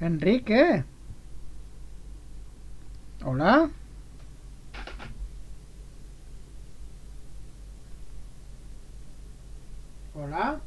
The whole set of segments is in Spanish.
Enrique, hola. Hola.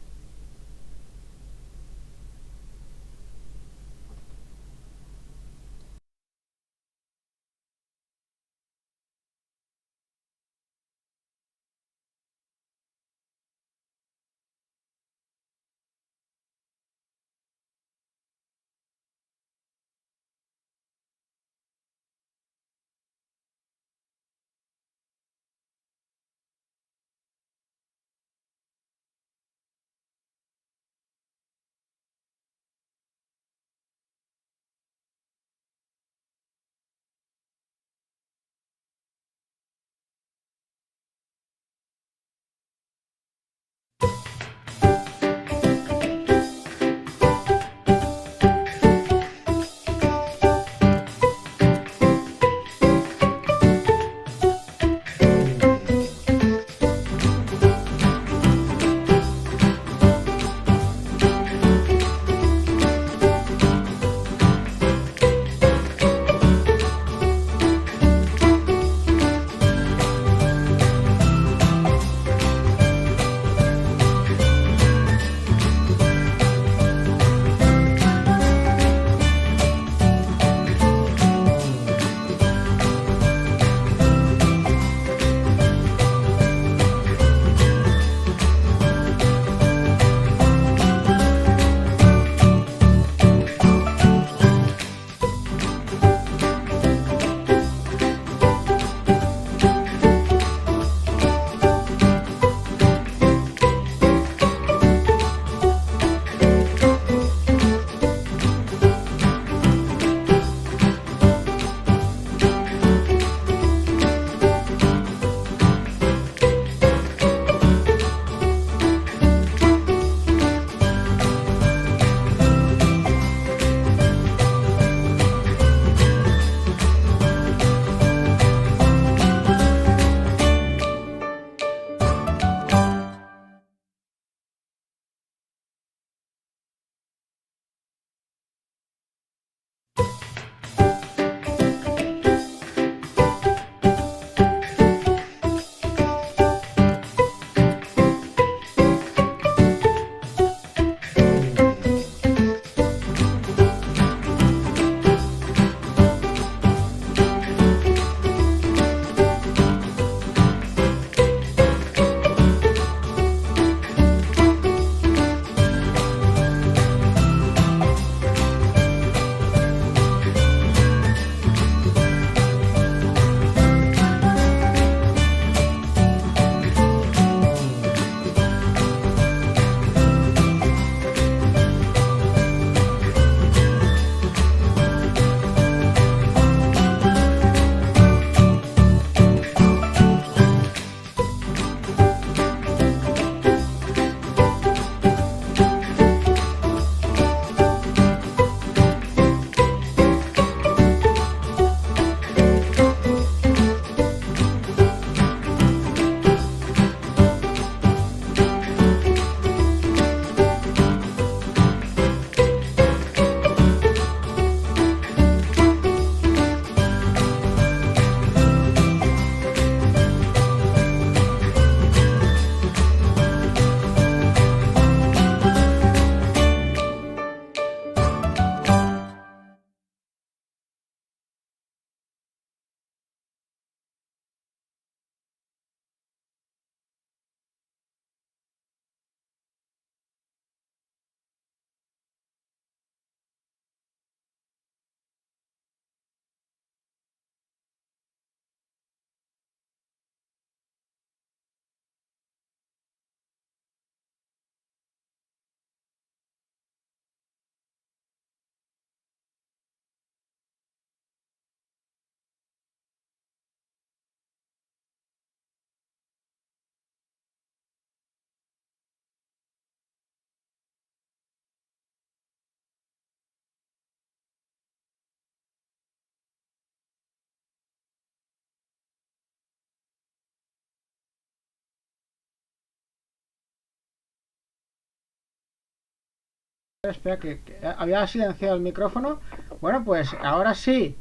Espera, que había silenciado el micrófono. Bueno, pues ahora sí.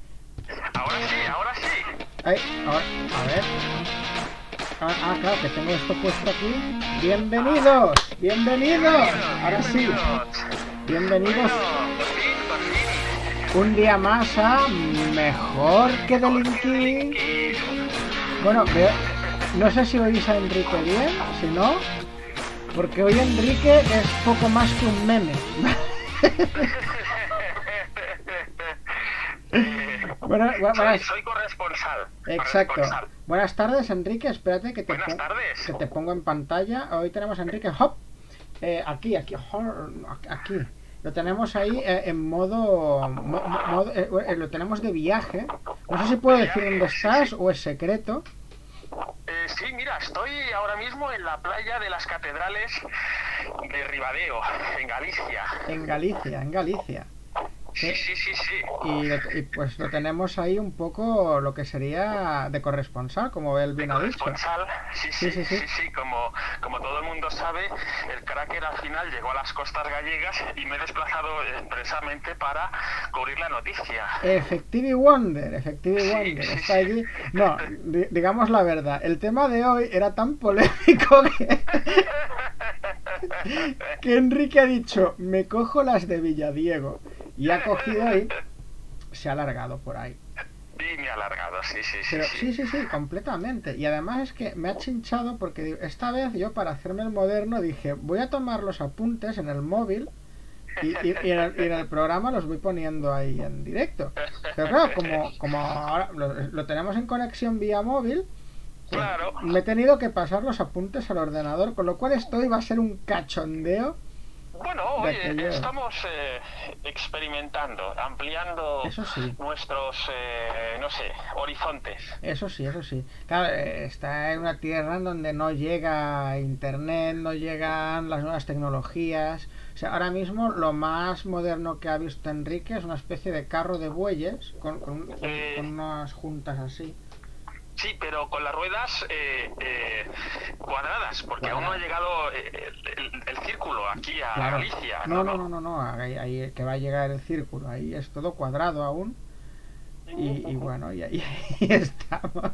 Ahora sí. Ay, ahora, a ver. Claro, que tengo esto puesto aquí. Bienvenidos. Ahora sí. Bienvenidos un día más a Mejor que Delinquir. Bueno, no sé si oís a Enrique bien, si no, porque hoy Enrique es poco más que un meme. Soy corresponsal. Exacto. Corresponsal. Buenas tardes, Enrique. Espérate que Buenas tardes. que te pongo en pantalla. Hoy tenemos a Enrique Hop. Aquí. Lo tenemos ahí en modo lo tenemos de viaje. No sé si puedo decir dónde estás o es secreto. Sí, mira, estoy ahora mismo en la playa de las Catedrales de Ribadeo, en Galicia. En Galicia. Sí. Y pues lo tenemos ahí un poco lo que sería de corresponsal, como él bien ha dicho. Corresponsal, sí, como todo el mundo sabe, el cracker al final llegó a las costas gallegas y me he desplazado expresamente para cubrir la noticia. Effective Wonder, está allí. No, digamos la verdad, el tema de hoy era tan polémico que Enrique ha dicho, me cojo las de Villadiego. Y ha cogido y se ha alargado por ahí. Y me ha alargado, sí. Pero sí, completamente. Y además es que me ha chinchado porque esta vez yo, para hacerme el moderno, dije, voy a tomar los apuntes en el móvil y en el programa los voy poniendo ahí en directo. Pero claro, como ahora lo tenemos en conexión vía móvil, pues claro, me he tenido que pasar los apuntes al ordenador, con lo cual esto va a ser un cachondeo. Bueno, oye, estamos experimentando, ampliando nuestros, horizontes. Eso sí. Claro, está en una tierra en donde no llega internet, no llegan las nuevas tecnologías. O sea, ahora mismo lo más moderno que ha visto Enrique es una especie de carro de bueyes con unas juntas así. Sí, pero con las ruedas cuadradas, porque aún no ha llegado el círculo aquí a Galicia. No, ahí que va a llegar el círculo, ahí es todo cuadrado aún. Y bueno, y ahí estamos.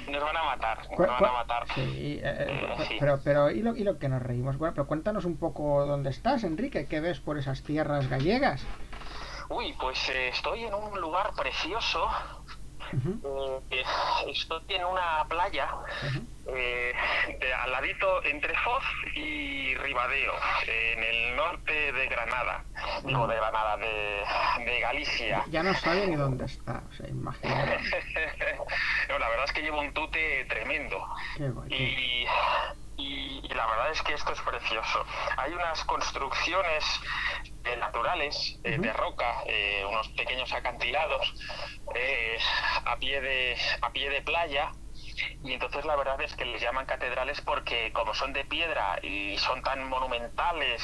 Nos van a matar. Sí, pero ¿y lo que nos reímos? Bueno, pero cuéntanos un poco dónde estás, Enrique, ¿qué ves por esas tierras gallegas? Uy, pues estoy en un lugar precioso. Estoy en una playa al ladito entre Foz y Ribadeo, en el norte de Granada. Digo, de Granada, de Galicia. Ya no sabe ni dónde está, o sea, imagínate. No, la verdad es que llevo un tute tremendo. Qué guay. Y la verdad es que esto es precioso. Hay unas construcciones naturales de roca, unos pequeños acantilados a pie de playa, y entonces la verdad es que les llaman catedrales porque como son de piedra y son tan monumentales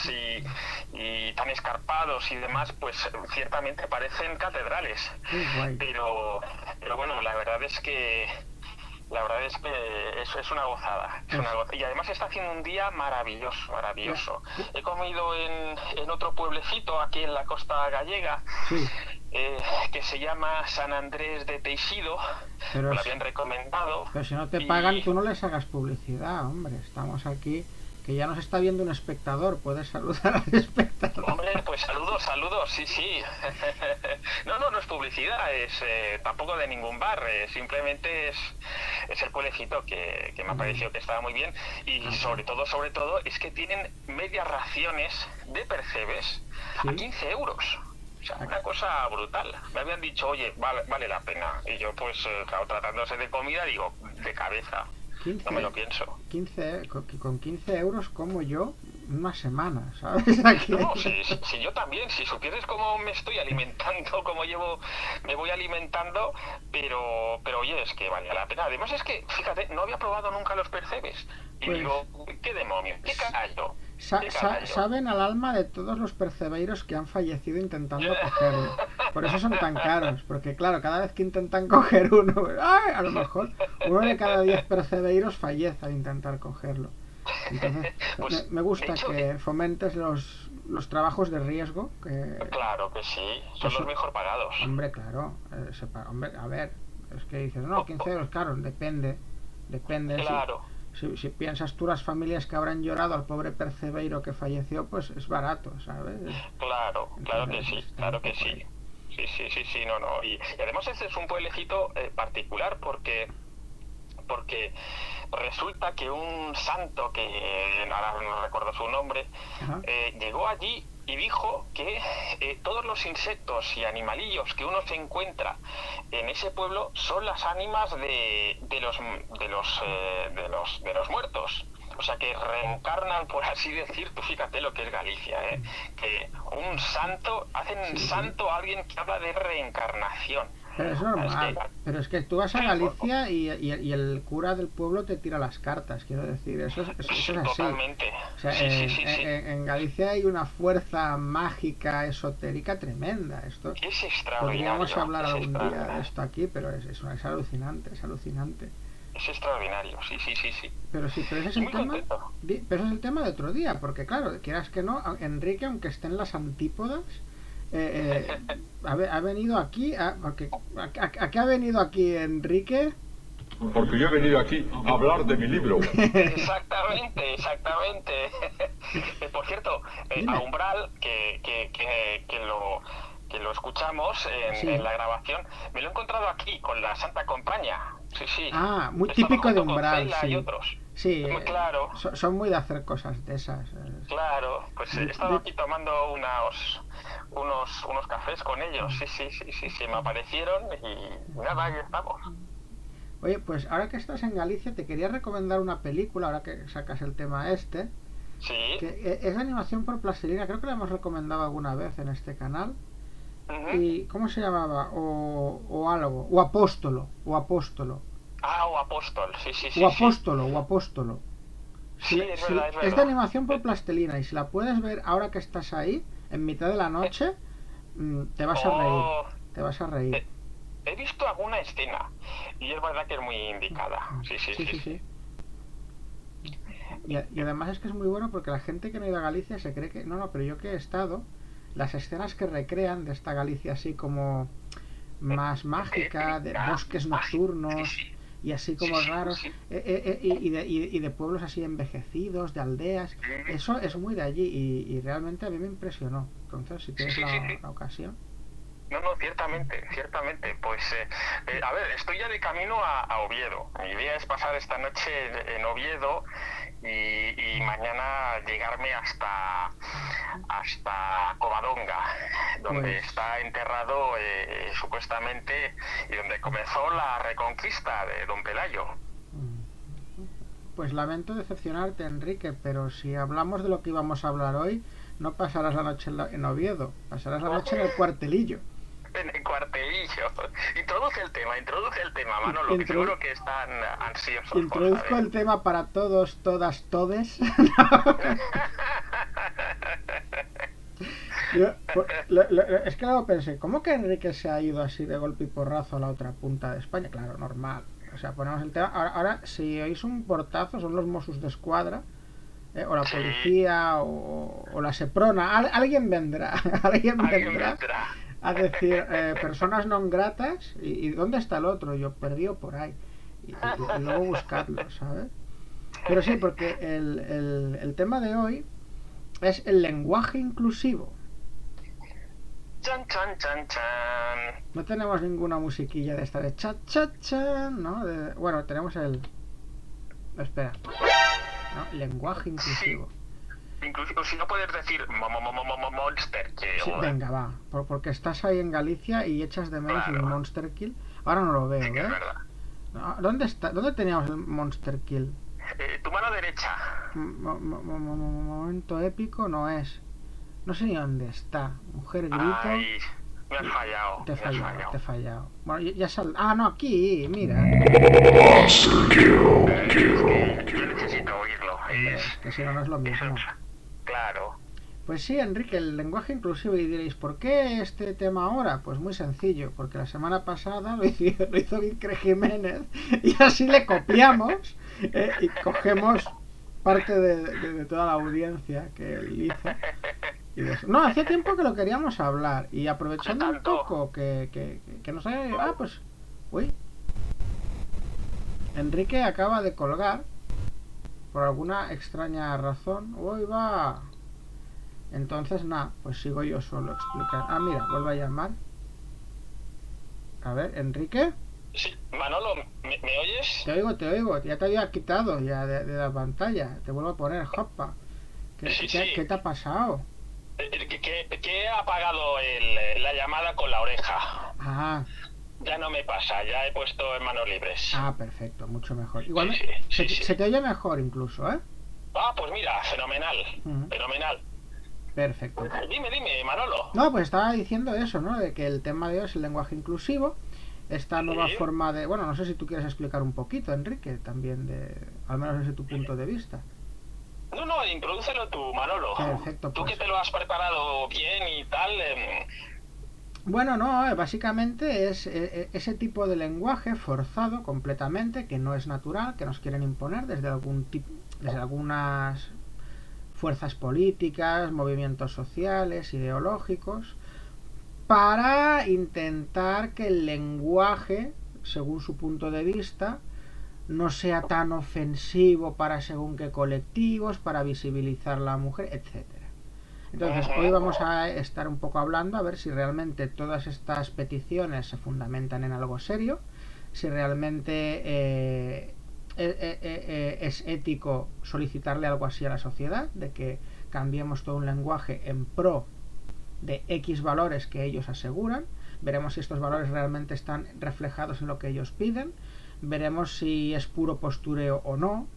y tan escarpados y demás, pues ciertamente parecen catedrales. Pero bueno, la verdad es que eso es una gozada, y además está haciendo un día maravilloso. He comido en otro pueblecito aquí en la costa gallega, que se llama San Andrés de Teixido. Me lo habían recomendado. Pero si no te pagan, tú no les hagas publicidad, hombre. Estamos aquí, que ya nos está viendo un espectador. Puedes saludar al espectador. Hombre, pues saludos, sí. No es publicidad, es tampoco de ningún bar, simplemente es el pueblecito que me ha parecido que estaba muy bien, y sobre todo es que tienen medias raciones de percebes a 15 euros. O sea, una cosa brutal. Me habían dicho, oye, vale la pena. Y yo, pues, claro, tratándose de comida, digo, de cabeza. 15, no me lo pienso. Con 15 euros como yo una semana, ¿sabes? Aquí. No, si yo también, si supieras cómo me estoy alimentando, cómo me voy alimentando, pero oye, es que vale la pena. Además es que, fíjate, no había probado nunca los percebes. Y pues, digo, ¿qué demonios? ¿Qué carajo? Saben al alma de todos los percebeiros que han fallecido intentando cogerlo. Por eso son tan caros. Porque claro, cada vez que intentan coger uno, a lo mejor uno de cada 10 percebeiros fallece al intentar cogerlo. Entonces, Pues, me de gusta hecho, que fomentes los trabajos de riesgo, claro que sí, que son los mejor pagados. hombre, claro, hombre, a ver, es que dices, no, O- 15 o- euros, claro, depende, claro, si piensas tú las familias que habrán llorado al pobre Percebeiro que falleció, pues es barato, ¿sabes? claro que Entonces sí, está un claro que poco sí. ahí. Sí, no, no. Y además este es un pueblecito particular porque resulta que un santo, que ahora no recuerdo su nombre, Ajá. llegó allí y dijo que todos los insectos y animalillos que uno se encuentra en ese pueblo son las ánimas de los muertos. O sea, que reencarnan, por así decir, tú fíjate lo que es Galicia, ¿eh? Que un santo, hacen Sí, sí. santo a alguien que habla de reencarnación. Pero es Es que, normal. Pero es que tú vas a sí, Galicia y el cura del pueblo te tira las cartas, quiero decir, eso es sí, así. totalmente. O sea, Sí. en Galicia hay una fuerza mágica, esotérica tremenda. Esto Es podríamos extraordinario, hablar es algún día de extraordinario. esto aquí, pero es alucinante, es alucinante. Es extraordinario, sí. Pero sí, pero ese es Y el muy tema. contento. Pero ese es el tema de otro día, porque claro, quieras que no, Enrique, aunque esté en las antípodas, ha venido aquí, ¿a qué ha venido aquí Enrique? Porque yo he venido aquí a hablar de mi libro. Exactamente. Por cierto, a Dime. Umbral, que lo escuchamos en Sí. la grabación, me lo he encontrado aquí con la Santa Compañía. Sí. Ah, muy Estaban típico de junto con Umbral, Cela y sí. otros. Sí, Claro, son muy de hacer cosas de esas. claro. Pues he De- estado de- aquí tomando unos cafés con ellos. Sí. Me aparecieron y nada, ahí estamos. Oye, pues ahora que estás en Galicia, te quería recomendar una película, ahora que sacas el tema Sí. que es animación por plastilina, creo que la hemos recomendado alguna vez en este canal. Ujú. ¿Y cómo se llamaba? O algo, o Apóstolo, Ah, o Apóstol. o Apóstolo. Sí, es verdad, es Es de verdad. animación por plastilina y si la puedes ver ahora que estás ahí, en mitad de la noche, te vas a reír. Oh, Te vas a reír. he, he visto alguna escena y es verdad que es muy indicada. Sí. Y además es que es muy bueno porque la gente que no ha ido a Galicia se cree que... No, pero yo que he estado, las escenas que recrean de esta Galicia así como más mágica, de Épica, bosques mágica. nocturnos y así como raros, Sí. y de pueblos así envejecidos, de aldeas, Mm, eso es muy de allí y realmente a mí me impresionó. Entonces, si tienes sí. la ocasión... No, ciertamente. Pues, a ver, estoy ya de camino a Oviedo. Mi idea es pasar esta noche en Oviedo y mañana llegarme hasta Covadonga, donde Pues está enterrado supuestamente y donde comenzó la reconquista de Don Pelayo. Pues lamento decepcionarte, Enrique, pero si hablamos de lo que íbamos a hablar hoy, no pasarás la noche en Oviedo, pasarás la noche en el Cuartelillo. En el cuartelillo. Introduce el tema, Manolo, que seguro que están ansiosos por Introduzco saber. el tema para todos, todas, todes. Es que luego pensé, ¿cómo que Enrique se ha ido así de golpe y porrazo a la otra punta de España? Claro, normal. O sea, ponemos el tema. Ahora si oís un portazo, son los Mossos de Escuadra, o la Sí, policía, o la Seprona. Alguien vendrá, alguien alguien vendrá vendrá. a decir personas non gratas. ¿Y dónde está el otro? Yo perdido por ahí. Y luego buscarlo, ¿sabes? Pero sí, porque el tema de hoy es el lenguaje inclusivo. Chan. No tenemos ninguna musiquilla de esta de cha cha cha, ¿no? Bueno, tenemos el... Espera. ¿No? Lenguaje Sí, inclusivo. incluso si no puedes decir Monster Kill. Sí, venga, va. Porque estás ahí en Galicia y echas de menos el Claro, Monster Kill. Ahora no lo veo, sí que es ¿ves? verdad. No, ¿dónde está? ¿Dónde teníamos el Monster Kill? Tu mano derecha. Momento épico no es. No sé ni dónde está. Mujer grito. Ay, me has fallado. Te he fallado. Bueno, ya sal... Ah, no, aquí, mira. Es que yo necesito oírlo. Hombre, es que si no, no es lo mismo. Claro. Pues sí, Enrique, el lenguaje inclusivo. Y diréis, ¿por qué este tema ahora? Pues muy sencillo, porque la semana pasada lo hizo Vicre Jiménez y así le copiamos y cogemos parte de toda la audiencia que él hizo. Y de eso. No, hacía tiempo que lo queríamos hablar. Y aprovechando un poco que nos haya... Ah, pues... Uy. Enrique acaba de colgar. Por alguna extraña razón. Uy, va. Entonces, nada, pues sigo yo solo explicando. Ah, mira, vuelve a llamar. A ver, Enrique. Sí, Manolo, ¿me oyes? Te oigo. Ya te había quitado ya de la pantalla. Te vuelvo a poner, jopa. ¿Qué te ha pasado? Que he apagado la llamada con la oreja. Ah. Ya no me pasa, ya he puesto en manos libres. Ah, perfecto, mucho mejor. Igual sí. Se te oye mejor incluso, ¿eh? Ah, pues mira, fenomenal, fenomenal. Perfecto. Dime, Manolo. No, pues estaba diciendo eso, ¿no? De que el tema de hoy es el lenguaje inclusivo. Esta nueva forma de... Bueno, no sé si tú quieres explicar un poquito, Enrique, también al menos desde tu punto de vista. No, introdúcelo tú, Manolo. Perfecto, tú pues. Que te lo has preparado bien y tal... Bueno, no, básicamente es ese tipo de lenguaje forzado completamente, que no es natural, que nos quieren imponer desde algunas fuerzas políticas, movimientos sociales, ideológicos, para intentar que el lenguaje, según su punto de vista, no sea tan ofensivo para según qué colectivos, para visibilizar a la mujer, etcétera. Entonces, hoy vamos a estar un poco hablando a ver si realmente todas estas peticiones se fundamentan en algo serio, si realmente es ético solicitarle algo así a la sociedad, de que cambiemos todo un lenguaje en pro de X valores que ellos aseguran. Veremos si estos valores realmente están reflejados en lo que ellos piden, veremos si es puro postureo o no.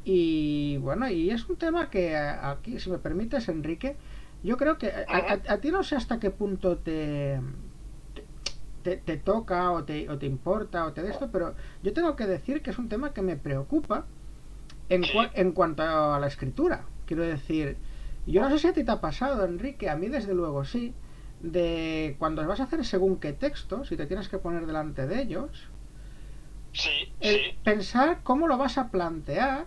Y bueno, y es un tema que aquí, si me permites, Enrique, yo creo que a ti no sé hasta qué punto te toca o te importa o te de esto, pero yo tengo que decir que es un tema que me preocupa en cuanto a la escritura. Quiero decir, yo no sé si a ti te ha pasado, Enrique, a mí desde luego sí, de cuando vas a hacer según qué texto, si te tienes que poner delante de ellos, pensar cómo lo vas a plantear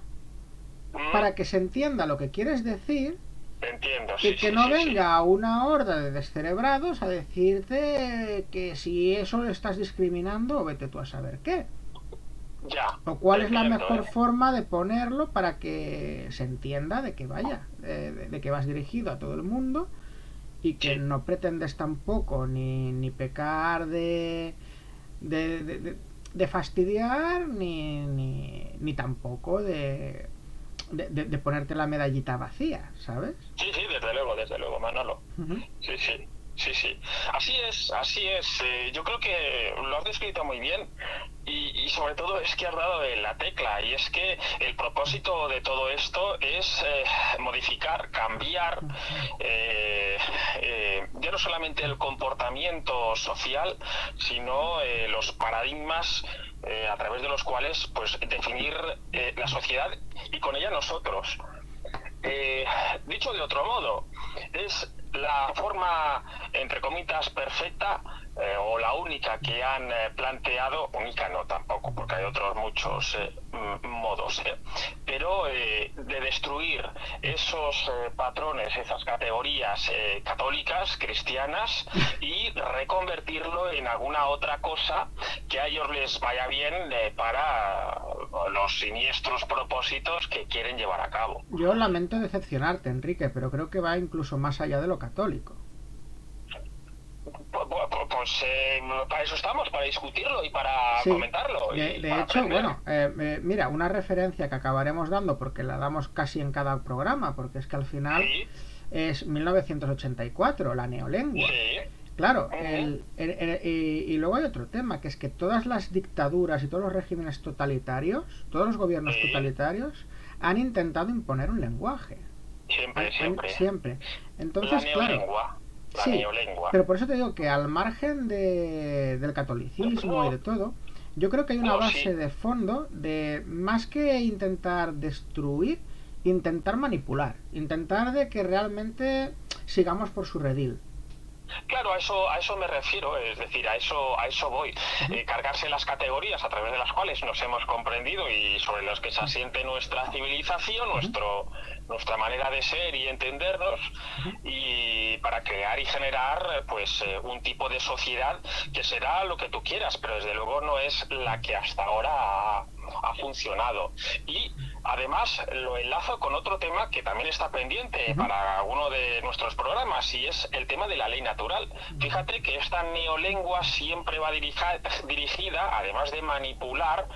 para que se entienda lo que quieres decir. Entiendo, y que no venga una horda de descerebrados a decirte que si eso lo estás discriminando o vete tú a saber qué. Ya, o cuál es la mejor forma de ponerlo para que se entienda de que vaya, de que vas dirigido a todo el mundo y que no pretendes tampoco ni pecar de fastidiar ni tampoco de ponerte la medallita vacía, ¿sabes? Sí, desde luego, Manolo. Sí. Así es. Yo creo que lo has descrito muy bien y sobre todo es que has dado en la tecla, y es que el propósito de todo esto es modificar, cambiar ya no solamente el comportamiento social, sino los paradigmas a través de los cuales pues definir la sociedad y con ella nosotros. Dicho de otro modo, es la forma, entre comillas, perfecta o la única que han planteado, única no tampoco, porque hay otros muchos modos, pero de destruir esos patrones, esas categorías católicas, cristianas, y reconvertirlo en alguna otra cosa que a ellos les vaya bien para los siniestros propósitos que quieren llevar a cabo. Yo lamento decepcionarte, Enrique, pero creo que va incluso más allá de lo católico. Pues para eso estamos, para discutirlo y para comentarlo. De hecho, bueno, mira, una referencia que acabaremos dando, porque la damos casi en cada programa, porque es que al final es 1984, la neolengua. Claro, y luego hay otro tema, que es que todas las dictaduras y todos los regímenes totalitarios, todos los gobiernos totalitarios, han intentado imponer un lenguaje. Siempre. Entonces, claro. Neolengua. Pero por eso te digo que al margen del catolicismo y de todo, yo creo que hay una base de fondo de, más que intentar destruir, intentar manipular, intentar de que realmente sigamos por su redil. Claro, a eso me refiero, es decir, a eso voy. Cargarse las categorías a través de las cuales nos hemos comprendido y sobre las que se asiente nuestra civilización, nuestra manera de ser y entendernos, y para crear y generar pues un tipo de sociedad que será lo que tú quieras, pero desde luego no es la que hasta ahora ha funcionado. Y además lo enlazo con otro tema que también está pendiente para uno de nuestros programas, y es el tema de la ley natural. Fíjate que esta neolengua siempre va dirigida, además de manipular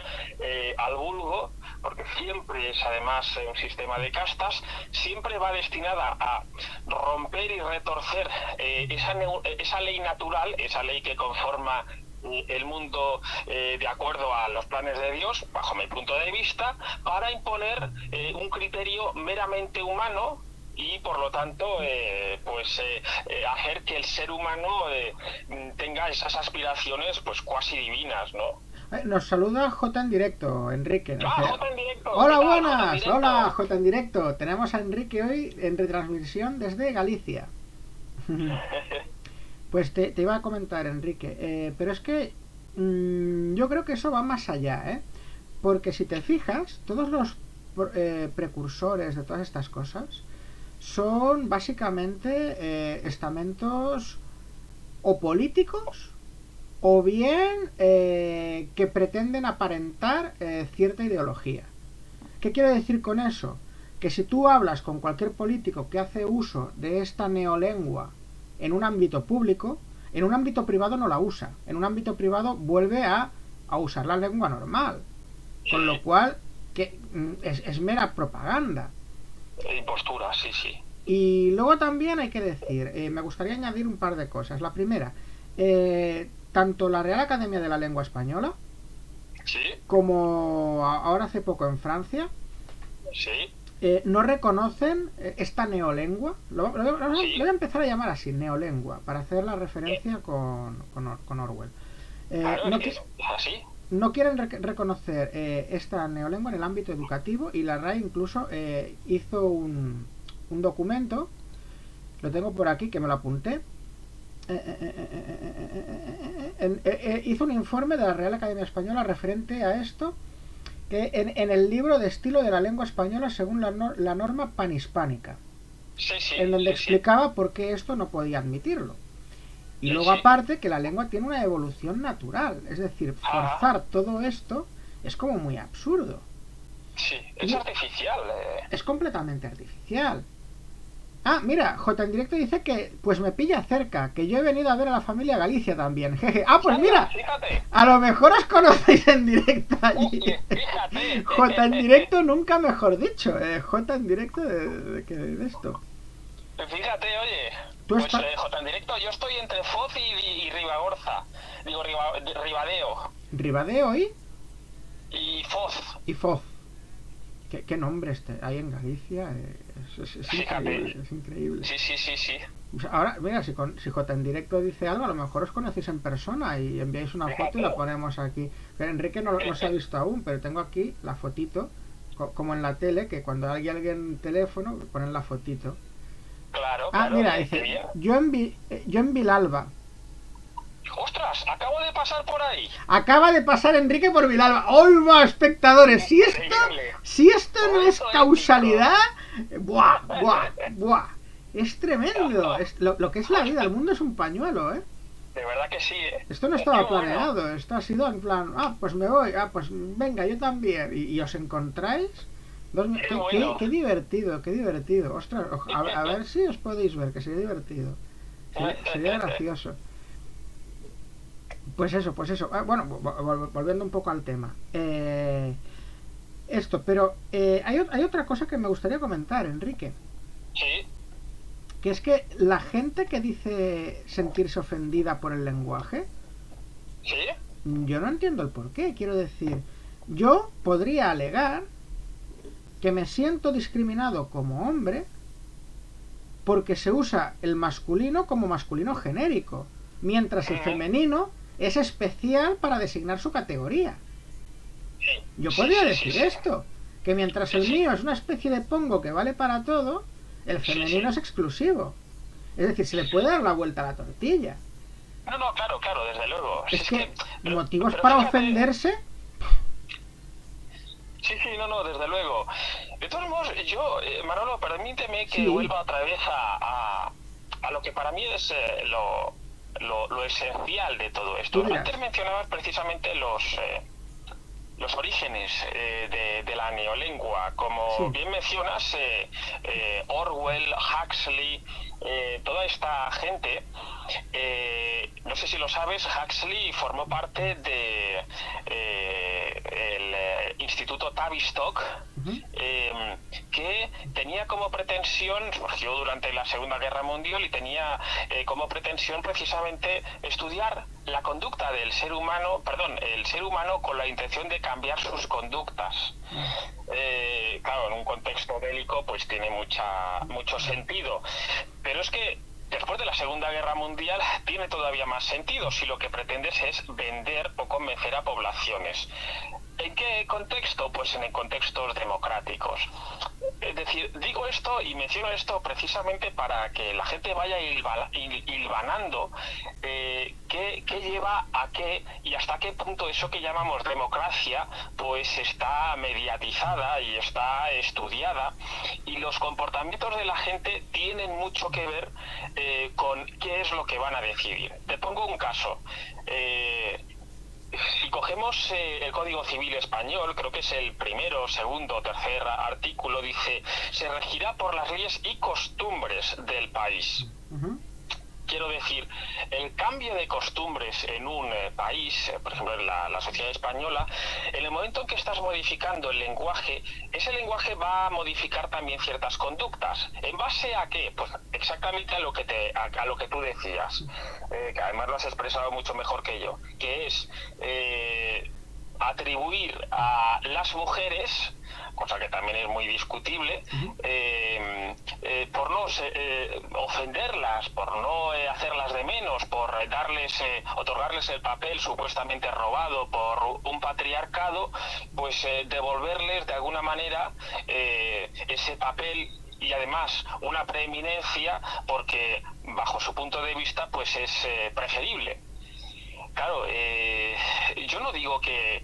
al vulgo, porque siempre es además un sistema de castas, siempre va destinada a romper y retorcer esa ley natural, esa ley que conforma el mundo de acuerdo a los planes de Dios, bajo mi punto de vista, para imponer un criterio meramente humano y por lo tanto hacer que el ser humano tenga esas aspiraciones pues cuasi divinas, ¿no? Nos saluda J en directo, Enrique. J en directo. Hola, buenas. Hola, J en directo. Tenemos a Enrique hoy en retransmisión desde Galicia. Pues te iba a comentar, Enrique, pero es que yo creo que eso va más allá, ¿eh? Porque si te fijas, todos los precursores de todas estas cosas son básicamente estamentos o políticos o bien que pretenden aparentar cierta ideología. ¿Qué quiero decir con eso? Que si tú hablas con cualquier político que hace uso de esta neolengua en un ámbito público, en un ámbito privado no la usa. En un ámbito privado vuelve a usar la lengua normal. Con lo cual que es mera propaganda. Impostura, sí, sí. Y luego también hay que decir, me gustaría añadir un par de cosas. La primera, tanto la Real Academia de la Lengua Española, ¿sí?, como ahora hace poco en Francia, sí, no reconocen esta neolengua. Lo voy a empezar a llamar así, neolengua, para hacer la referencia con Orwell. No quieren reconocer esta neolengua en el ámbito educativo, y la RAE incluso hizo un documento, lo tengo por aquí que me lo apunté, hizo un informe de la Real Academia Española referente a esto, en el libro de estilo de la lengua española según la norma panhispánica, en donde explicaba por qué esto no podía admitirlo. Y luego aparte que la lengua tiene una evolución natural, es decir, forzar todo esto es como muy absurdo. Sí, es artificial. Es completamente artificial. Ah, mira, J en directo dice que pues me pilla cerca, que yo he venido a ver a la familia Galicia también. Jeje. Ah, pues mira, fíjate. A lo mejor os conocéis en directo allí. Oye, fíjate. J en directo nunca mejor dicho. J en directo de esto. Fíjate, oye. Pues J en directo, yo estoy entre Foz y Ribagorza. Digo, Ribadeo. ¿Ribadeo y Foz. Y Foz. ¿Qué nombre hay en Galicia? Es increíble, es increíble. Sí. Ahora, mira, si J en directo dice algo, a lo mejor os conocéis en persona y enviáis una foto y la ponemos aquí. Pero Enrique no se ha visto aún, pero tengo aquí la fotito, como en la tele, que cuando hay alguien teléfono, ponen la fotito. Claro. Mira, dice, yo en Vilalba. ¡Ostras! Acabo de pasar por ahí. Acaba de pasar Enrique por Vilalba. ¡Hoy va, espectadores! Si esto no es causalidad, ¡buah! Es tremendo. Lo que es la vida, el mundo es un pañuelo, ¿eh? De verdad que sí, Esto no estaba planeado, esto ha sido en plan, pues me voy, pues venga, yo también. Y os encontráis. Qué divertido. Ostras, a ver si os podéis ver, que sería divertido. Sería gracioso. Pues eso. Bueno, volviendo un poco al tema. Pero hay otra cosa que me gustaría comentar, Enrique. Sí. Que es que la gente que dice sentirse ofendida por el lenguaje, ¿sí?, yo no entiendo el porqué. Quiero decir, yo podría alegar que me siento discriminado como hombre porque se usa el masculino como masculino genérico, mientras el femenino es especial para designar su categoría. Yo podría decir esto, que mientras el mío es una especie de pongo que vale para todo, el femenino es exclusivo. Es decir, se le puede dar la vuelta a la tortilla. No, no, claro, claro, desde luego. Es que motivos para fíjate, ofenderse. Sí, sí, no, no, desde luego. De todos modos, yo, Manolo, permíteme que Sí. vuelva otra vez a lo que para mí es lo esencial de todo esto. Tú dirás. Antes mencionabas precisamente los orígenes de la neolengua. Como Sí. bien mencionas, Orwell, Huxley, toda esta gente, no sé si lo sabes, Huxley formó parte de el Instituto Tavistock, Ujú. que tenía como pretensión, surgió durante la Segunda Guerra Mundial y tenía como pretensión precisamente estudiar la conducta del ser humano, el ser humano con la intención de cambiar sus conductas. Claro, en un contexto bélico pues tiene mucho sentido, pero es que después de la Segunda Guerra Mundial tiene todavía más sentido si lo que pretendes es vender o convencer a poblaciones. ¿En qué contexto? Pues en contextos democráticos. Es decir, digo esto y menciono esto precisamente para que la gente vaya hilvanando qué lleva a qué y hasta qué punto eso que llamamos democracia pues está mediatizada y está estudiada, y los comportamientos de la gente tienen mucho que ver con qué es lo que van a decidir. Te pongo un caso. Si cogemos el Código Civil Español, creo que es el primero, segundo, tercer artículo, dice: se regirá por las leyes y costumbres del país. Ujú. Quiero decir, el cambio de costumbres en un país, por ejemplo en la sociedad española, en el momento en que estás modificando el lenguaje, ese lenguaje va a modificar también ciertas conductas. ¿En base a qué? Pues exactamente a lo que tú decías, que además lo has expresado mucho mejor que yo, que es atribuir a las mujeres, cosa que también es muy discutible, por no ofenderlas, por no hacerlas de menos, por otorgarles el papel supuestamente robado por un patriarcado, pues devolverles de alguna manera ese papel y además una preeminencia porque bajo su punto de vista pues es preferible. Claro, yo no digo que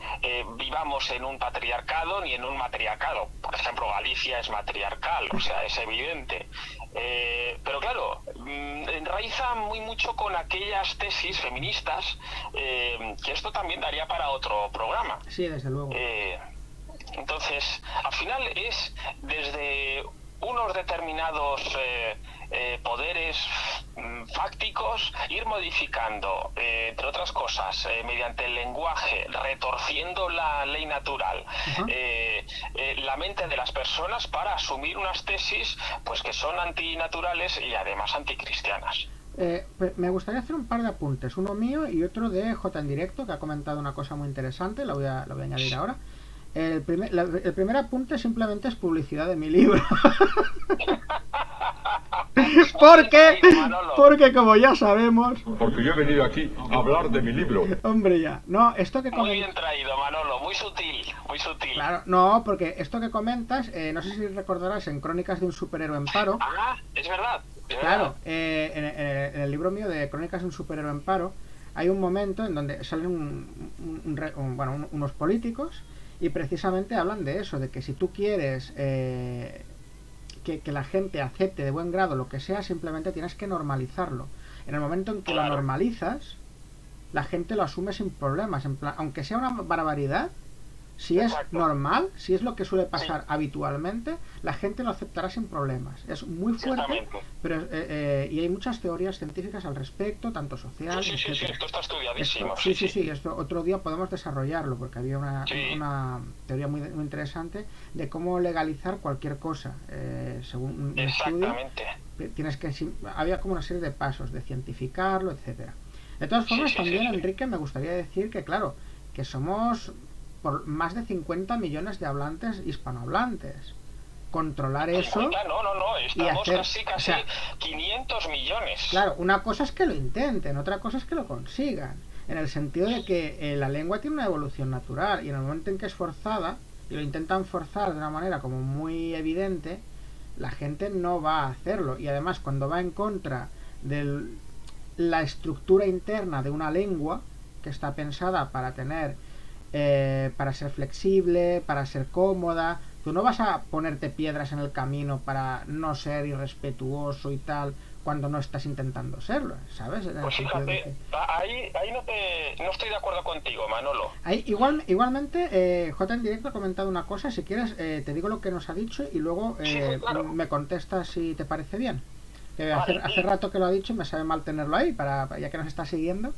vivamos en un patriarcado ni en un matriarcado. Por ejemplo, Galicia es matriarcal, o sea, es evidente. Pero claro, enraiza muy mucho con aquellas tesis feministas, que esto también daría para otro programa. Sí, desde luego. Entonces, al final es desde unos determinados poderes fácticos, ir modificando, entre otras cosas, mediante el lenguaje, retorciendo la ley natural, la mente de las personas para asumir unas tesis pues que son antinaturales y además anticristianas. Me gustaría hacer un par de apuntes, uno mío y otro de J en directo, que ha comentado una cosa muy interesante, lo voy a añadir ahora. El primer apunte simplemente es publicidad de mi libro. Porque como ya sabemos... Porque yo he venido aquí a hablar de mi libro. Hombre, ya. No, esto que Muy bien traído, Manolo, muy sutil, muy sutil. Claro, no, porque esto que comentas, no sé si recordarás en Crónicas de un superhéroe en paro. Ah, es verdad. Claro, en el libro mío de Crónicas de un superhéroe en paro hay un momento en donde salen unos políticos y precisamente hablan de eso, de que si tú quieres que la gente acepte de buen grado lo que sea, simplemente tienes que normalizarlo. En el momento en que lo normalizas, la gente lo asume sin problemas, en plan, aunque sea una barbaridad. Si es normal, si es lo que suele pasar habitualmente, la gente lo aceptará sin problemas. Es muy fuerte, pero y hay muchas teorías científicas al respecto, tanto sociales, sí, esto está estudiadísimo. Esto otro día podemos desarrollarlo, porque había una teoría muy interesante de cómo legalizar cualquier cosa. Según un estudio, había como una serie de pasos de cientificarlo, etcétera. De todas formas, también, Enrique, me gustaría decir que, claro, que somos por más de 50 millones de hablantes hispanohablantes. Controlar eso... No, estamos casi 500 millones. Claro, una cosa es que lo intenten, otra cosa es que lo consigan. En el sentido de que la lengua tiene una evolución natural y en el momento en que es forzada, y lo intentan forzar de una manera como muy evidente, la gente no va a hacerlo. Y además, cuando va en contra de la estructura interna de una lengua que está pensada para tener, para ser flexible, para ser cómoda. Tú no vas a ponerte piedras en el camino para no ser irrespetuoso y tal cuando no estás intentando serlo, ¿sabes? Pues fíjate, ahí no estoy de acuerdo contigo, Manolo. Ahí, igualmente, J en directo ha comentado una cosa. Si quieres, te digo lo que nos ha dicho y luego Sí, claro. me contestas si te parece bien. Vale. Hace rato que lo ha dicho y me sabe mal tenerlo ahí, ya que nos está siguiendo.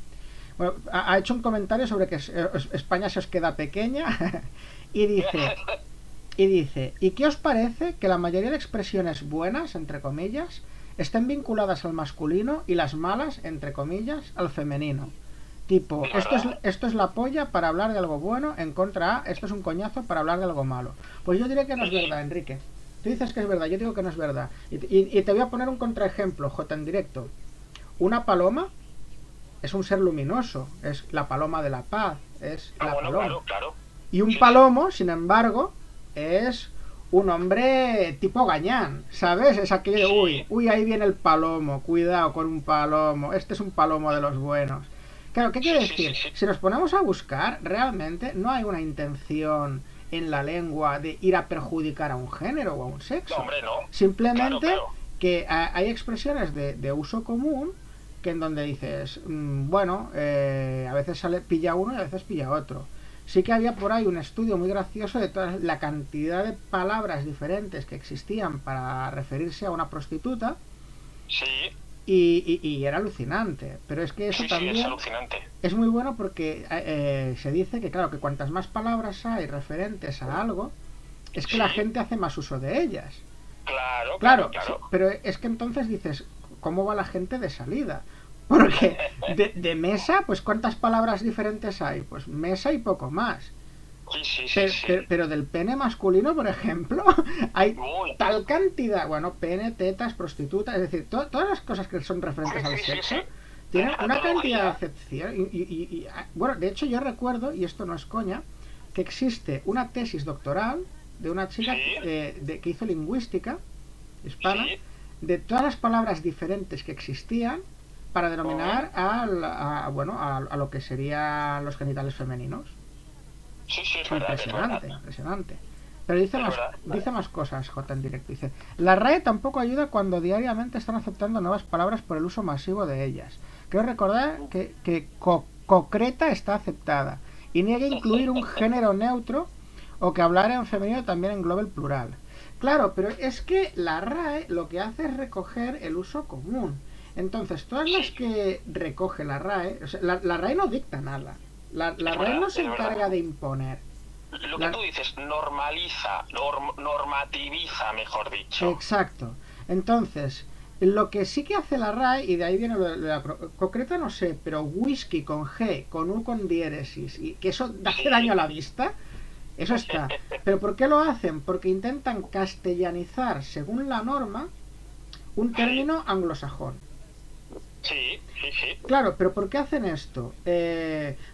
Bueno, ha hecho un comentario sobre que España se os queda pequeña y dice, ¿y qué os parece que la mayoría de expresiones buenas, entre comillas, estén vinculadas al masculino y las malas, entre comillas, al femenino? Tipo, esto es la polla para hablar de algo bueno, en contra a, esto es un coñazo para hablar de algo malo. Pues yo diré que no es verdad, Enrique. Tú dices que es verdad, yo digo que no es verdad. Y te voy a poner un contraejemplo, J en directo. Una paloma es un ser luminoso, es la paloma de la paz, es la Bueno, paloma. claro. Y un palomo, sin embargo, es un hombre tipo gañán, ¿sabes? Es aquello de, uy, ahí viene el palomo, cuidado con un palomo, este es un palomo de los buenos. Claro, ¿qué quiere decir? Si nos ponemos a buscar, realmente no hay una intención en la lengua de ir a perjudicar a un género o a un sexo. No, hombre, no. Simplemente Claro. que hay expresiones de uso común que en donde dices, bueno, a veces pilla uno y a veces pilla otro. Sí que había por ahí un estudio muy gracioso de toda la cantidad de palabras diferentes que existían para referirse a una prostituta. Sí. Y era alucinante. Pero es que eso también es alucinante. es muy bueno porque se dice que, claro, que cuantas más palabras hay referentes a algo, es que la gente hace más uso de ellas. Claro. Sí, pero es que entonces dices, ¿cómo va la gente de salida? Porque de mesa, pues ¿cuántas palabras diferentes hay? Pues mesa y poco más. Sí. Pero del pene masculino, por ejemplo, hay tal cantidad. Bueno, pene, tetas, prostituta, es decir, todas las cosas que son referentes al sexo tienen una cantidad de acepción. Bueno, de hecho yo recuerdo, y esto no es coña, que existe una tesis doctoral de una chica que hizo lingüística hispana, de todas las palabras diferentes que existían para denominar a lo que serían los genitales femeninos. Sí, es Impresionante. Pero dice más cosas, J en directo. Dice, la RAE tampoco ayuda cuando diariamente están aceptando nuevas palabras por el uso masivo de ellas. Quiero recordar que concreta está aceptada y niega incluir un género neutro o que hablar en femenino también englobe el plural. Claro, pero es que la RAE lo que hace es recoger el uso común. Entonces, todas las que recoge la RAE, o sea, la RAE no dicta nada. La RAE no se encarga de imponer. Lo que tú dices, normativiza, mejor dicho. Exacto. Entonces, lo que sí que hace la RAE, y de ahí viene lo de la concreta, no sé, pero whisky con G, con U con diéresis, y que eso hace daño a la vista, eso está. ¿Pero por qué lo hacen? Porque intentan castellanizar, según la norma, un término anglosajón. Sí. Claro, pero ¿por qué hacen esto?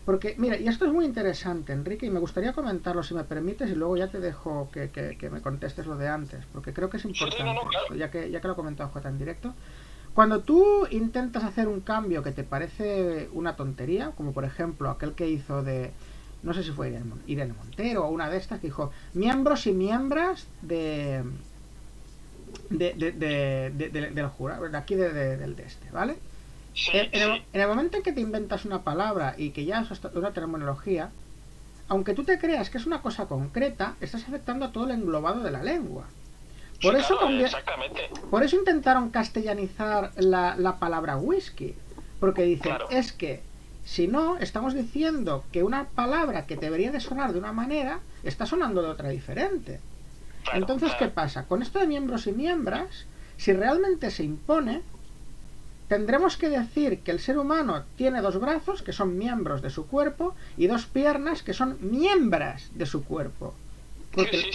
Porque, mira, y esto es muy interesante, Enrique, y me gustaría comentarlo si me permites, y luego ya te dejo que me contestes lo de antes, porque creo que es importante, esto, ya que lo ha comentado J en directo. Cuando tú intentas hacer un cambio que te parece una tontería, como por ejemplo aquel que hizo no sé si fue Irene Montero o una de estas, que dijo miembros y miembros del jurado, de aquí del de este, ¿vale? En el momento en que te inventas una palabra y que ya es una terminología, aunque tú te creas que es una cosa concreta, estás afectando a todo el englobado de la lengua. Por eso intentaron castellanizar la palabra whisky, porque dicen, es que si no, estamos diciendo que una palabra que debería de sonar de una manera está sonando de otra diferente. Entonces, ¿qué pasa? Con esto de miembros y miembras, si realmente se impone, tendremos que decir que el ser humano tiene dos brazos, que son miembros de su cuerpo, y dos piernas, que son miembros de su cuerpo. Porque,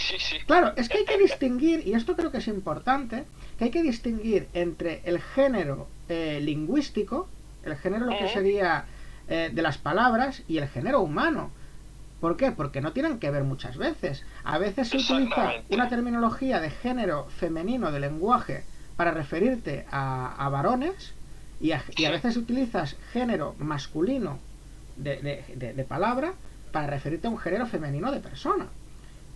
claro, es que hay que distinguir, y esto creo que es importante, que hay que distinguir entre el género lingüístico, el género lo que sería de las palabras, y el género humano. ¿Por qué? Porque no tienen que ver muchas veces. A veces se utiliza una terminología de género femenino de lenguaje para referirte a varones, y a veces utilizas género masculino de palabra para referirte a un género femenino de persona.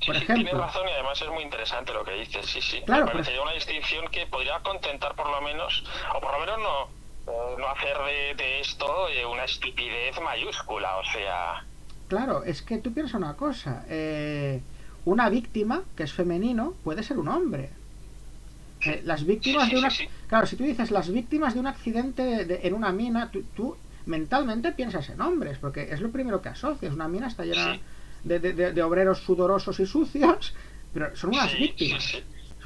Por ejemplo, tienes razón, y además es muy interesante lo que dices, sí. Claro, me parecería una distinción que podría contentar por lo menos, o por lo menos no hacer de esto una estupidez mayúscula, o sea... Claro, es que tú piensas una cosa, una víctima, que es femenino, puede ser un hombre. Las víctimas de una... Claro, si tú dices las víctimas de un accidente en una mina, tú mentalmente piensas en hombres, porque es lo primero que asocias. Una mina está llena de obreros sudorosos y sucios, pero son unas víctimas.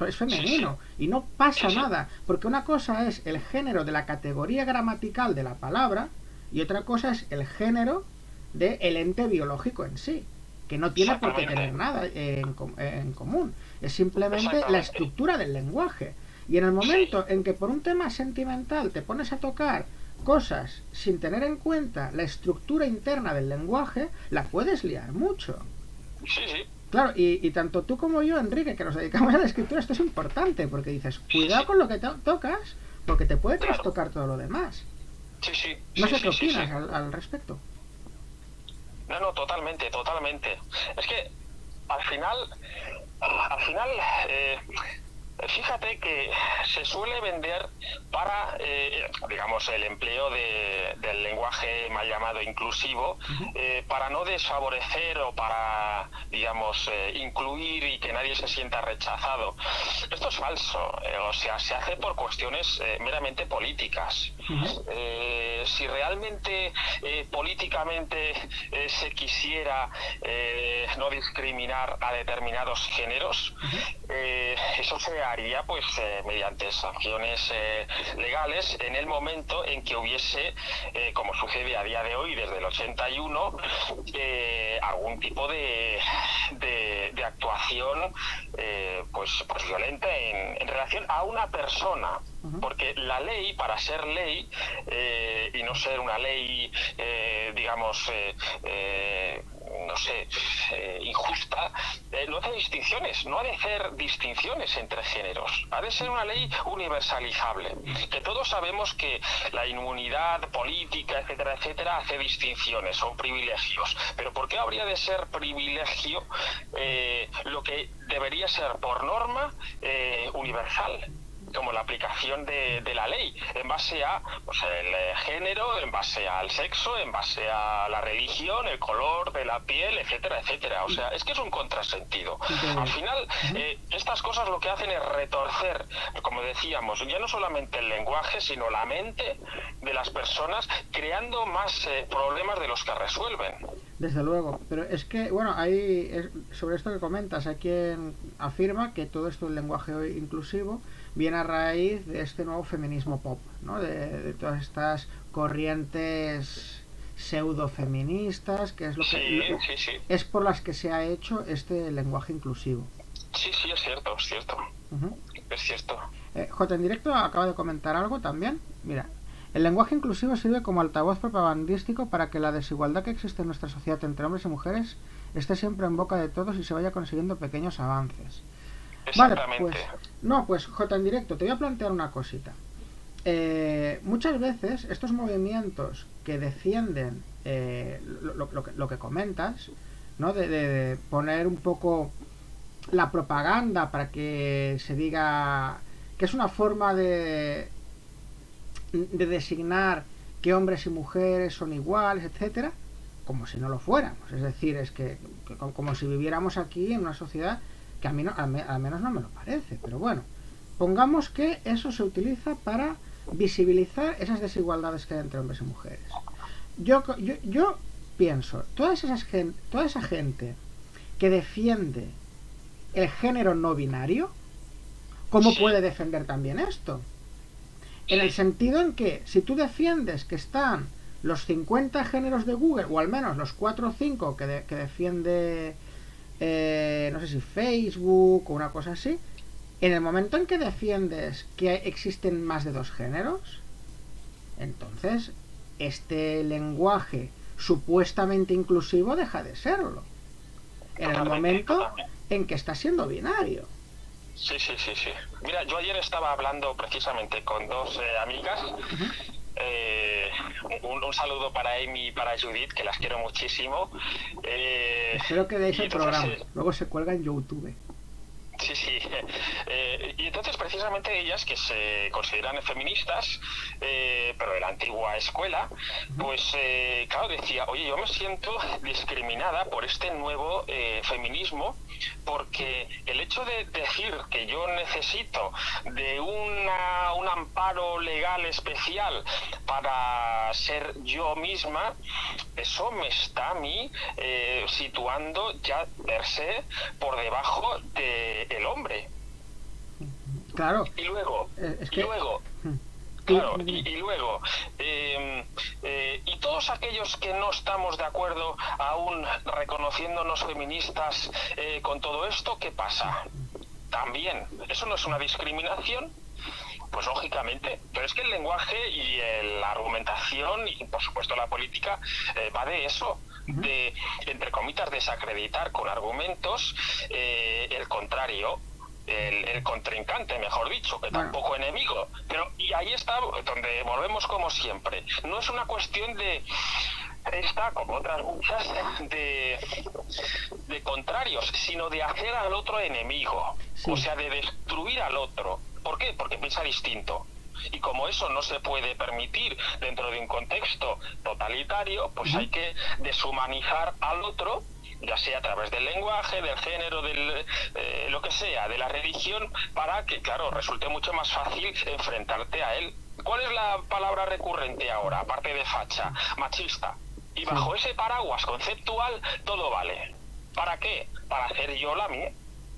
Es femenino y no pasa nada, porque una cosa es el género de la categoría gramatical de la palabra y otra cosa es el género del ente biológico en sí, que no tiene por qué tener nada en común. Es simplemente la estructura del lenguaje. Y en el momento en que por un tema sentimental te pones a tocar cosas sin tener en cuenta la estructura interna del lenguaje, la puedes liar mucho. Sí. Claro, y tanto tú como yo, Enrique, que nos dedicamos a la escritura, esto es importante, porque dices, cuidado con lo que tocas, porque te puede trastocar todo lo demás. No sé qué opinas al respecto. No, totalmente. Es que al final, fíjate que se suele vender para, digamos, el empleo del lenguaje mal llamado inclusivo, para no desfavorecer o para, digamos, incluir y que nadie se sienta rechazado. Esto es falso, o sea, se hace por cuestiones meramente políticas. Si realmente políticamente se quisiera no discriminar a determinados géneros, eso se haría pues mediante sanciones legales en el momento en que hubiese, como sucede a día de hoy desde el 81, algún tipo de actuación pues violenta en relación a una persona. Porque la ley, para ser ley y no ser una ley, digamos, no sé, injusta, no hace distinciones, no ha de hacer distinciones entre géneros, ha de ser una ley universalizable, que todos sabemos que la inmunidad política, etcétera, hace distinciones, son privilegios, pero ¿por qué habría de ser privilegio lo que debería ser por norma universal? Como la aplicación de la ley en base a pues, el género, en base al sexo, en base a la religión, el color de la piel, etcétera. O sea, es que es un contrasentido. Al final, estas cosas lo que hacen es retorcer, como decíamos, ya no solamente el lenguaje, sino la mente de las personas, creando más problemas de los que resuelven. Desde luego, pero es que, bueno, sobre esto que comentas, hay quien afirma que todo esto del lenguaje inclusivo viene a raíz de este nuevo feminismo pop, ¿no? De todas estas corrientes pseudo-feministas, que es lo que es por las que se ha hecho este lenguaje inclusivo. Sí, es cierto. Es cierto. J en directo acaba de comentar algo también. Mira, el lenguaje inclusivo sirve como altavoz propagandístico para que la desigualdad que existe en nuestra sociedad entre hombres y mujeres esté siempre en boca de todos y se vaya consiguiendo pequeños avances. Vale, pues J en directo, te voy a plantear una cosita. Muchas veces estos movimientos que defienden lo que comentas, ¿no? De poner un poco la propaganda para que se diga que es una forma de designar que hombres y mujeres son iguales, etcétera, como si no lo fuéramos. Es decir, es que como si viviéramos aquí en una sociedad que al menos no me lo parece, pero bueno, pongamos que eso se utiliza para visibilizar esas desigualdades que hay entre hombres y mujeres. Yo pienso, toda esa gente que defiende el género no binario, ¿cómo puede defender también esto? En el sentido en que si tú defiendes que están los 50 géneros de Google, o al menos los 4 o 5 que defiende no sé si Facebook o una cosa así, en el momento en que defiendes que existen más de 2 géneros, entonces este lenguaje supuestamente inclusivo deja de serlo. En el momento en que está siendo binario. Sí. Mira, yo ayer estaba hablando precisamente con 2 amigas Un saludo para Amy y para Judith, que las quiero muchísimo. Espero que veáis el programa. Entonces, Luego se cuelga en YouTube. sí, sí. Y entonces precisamente ellas, que se consideran feministas, pero de la antigua escuela, pues claro, decía, oye, yo me siento discriminada por este nuevo feminismo, porque el hecho de decir que yo necesito de un amparo legal especial para ser yo misma, eso me está a mí situando ya per se por debajo del hombre. Claro. Y luego, Es que... claro, y luego, y todos aquellos que no estamos de acuerdo aún reconociéndonos feministas con todo esto, ¿qué pasa? También, ¿eso no es una discriminación? Pues lógicamente, pero es que el lenguaje y la argumentación y por supuesto la política va de eso, de, entre comillas, desacreditar con argumentos el contrario. El contrincante, mejor dicho, que tampoco enemigo. Pero y ahí está donde volvemos como siempre. No es una cuestión de esta, como otras muchas, de contrarios, sino de hacer al otro enemigo. Sí. O sea, de destruir al otro. ¿Por qué? Porque piensa distinto. Y como eso no se puede permitir dentro de un contexto totalitario, pues hay que deshumanizar al otro, ya sea a través del lenguaje, del género, del lo que sea, de la religión, para que, claro, resulte mucho más fácil enfrentarte a él. ¿Cuál es la palabra recurrente ahora, aparte de facha? Machista. Y bajo ese paraguas conceptual, todo vale. ¿Para qué? Para hacer yo la mía.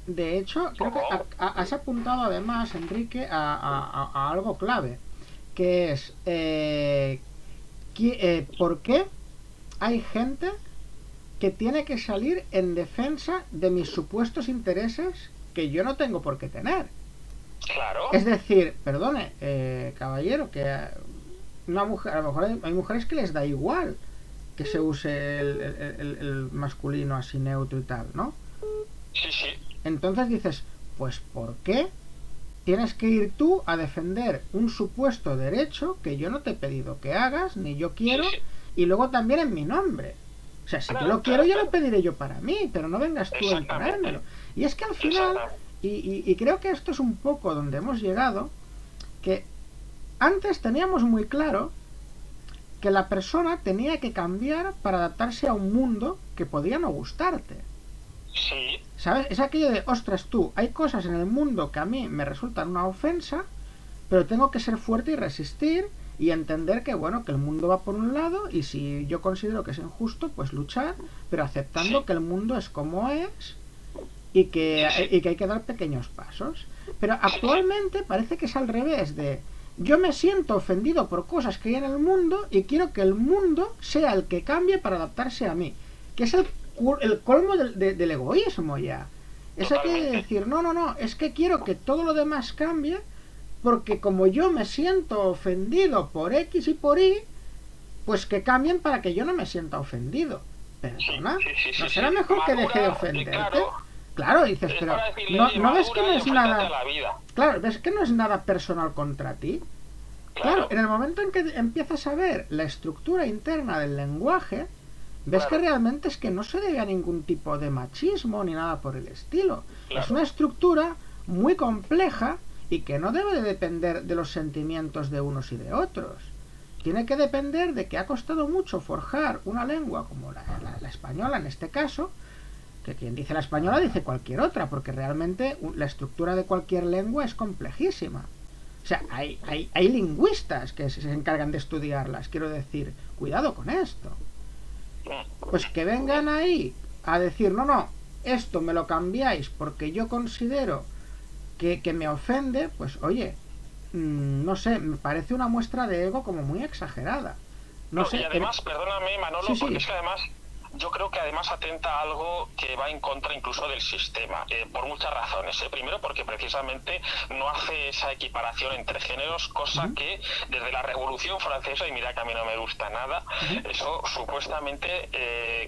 De hecho, creo que has apuntado además, Enrique, a algo clave, que es ¿por qué hay gente que tiene que salir en defensa de mis supuestos intereses que yo no tengo por qué tener? Claro. Es decir, perdone, caballero, que una mujer, a lo mejor hay mujeres que les da igual que se use el masculino así neutro y tal, ¿no? Sí, sí. Entonces dices, pues ¿por qué tienes que ir tú a defender un supuesto derecho que yo no te he pedido que hagas, ni yo quiero, y luego también en mi nombre? O sea, si yo lo quiero, ya lo pediré yo para mí, pero no vengas tú a imponérmelo. Y es que al final, y creo que esto es un poco donde hemos llegado, que antes teníamos muy claro que la persona tenía que cambiar para adaptarse a un mundo que podía no gustarte. Sí. ¿Sabes? Es aquello de, ostras, tú, hay cosas en el mundo que a mí me resultan una ofensa, pero tengo que ser fuerte y resistir y entender que, bueno, que el mundo va por un lado y si yo considero que es injusto, pues luchar, pero aceptando que el mundo es como es y que hay que dar pequeños pasos. Pero actualmente parece que es al revés de, yo me siento ofendido por cosas que hay en el mundo y quiero que el mundo sea el que cambie para adaptarse a mí, que es el colmo del egoísmo ya. Es aquello de decir, no, es que quiero que todo lo demás cambie porque como yo me siento ofendido por X y por Y, pues que cambien para que yo no me sienta ofendido. ¿Perdona? ¿No será mejor que deje de ofenderte? Claro, dices, pero no ves que no es nada... Claro, ves que no es nada personal contra ti. Claro, en el momento en que empiezas a ver la estructura interna del lenguaje, ves que realmente es que no se debe a ningún tipo de machismo ni nada por el estilo. Es una estructura muy compleja y que no debe de depender de los sentimientos de unos y de otros. Tiene que depender de que ha costado mucho forjar una lengua como la española en este caso, que quien dice la española dice cualquier otra, porque realmente la estructura de cualquier lengua es complejísima. O sea, hay lingüistas que se encargan de estudiarlas, quiero decir, cuidado con esto. Pues que vengan ahí a decir, no, esto me lo cambiáis porque yo considero que me ofende, pues oye, no sé, me parece una muestra de ego como muy exagerada. No sé, y además, perdóname Manolo, porque es que además yo creo que además atenta a algo que va en contra incluso del sistema, por muchas razones. Primero, porque precisamente no hace esa equiparación entre géneros, cosa que desde la Revolución Francesa, y mira que a mí no me gusta nada, eso supuestamente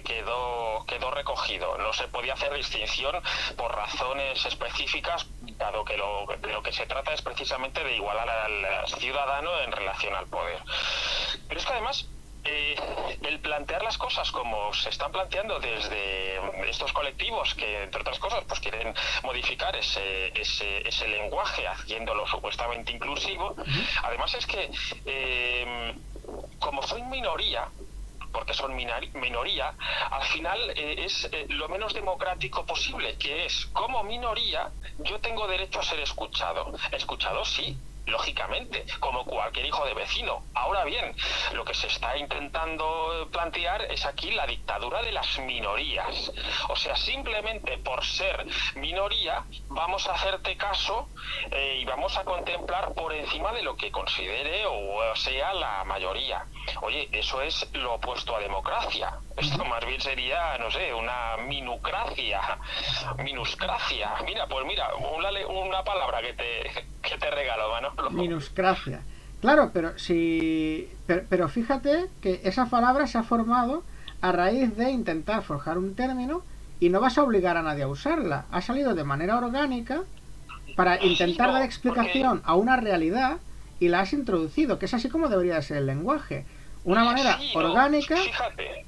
quedó recogido. No se podía hacer distinción por razones específicas, dado que de lo que se trata es precisamente de igualar al ciudadano en relación al poder. Pero es que además el plantear las cosas como se están planteando desde estos colectivos que, entre otras cosas, pues quieren modificar ese lenguaje haciéndolo supuestamente inclusivo, además es que como soy minoría, porque son minoría, al final es lo menos democrático posible, que es, como minoría, yo tengo derecho a ser escuchado. Escuchado, sí, lógicamente, como cualquier hijo de vecino. Ahora bien, lo que se está intentando plantear es aquí la dictadura de las minorías. O sea, simplemente por ser minoría vamos a hacerte caso y vamos a contemplar por encima de lo que considere o sea la mayoría. Oye, eso es lo opuesto a democracia. Esto más bien sería, no sé, una minuscracia. Mira, pues mira, una palabra que te regalo, Manolo. Minuscracia. Claro, pero fíjate que esa palabra se ha formado a raíz de intentar forjar un término y no vas a obligar a nadie a usarla. Ha salido de manera orgánica para intentar dar explicación a una realidad y la has introducido, que es así como debería de ser el lenguaje. Una manera orgánica. Fíjate.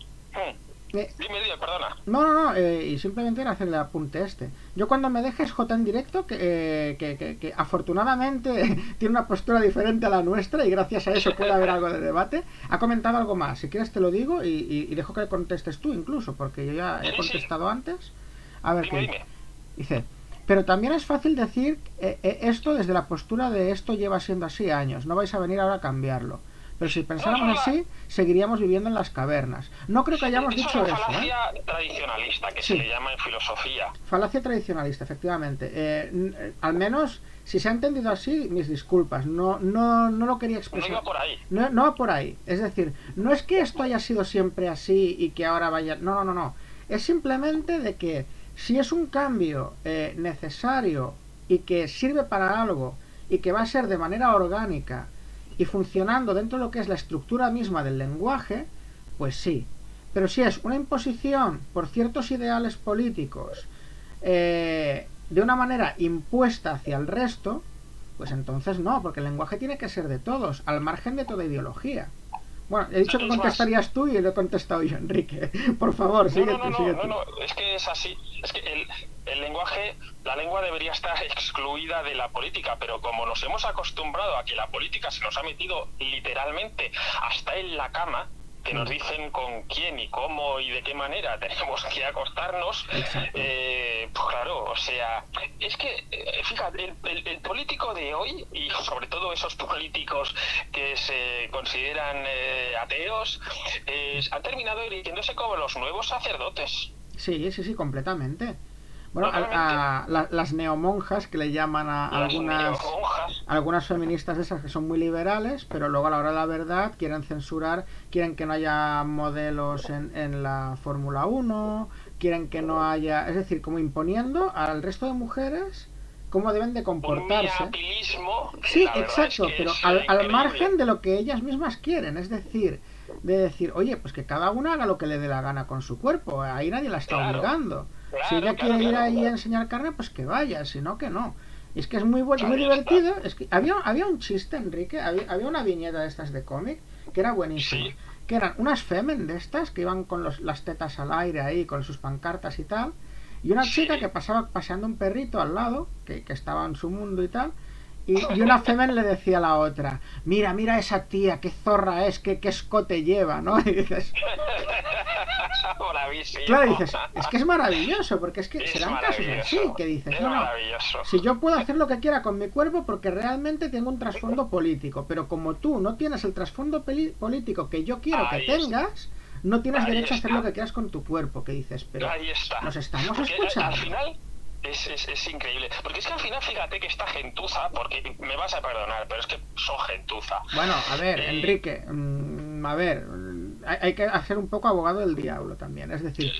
Dime, perdona. No, y simplemente era hacerle apunte este. Yo cuando me dejes J en directo, que afortunadamente tiene una postura diferente a la nuestra y gracias a eso puede haber algo de debate, ha comentado algo más. Si quieres te lo digo y dejo que contestes tú incluso, porque yo ya he contestado antes. A ver, dime. Dice, pero también es fácil decir esto desde la postura de esto lleva siendo así años, no vais a venir ahora a cambiarlo. Pero si pensáramos así, seguiríamos viviendo en las cavernas. No creo que hayamos dicho eso. Falacia tradicionalista, que se le llama en filosofía. Falacia tradicionalista, efectivamente. Al menos, si se ha entendido así, mis disculpas. No lo quería expresar. No iba por ahí. No va por ahí. Es decir, no es que esto haya sido siempre así y que ahora vaya... No. Es simplemente de que si es un cambio necesario y que sirve para algo y que va a ser de manera orgánica y funcionando dentro de lo que es la estructura misma del lenguaje, pues sí. Pero si es una imposición por ciertos ideales políticos de una manera impuesta hacia el resto, pues entonces no, porque el lenguaje tiene que ser de todos, al margen de toda ideología. Bueno, he dicho que contestarías tú y lo he contestado yo, Enrique. Por favor, sigue tú. No, es que es así. Es que el lenguaje, la lengua debería estar excluida de la política, pero como nos hemos acostumbrado a que la política se nos ha metido literalmente hasta en la cama, que nos dicen con quién y cómo y de qué manera tenemos que acostarnos, pues claro, o sea, es que, fíjate, el político de hoy, y sobre todo esos políticos que se consideran ateos, han terminado erigiéndose como los nuevos sacerdotes. Sí, completamente. Bueno, las neomonjas, que le llaman a algunas feministas esas que son muy liberales, pero luego a la hora de la verdad quieren censurar, quieren que no haya modelos en la Fórmula 1, quieren que no haya... Es decir, como imponiendo al resto de mujeres cómo deben de comportarse. Sí, exacto, pero al margen de lo que ellas mismas quieren, es decir, de decir, oye, pues que cada una haga lo que le dé la gana con su cuerpo, ahí nadie la está obligando. Si ella quiere ir ahí a enseñar carne, pues que vaya, si no, que no. Y es que es muy bueno, muy divertido. Es que había un chiste, Enrique, había una viñeta de estas de cómic que era buenísima. Sí. Que eran unas femen de estas que iban con las tetas al aire ahí, con sus pancartas y tal. Y una chica que pasaba paseando un perrito al lado, que estaba en su mundo y tal. Y una femen le decía a la otra, mira esa tía, qué zorra es, qué escote lleva, ¿no? Y dices... Claro, dices, es que es maravilloso, porque es que serán casos así, que dices, no, si yo puedo hacer lo que quiera con mi cuerpo porque realmente tengo un trasfondo político, pero como tú no tienes el trasfondo político que yo quiero que tengas, no tienes derecho a hacer lo que quieras con tu cuerpo, que dices, pero nos estamos escuchando. Al final... Es increíble, porque es que al final fíjate que esta gentuza, porque me vas a perdonar, pero es que son gentuza. Bueno, a ver, Enrique, a ver, hay que hacer un poco abogado del diablo también. Es decir,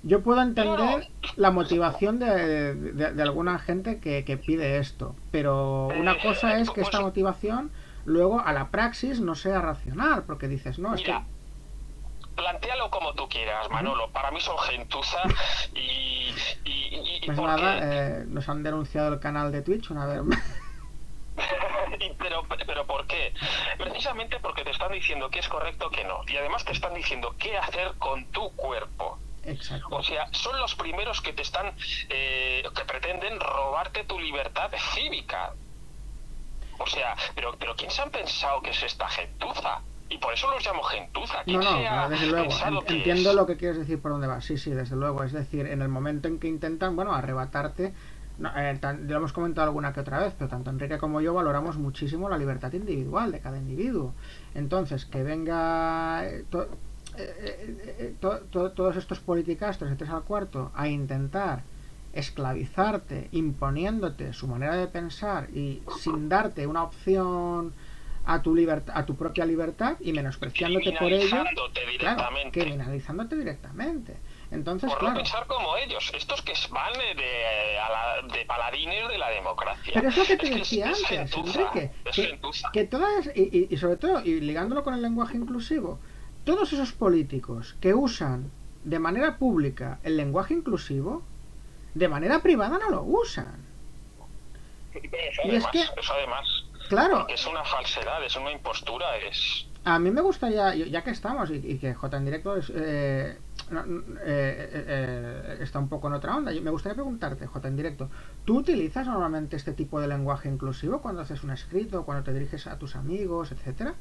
yo puedo entender la motivación de alguna gente que pide esto, pero una cosa es que esta motivación luego a la praxis no sea racional, porque dices, no, es que... Plantéalo como tú quieras, Manolo. Para mí son gentuza y pues nada, nos han denunciado el canal de Twitch una vez más. pero ¿por qué? Precisamente porque te están diciendo que es correcto, que no. Y además te están diciendo qué hacer con tu cuerpo. Exacto. O sea, son los primeros que te están, que pretenden robarte tu libertad cívica. O sea, pero ¿quién se han pensado que es esta gentuza? Y por eso los llamo gentuza. No, desde luego. Entiendo lo que quieres decir por dónde vas. Sí, desde luego. Es decir, en el momento en que intentan, arrebatarte... lo hemos comentado alguna que otra vez, pero tanto Enrique como yo valoramos muchísimo la libertad individual de cada individuo. Entonces, que venga todos estos politicastros de 3 al cuarto a intentar esclavizarte, imponiéndote su manera de pensar y sin darte una opción a tu libertad, a tu propia libertad, y menospreciándote por ello, criminalizándote directamente. Entonces, por no pensar como ellos, estos que van de paladines de la democracia. Pero es lo que te decía antes, Enrique, que todas, y sobre todo, y ligándolo con el lenguaje inclusivo, todos esos políticos que usan de manera pública el lenguaje inclusivo, de manera privada no lo usan. Eso además, claro, porque es una falsedad, es una impostura, es... A mí me gustaría, ya que estamos y que J en directo está un poco en otra onda, me gustaría preguntarte, J en directo, ¿tú utilizas normalmente este tipo de lenguaje inclusivo cuando haces un escrito, cuando te diriges a tus amigos, etcétera?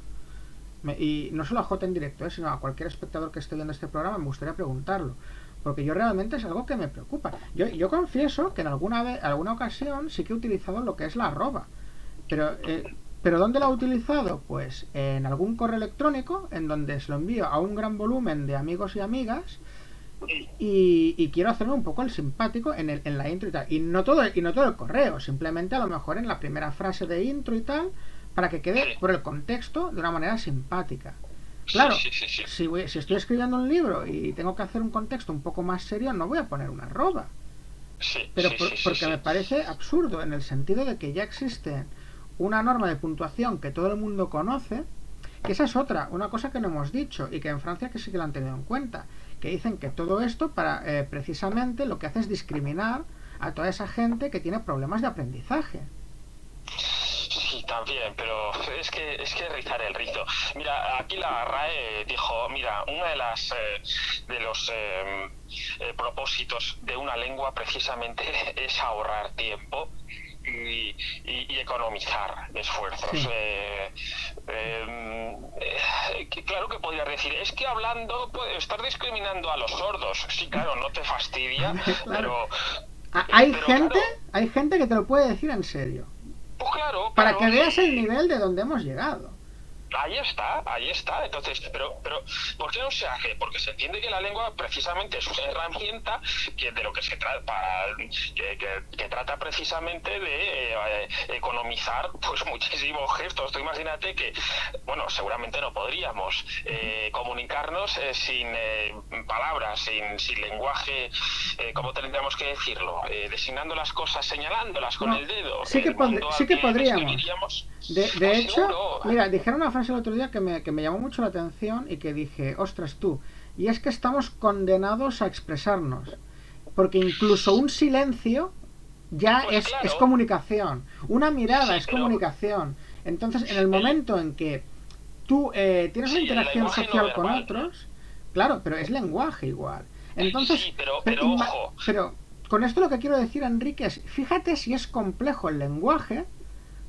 Y no solo a J en directo, sino a cualquier espectador que esté viendo este programa, me gustaría preguntarlo, porque yo realmente es algo que me preocupa. Yo confieso que en alguna ocasión sí que he utilizado lo que es la arroba, pero ¿dónde lo he utilizado? Pues en algún correo electrónico en donde se lo envío a un gran volumen de amigos y amigas y quiero hacerme un poco el simpático en la intro y tal. Y no todo el correo, simplemente a lo mejor en la primera frase de intro y tal, para que quede por el contexto de una manera simpática. Claro, si estoy escribiendo un libro y tengo que hacer un contexto un poco más serio, no voy a poner una arroba. Porque me parece absurdo, en el sentido de que ya existen una norma de puntuación que todo el mundo conoce, que esa es una cosa que no hemos dicho y que en Francia que sí que la han tenido en cuenta, que dicen que todo esto precisamente lo que hace es discriminar a toda esa gente que tiene problemas de aprendizaje. Sí, también, pero es que rizar el rizo. Mira, aquí la RAE dijo, mira, uno de los propósitos de una lengua precisamente es ahorrar tiempo y economizar esfuerzos. Sí. Claro que podrías decir, es que hablando estar discriminando a los sordos. Sí, claro, no te fastidia, claro. pero... Hay gente que te lo puede decir en serio. Pues claro, para que veas el nivel de donde hemos llegado. Ahí está. Entonces, pero ¿por qué no se hace? Porque se entiende que la lengua precisamente es una herramienta de lo que se trata, que trata precisamente de economizar pues muchísimos gestos. Tú imagínate que, bueno, seguramente no podríamos comunicarnos sin palabras, sin lenguaje, ¿cómo tendríamos que decirlo? Designando las cosas, señalándolas con el dedo. Sí que podríamos. De hecho, seguro. Mira, dijeron una frase el otro día que me llamó mucho la atención y que dije, ostras tú, y es que estamos condenados a expresarnos, porque incluso un silencio ya pues es comunicación, una mirada es comunicación. Entonces, en el momento en que tú tienes una interacción social no con otros, claro, pero es lenguaje igual. Entonces, sí, pero ojo. Pero con esto lo que quiero decir, Enrique, es, fíjate si es complejo el lenguaje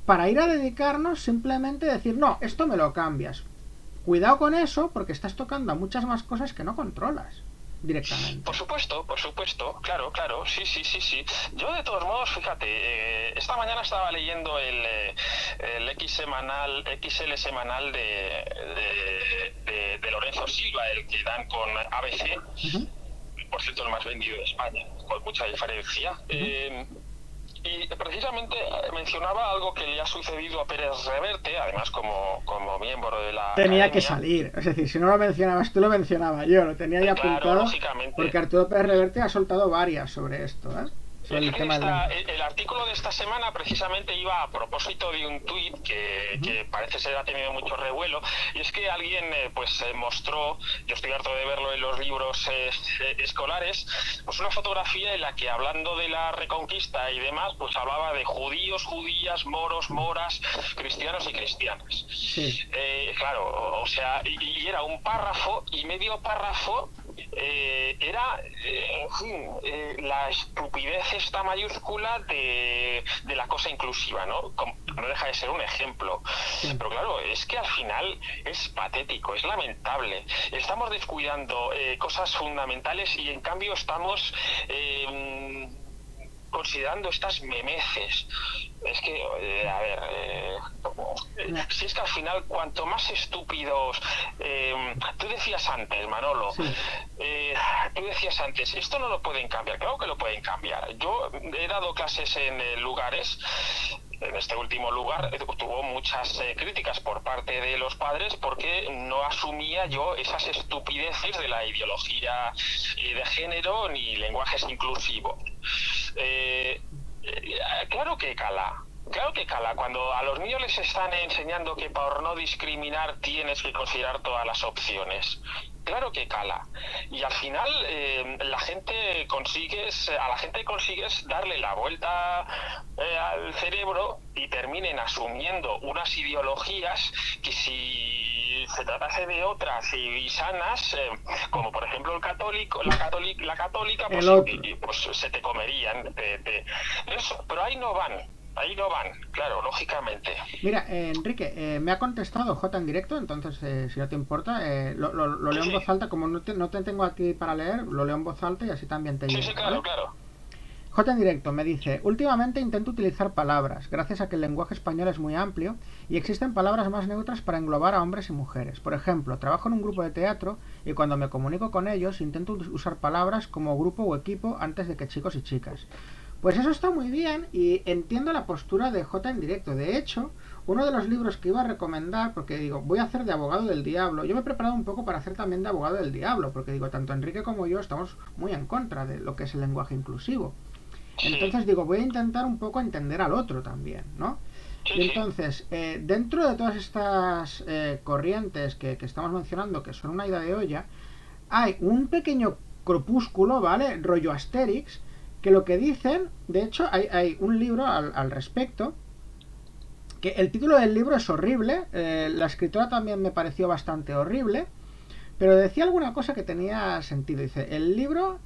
para ir a dedicarnos simplemente a decir, no, esto me lo cambias. Cuidado con eso, porque estás tocando a muchas más cosas que no controlas directamente. Por supuesto, claro, sí. Yo de todos modos, fíjate, esta mañana estaba leyendo el XL semanal de Lorenzo Silva, el que dan con ABC, por cierto el más vendido de España, con mucha diferencia. Y precisamente mencionaba algo que le ha sucedido a Pérez Reverte, además como miembro de la Tenía que academia. salir, es decir, si no lo mencionabas tú, lo mencionaba yo, lo tenía ya Claro, apuntado, lógicamente. porque Arturo Pérez Reverte ha soltado varias sobre esto, ¿eh? Sobre el Es que tema del lenguaje. el artículo de esta semana precisamente iba a propósito de un tuit que parece ser ha tenido mucho revuelo, y es que alguien mostró, yo estoy harto de verlo en los libros escolares, pues una fotografía en la que, hablando de la Reconquista y demás, pues hablaba de judíos, judías, moros, moras, cristianos y cristianas. Sí. Claro, o sea, y era un párrafo, y medio párrafo era, en fin, la estupidez esta mayúscula de la cosa inclusiva, ¿no? No deja de ser un ejemplo. Sí. Pero claro, es que al final es patético, es lamentable. Estamos descuidando cosas fundamentales y en cambio estamos considerando estas memeces. Es que, si es que al final, cuanto más estúpidos... tú decías antes, Manolo, Sí. tú decías antes, esto no lo pueden cambiar. Claro que lo pueden cambiar. Yo he dado clases en lugares... En este último lugar tuvo muchas críticas por parte de los padres porque no asumía yo esas estupideces de la ideología de género ni lenguajes inclusivos. Claro que cala. Claro que cala. Cuando a los niños les están enseñando que por no discriminar tienes que considerar todas las opciones. Claro que cala. Y al final a la gente consigues darle la vuelta al cerebro y terminen asumiendo unas ideologías que, si se tratase de otras y sanas, como por ejemplo la católica, pues se te comerían. Eso, pero ahí no van, claro, lógicamente. Mira, Enrique, me ha contestado J en directo, entonces, si no te importa, lo leo en voz alta, como no te tengo aquí para leer, lo leo en voz alta y así también te llega. Sí, claro, ¿vale? claro. J en directo me dice: últimamente intento utilizar palabras, gracias a que el lenguaje español es muy amplio y existen palabras más neutras para englobar a hombres y mujeres. Por ejemplo, trabajo en un grupo de teatro y cuando me comunico con ellos intento usar palabras como grupo o equipo antes de que chicos y chicas. Pues eso está muy bien y entiendo la postura de J en directo. De hecho, uno de los libros que iba a recomendar, porque digo, voy a hacer de abogado del diablo, yo me he preparado un poco para hacer también de abogado del diablo, porque digo, tanto Enrique como yo estamos muy en contra de lo que es el lenguaje inclusivo. Entonces digo, voy a intentar un poco entender al otro también, ¿no? Y entonces, dentro de todas estas corrientes que estamos mencionando, que son una ida de olla, hay un pequeño corpúsculo, ¿vale? Rollo Asterix, que lo que dicen, de hecho hay un libro al respecto, que el título del libro es horrible, la escritora también me pareció bastante horrible, pero decía alguna cosa que tenía sentido. Dice, el libro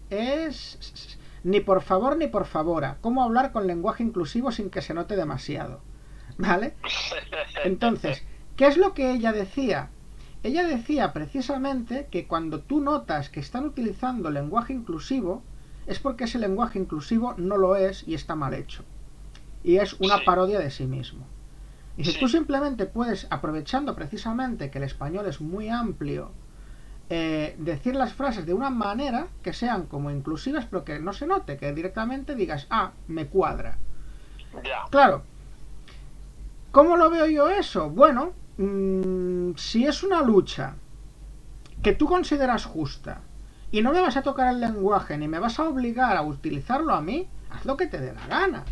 es ni por favor ni por favora, cómo hablar con lenguaje inclusivo sin que se note demasiado, ¿vale? Entonces, ¿qué es lo que ella decía? Ella decía precisamente que cuando tú notas que están utilizando lenguaje inclusivo, es porque ese lenguaje inclusivo no lo es y está mal hecho. Y es una parodia de sí mismo. Y si tú simplemente puedes, aprovechando precisamente que el español es muy amplio, decir las frases de una manera que sean como inclusivas, pero que no se note, que directamente digas, ah, me cuadra. Claro. ¿Cómo lo veo yo eso? Bueno, si es una lucha que tú consideras justa, y no me vas a tocar el lenguaje ni me vas a obligar a utilizarlo a mí, haz lo que te dé la gana.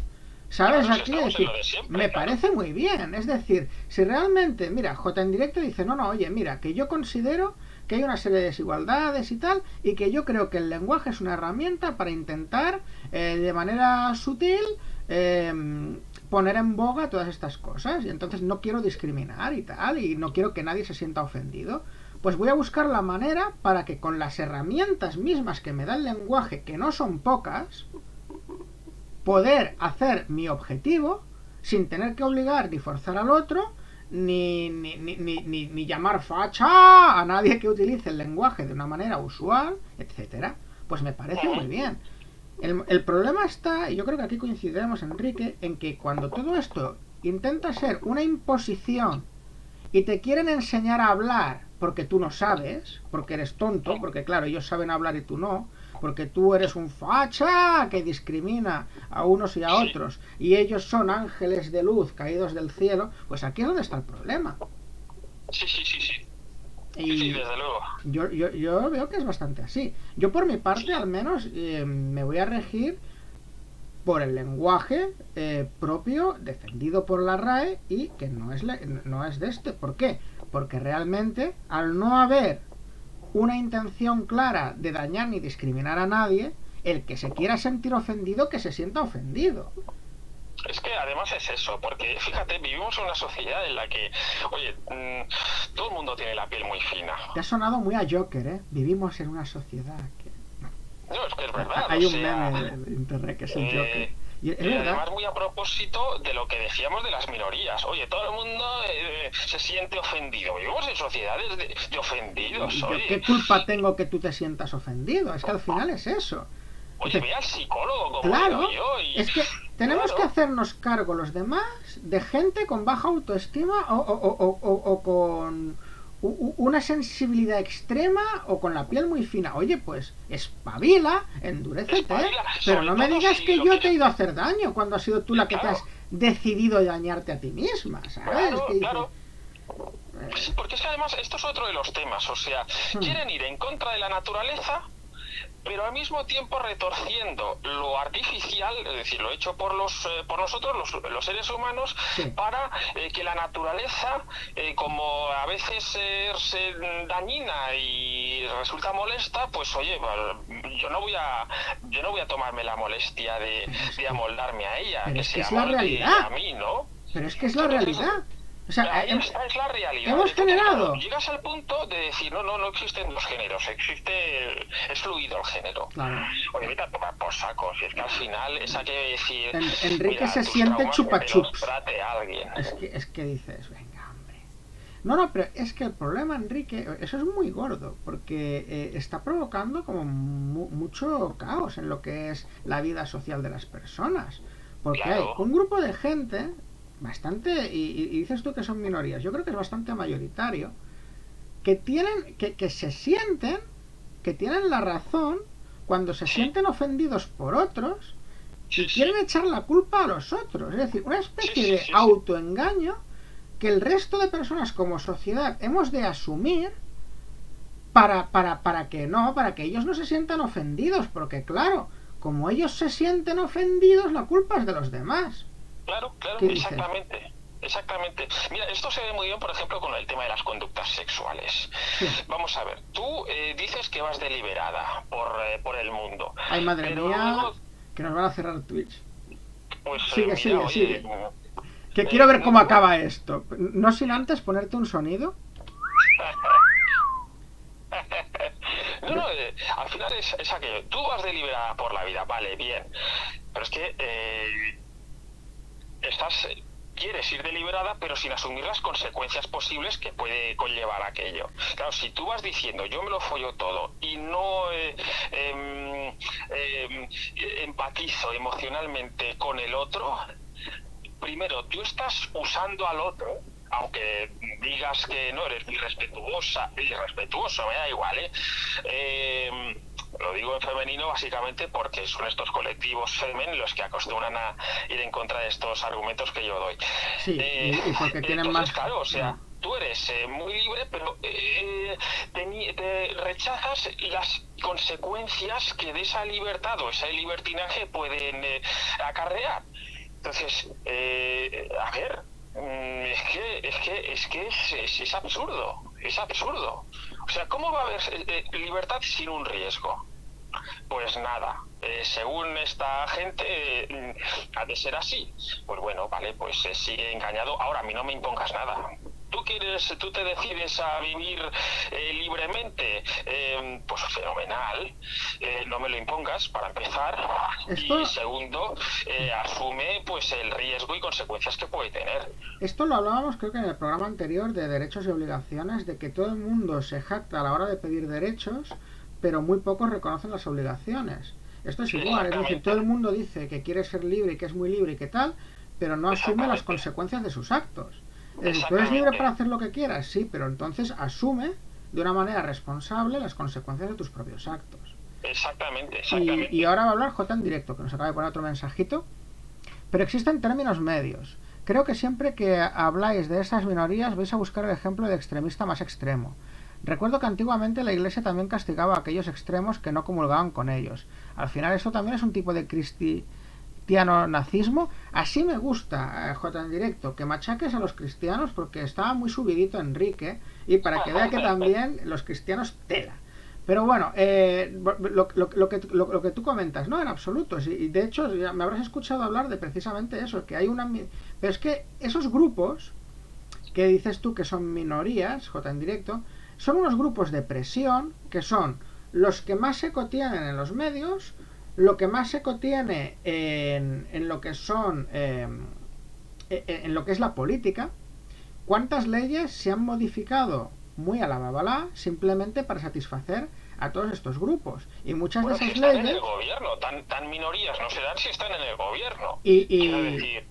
¿Sabes? Claro, Aquí decir, siempre, me parece muy bien. Es decir, si realmente, mira, J en directo dice, no, oye, mira, que yo considero que hay una serie de desigualdades y tal, y que yo creo que el lenguaje es una herramienta para intentar, de manera sutil, poner en boga todas estas cosas. Y entonces no quiero discriminar y tal, y no quiero que nadie se sienta ofendido. Pues voy a buscar la manera para que con las herramientas mismas que me da el lenguaje, que no son pocas, poder hacer mi objetivo sin tener que obligar ni forzar al otro, ni llamar facha a nadie que utilice el lenguaje de una manera usual, etcétera. Pues me parece muy bien. El problema está, y yo creo que aquí coincidiremos, Enrique, en que cuando todo esto intenta ser una imposición y te quieren enseñar a hablar porque tú no sabes, porque eres tonto, porque claro, ellos saben hablar y tú no, porque tú eres un facha que discrimina a unos y a otros, y ellos son ángeles de luz caídos del cielo, pues aquí es donde está el problema. Sí. Y Sí, desde luego. yo veo que es bastante así. Yo por mi parte al menos me voy a regir por el lenguaje propio defendido por la RAE y que no es de este. ¿Por qué? Porque realmente al no haber una intención clara de dañar ni discriminar a nadie, el que se quiera sentir ofendido, que se sienta ofendido. Es que además es eso, porque fíjate, vivimos en una sociedad en la que, oye, todo el mundo tiene la piel muy fina. Te ha sonado muy a Joker, ¿eh? Vivimos en una sociedad que... No, es que es verdad. Hay un meme de internet que es el Joker. Y además muy a propósito de lo que decíamos de las minorías. Oye, todo el mundo se siente ofendido. Vivimos en sociedades de ofendidos. Oye. ¿Qué culpa tengo que tú te sientas ofendido? Es que al final es eso. Oye, ve al psicólogo como claro, digo yo. Es que tenemos que hacernos cargo los demás de gente con baja autoestima o con una sensibilidad extrema o con la piel muy fina. Oye, pues espabila, endurécete, pero no me digas que yo te he ido a hacer daño cuando has sido tú la que te has decidido dañarte a ti misma, ¿sabes? Claro. Sí, porque es que además esto es otro de los temas, o sea, quieren ir en contra de la naturaleza, pero al mismo tiempo retorciendo lo artificial, es decir, lo hecho por nosotros, los seres humanos, para que la naturaleza, como a veces es dañina y resulta molesta, pues oye, yo no voy a tomarme la molestia de amoldarme a ella, pero que es se que es la realidad. A mí, ¿no? Pero es que es la realidad. O sea, es la realidad. Hemos generado. Llegas al punto de decir, no existen dos géneros, es fluido el género. Claro. Oye, vete a tomar por saco, si es que al final esa que decir... Enrique se siente chupachups. A alguien. Es que dices, venga, hombre. No, pero es que el problema, Enrique, eso es muy gordo, porque está provocando como mucho caos en lo que es la vida social de las personas. Porque hay un grupo de gente... bastante, y dices tú que son minorías, yo creo que es bastante mayoritario, que tienen, que se sienten, que tienen la razón cuando se sienten ofendidos por otros y quieren echar la culpa a los otros, es decir, una especie de autoengaño que el resto de personas como sociedad hemos de asumir para que ellos no se sientan ofendidos, porque claro, como ellos se sienten ofendidos, la culpa es de los demás. Claro, exactamente. Mira, esto se ve muy bien, por ejemplo, con el tema de las conductas sexuales. Sí. Vamos a ver, tú dices que vas deliberada por el mundo. Ay, madre mía, que nos van a cerrar Twitch. Pues sigue. Que quiero ver cómo acaba esto. No sin antes ponerte un sonido. No, al final es aquello. Tú vas deliberada por la vida, vale, bien. Pero es que... quieres ir deliberada pero sin asumir las consecuencias posibles que puede conllevar aquello. Claro, si tú vas diciendo yo me lo follo todo y no empatizo emocionalmente con el otro, primero tú estás usando al otro, aunque digas que no eres irrespetuoso, me da igual, lo digo en femenino básicamente porque son estos colectivos femen los que acostumbran a ir en contra de estos argumentos que yo doy. Sí, y porque tienen entonces, más... claro, o sea, tú eres muy libre, pero te rechazas las consecuencias que de esa libertad o ese libertinaje pueden acarrear. Entonces, a ver, es absurdo, es absurdo. O sea, ¿cómo va a haber libertad sin un riesgo? Pues nada, según esta gente ha de ser así. Pues bueno, vale, pues sigue engañado. Ahora a mí no me impongas nada. Tú te decides a vivir libremente, pues fenomenal, no me lo impongas para empezar. Y segundo, asume pues el riesgo y consecuencias que puede tener. Esto lo hablábamos creo que en el programa anterior de derechos y obligaciones, de que todo el mundo se jacta a la hora de pedir derechos, pero muy pocos reconocen las obligaciones. Esto es igual, es decir, todo el mundo dice que quiere ser libre y que es muy libre y que tal, pero no asume las consecuencias de sus actos. Tú eres libre para hacer lo que quieras, sí, pero entonces asume de una manera responsable las consecuencias de tus propios actos. Exactamente, Y exactamente. ahora va a hablar J en directo, que nos acaba de poner otro mensajito. Pero existen términos medios. Creo que siempre que habláis de esas minorías vais a buscar el ejemplo de extremista más extremo. Recuerdo que antiguamente la Iglesia también castigaba a aquellos extremos que no comulgaban con ellos. Al final eso también es un tipo de cristiano-nazismo. Así me gusta, J en directo, que machaques a los cristianos porque estaba muy subidito Enrique y para que vea que también los cristianos tela. Pero bueno, lo que tú comentas, no, en absoluto. Sí, y de hecho, ya me habrás escuchado hablar de precisamente eso, que hay una... Pero es que esos grupos que dices tú que son minorías, J en directo, son unos grupos de presión que son los que más eco tienen en los medios, lo que más eco tiene en lo que son... en lo que es la política. ¿Cuántas leyes se han modificado muy a la babalá simplemente para satisfacer a todos estos grupos? Y muchas de Bueno, si esas están en leyes... el gobierno, tan minorías no se dan si están en el gobierno. Y, Quiero y, decir,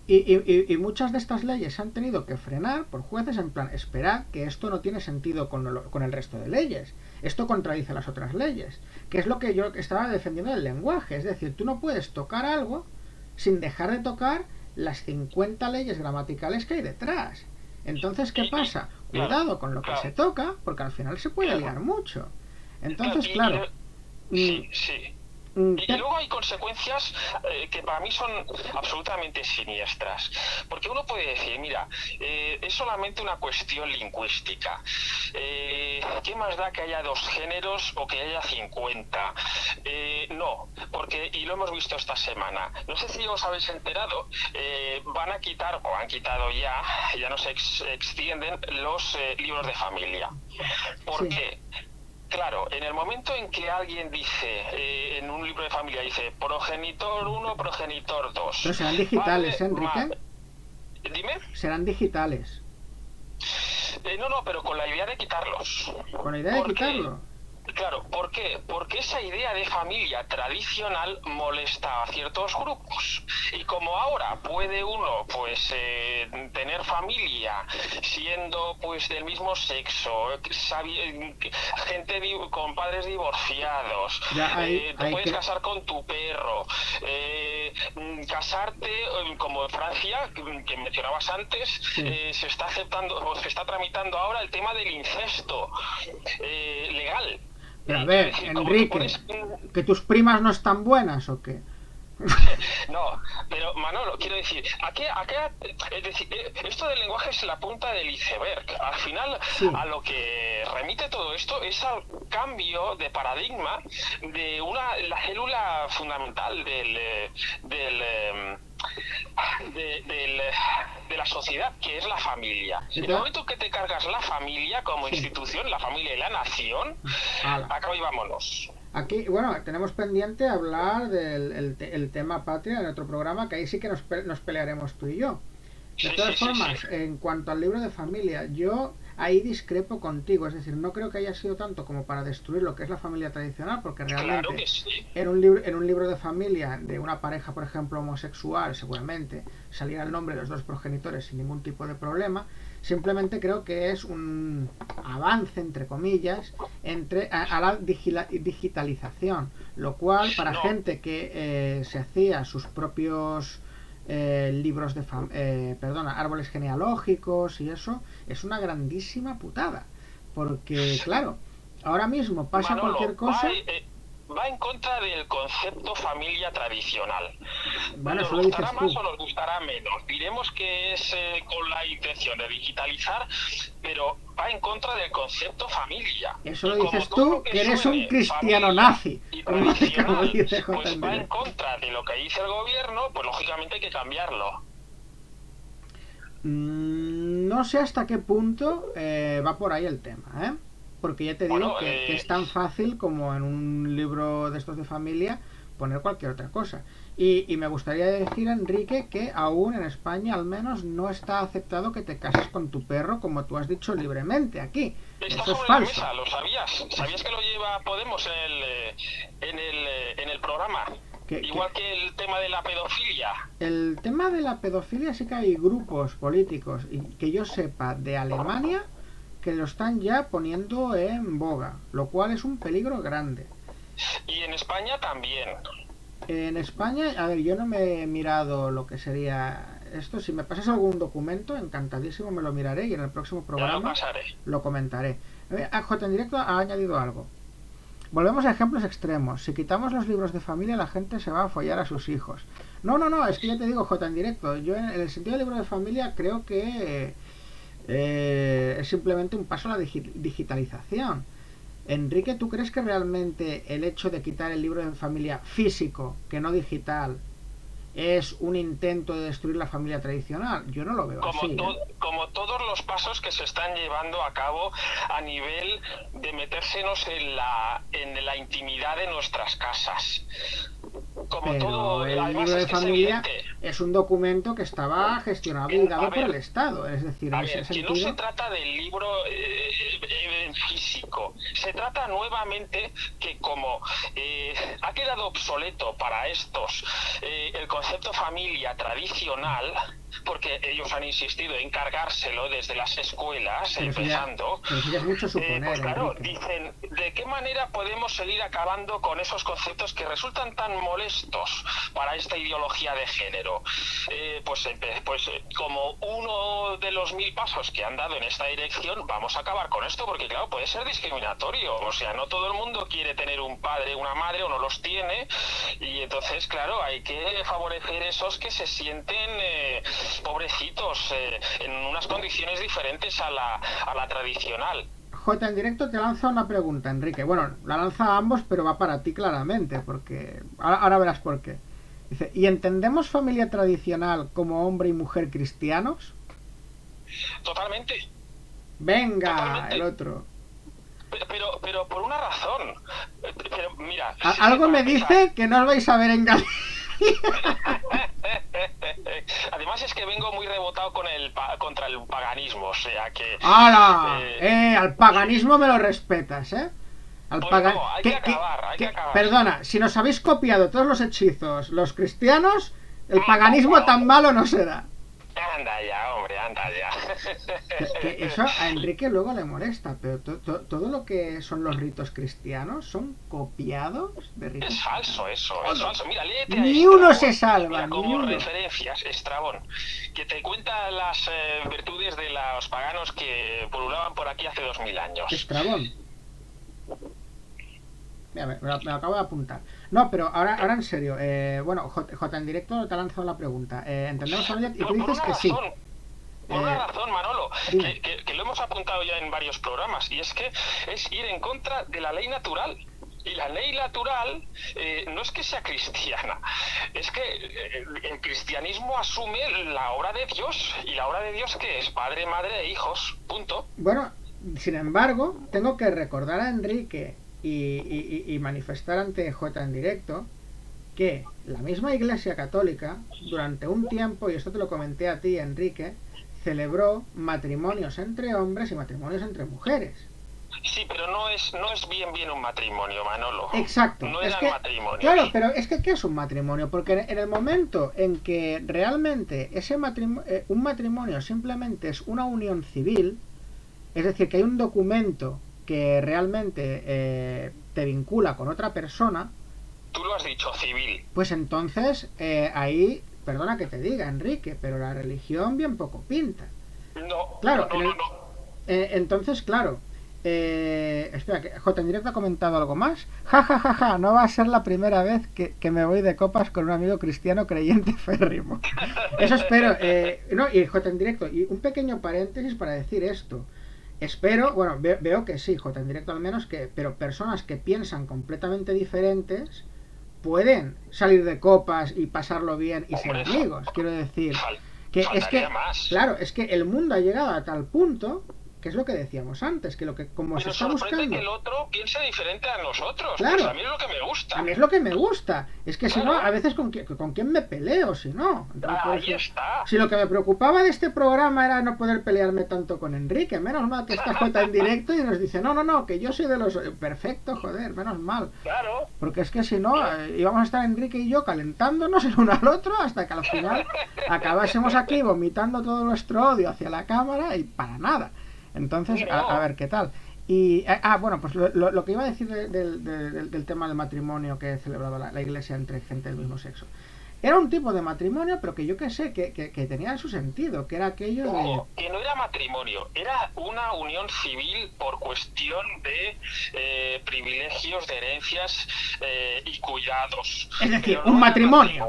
y muchas de estas leyes se han tenido que frenar por jueces en plan, esperad que esto no tiene sentido con el resto de leyes. Esto contradice las otras leyes. Que es lo que yo estaba defendiendo del lenguaje. Es decir, tú no puedes tocar algo sin dejar de tocar las 50 leyes gramaticales que hay detrás. Entonces, ¿qué pasa? claro, Cuidado con lo que se claro, toca, porque al final se puede claro, liar mucho. claro, Entonces, claro, mm, sí, sí. Y te- luego hay consecuencias que para mí son absolutamente siniestras. Porque uno puede decir, mira, es solamente una cuestión lingüística. ¿Qué más da que haya dos géneros o que haya 50? No, porque, y lo hemos visto esta semana, no sé si os habéis enterado, van a quitar, o han quitado ya no se extienden los libros de familia. ¿Por sí. qué? Claro, en el momento en que alguien dice, en un libro de familia dice progenitor uno, progenitor Pero 2, serán digitales, padre, ¿eh, Enrique? dime, Serán digitales. no, pero con la idea de quitarlos. Con la idea de ¿Por qué? quitarlo. Claro, ¿por qué? Porque esa idea de familia tradicional molesta a ciertos grupos. Y como ahora puede uno, pues, tener familia siendo, pues, del mismo sexo, gente con padres divorciados, Ya te hay puedes que... casar con tu perro, casarte, como en Francia, que mencionabas antes, Sí. se está aceptando, o se está tramitando ahora el tema del incesto legal. Pero a Quiero ver, decir, como tú Enrique, pones... ¿que tus primas no están buenas o qué? No, pero Manolo, quiero decir, es decir, esto del lenguaje es la punta del iceberg. Al final, Sí. a lo que remite todo esto es al cambio de paradigma de la célula fundamental de la sociedad, que es la familia. En el Entonces, momento que te cargas la familia como sí. institución, la familia y la nación, Hala. acaba y vámonos. Aquí, bueno, tenemos pendiente hablar del el tema patria en otro programa, que ahí sí que nos pelearemos tú y yo. De Sí, todas sí, sí, sí. formas, en cuanto al libro de familia, yo ahí discrepo contigo, es decir, no creo que haya sido tanto como para destruir lo que es la familia tradicional, porque Claro realmente que sí. en un libro de familia de una pareja, por ejemplo, homosexual, seguramente saliera el nombre de los dos progenitores sin ningún tipo de problema. Simplemente creo que es un avance, entre comillas, a la digitalización, lo cual para No, gente que se hacía sus propios libros de perdona, árboles genealógicos y eso, es una grandísima putada. Porque, claro, ahora mismo pasa cualquier Manolo, cosa. va en contra del concepto familia tradicional. Bueno, Nos eso lo gustará dices más tú. o nos gustará menos. Diremos que es con la intención de digitalizar, pero va en contra del concepto familia. Eso Y lo como dices todo lo tú, que que eres un suene cristiano familia nazi, y como tradicional, dice J pues en va en directo. contra de lo que dice el gobierno, pues lógicamente hay que cambiarlo. No sé hasta qué punto va por ahí el tema, ¿eh? Porque ya te digo Bueno, que es tan fácil como en un libro de estos de familia poner cualquier otra cosa. Y me gustaría decir, Enrique, que aún en España al menos no está aceptado que te cases con tu perro como tú has dicho libremente aquí. está Eso es sobre la falso. mesa, ¿lo sabías? Es ¿Sabías que lo lleva Podemos en el programa? que Igual que el tema de la pedofilia. el tema de la pedofilia sí que hay grupos políticos y que yo sepa de Alemania que lo están ya poniendo en boga, lo cual es un peligro grande. Y en España también. En España, a ver, yo no me he mirado lo que sería esto. Si me pasas algún documento, encantadísimo me lo miraré y en el próximo Ya lo programa pasaré. lo comentaré. AJ en directo ha añadido algo. Volvemos a ejemplos extremos. Si quitamos los libros de familia, la gente se va a follar a sus hijos. No, no, no, es que ya te digo, J en directo. Yo en el sentido del libro de familia creo que es simplemente un paso a la digitalización. Enrique, ¿tú crees que realmente el hecho de quitar el libro de familia físico, que no digital, es un intento de destruir la familia tradicional? Yo no lo veo así. Como todos los pasos que se están llevando a cabo a nivel de metérsenos en la intimidad de nuestras casas. Como Pero todo, el además libro de es que es familia evidente. es un documento que estaba gestionado y dado por el Estado. Es decir, A en ese ver, que no sentido... se trata del libro físico, se trata nuevamente que como ha quedado obsoleto para estos el concepto familia tradicional, porque ellos han insistido en cargárselo desde las escuelas, Pero empezando, pero eso ya es mucho suponer, pues claro, Enrique. dicen, ¿de qué manera podemos seguir acabando con esos conceptos que resultan tan molestos para esta ideología de género? Pues como uno de los 1000 pasos que han dado en esta dirección, vamos a acabar con esto, porque claro, puede ser discriminatorio, o sea, no todo el mundo quiere tener un padre, una madre, o no los tiene, y entonces, claro, hay que favorecer esos que se sienten pobrecitos en unas condiciones diferentes a la tradicional. J en directo te lanza una pregunta, Enrique. Bueno, la lanza a ambos, pero va para ti claramente, porque ahora verás por qué. Dice, ¿y entendemos familia tradicional como hombre y mujer cristianos? Totalmente. Venga, Totalmente. el otro. Pero por una razón. Pero mira. Algo me dice que no os vais a ver en Galicia. Además es que vengo muy rebotado contra el paganismo, o sea que... ¡Hala! Al paganismo me lo respetas, ¿eh? Al Pues paganismo. no, hay que acabar. Perdona, si nos habéis copiado todos los hechizos, los cristianos, el paganismo tan malo no será. Anda ya, hombre, anda ya. Que eso a Enrique luego le molesta, pero todo lo que son los ritos cristianos son copiados de ritos. Es falso eso, es falso. Mira, léete a Ni Estrabón. uno se salva, Mira, ni como uno. referencias, Estrabón, que te cuenta las virtudes de los paganos que pululaban por aquí hace 2000 años. Estrabón. Mira, me lo acabo de apuntar. No, pero ahora en serio. Bueno, J en directo te ha lanzado la pregunta. ¿Entendemos familia? Y tú dices que sí. Por una razón, Manolo, dime. que lo hemos apuntado ya en varios programas, y es que es ir en contra de la ley natural. Y la ley natural no es que sea cristiana, es que el cristianismo asume la obra de Dios. ¿Y la obra de Dios qué es? Padre, madre e hijos, punto. Bueno, sin embargo, tengo que recordar a Enrique y manifestar ante J en directo que la misma Iglesia Católica, durante un tiempo, y esto te lo comenté a ti, Enrique, celebró matrimonios entre hombres y matrimonios entre mujeres. Sí, pero no es bien un matrimonio, Manolo. Exacto. No eran matrimonios. Claro, pero es que ¿qué es un matrimonio? Porque en el momento en que realmente un matrimonio simplemente es una unión civil, es decir, que hay un documento que realmente te vincula con otra persona, tú lo has dicho, civil. Pues entonces ahí, perdona que te diga, Enrique, pero la religión bien poco pinta. No, claro, no. Entonces, claro. Espera, que J en directo ha comentado algo más. Ja, ja, ja, ja, no va a ser la primera vez que me voy de copas con un amigo cristiano creyente férrimo. Eso espero. No, y J en directo, y un pequeño paréntesis para decir esto. Espero, bueno, veo que sí, J en directo al menos, pero personas que piensan completamente diferentes pueden salir de copas y pasarlo bien y ser amigos. Quiero decir que es que, claro, es que el mundo ha llegado a tal punto, que es lo que decíamos antes, que como se está buscando, que el otro piense diferente a nosotros. Claro, pues a mí es lo que me gusta. A mí es lo que me gusta. Es que claro, si no, a veces con quién me peleo, si no. Entonces, ahí está. Si lo que me preocupaba de este programa era no poder pelearme tanto con Enrique, menos mal que está J en directo y nos dice, no, que yo soy de los... Perfecto, joder, menos mal. Claro. Porque es que si no, íbamos a estar Enrique y yo calentándonos el uno al otro hasta que al final acabásemos aquí vomitando todo nuestro odio hacia la cámara y para nada. Entonces, a ver qué tal. Bueno, pues lo que iba a decir del tema del matrimonio que celebraba la iglesia entre gente del mismo sexo. Era un tipo de matrimonio, pero que yo que sé, que tenía su sentido, que era aquello de... Que no era matrimonio, era una unión civil por cuestión de privilegios, de herencias y cuidados. Es decir, un matrimonio.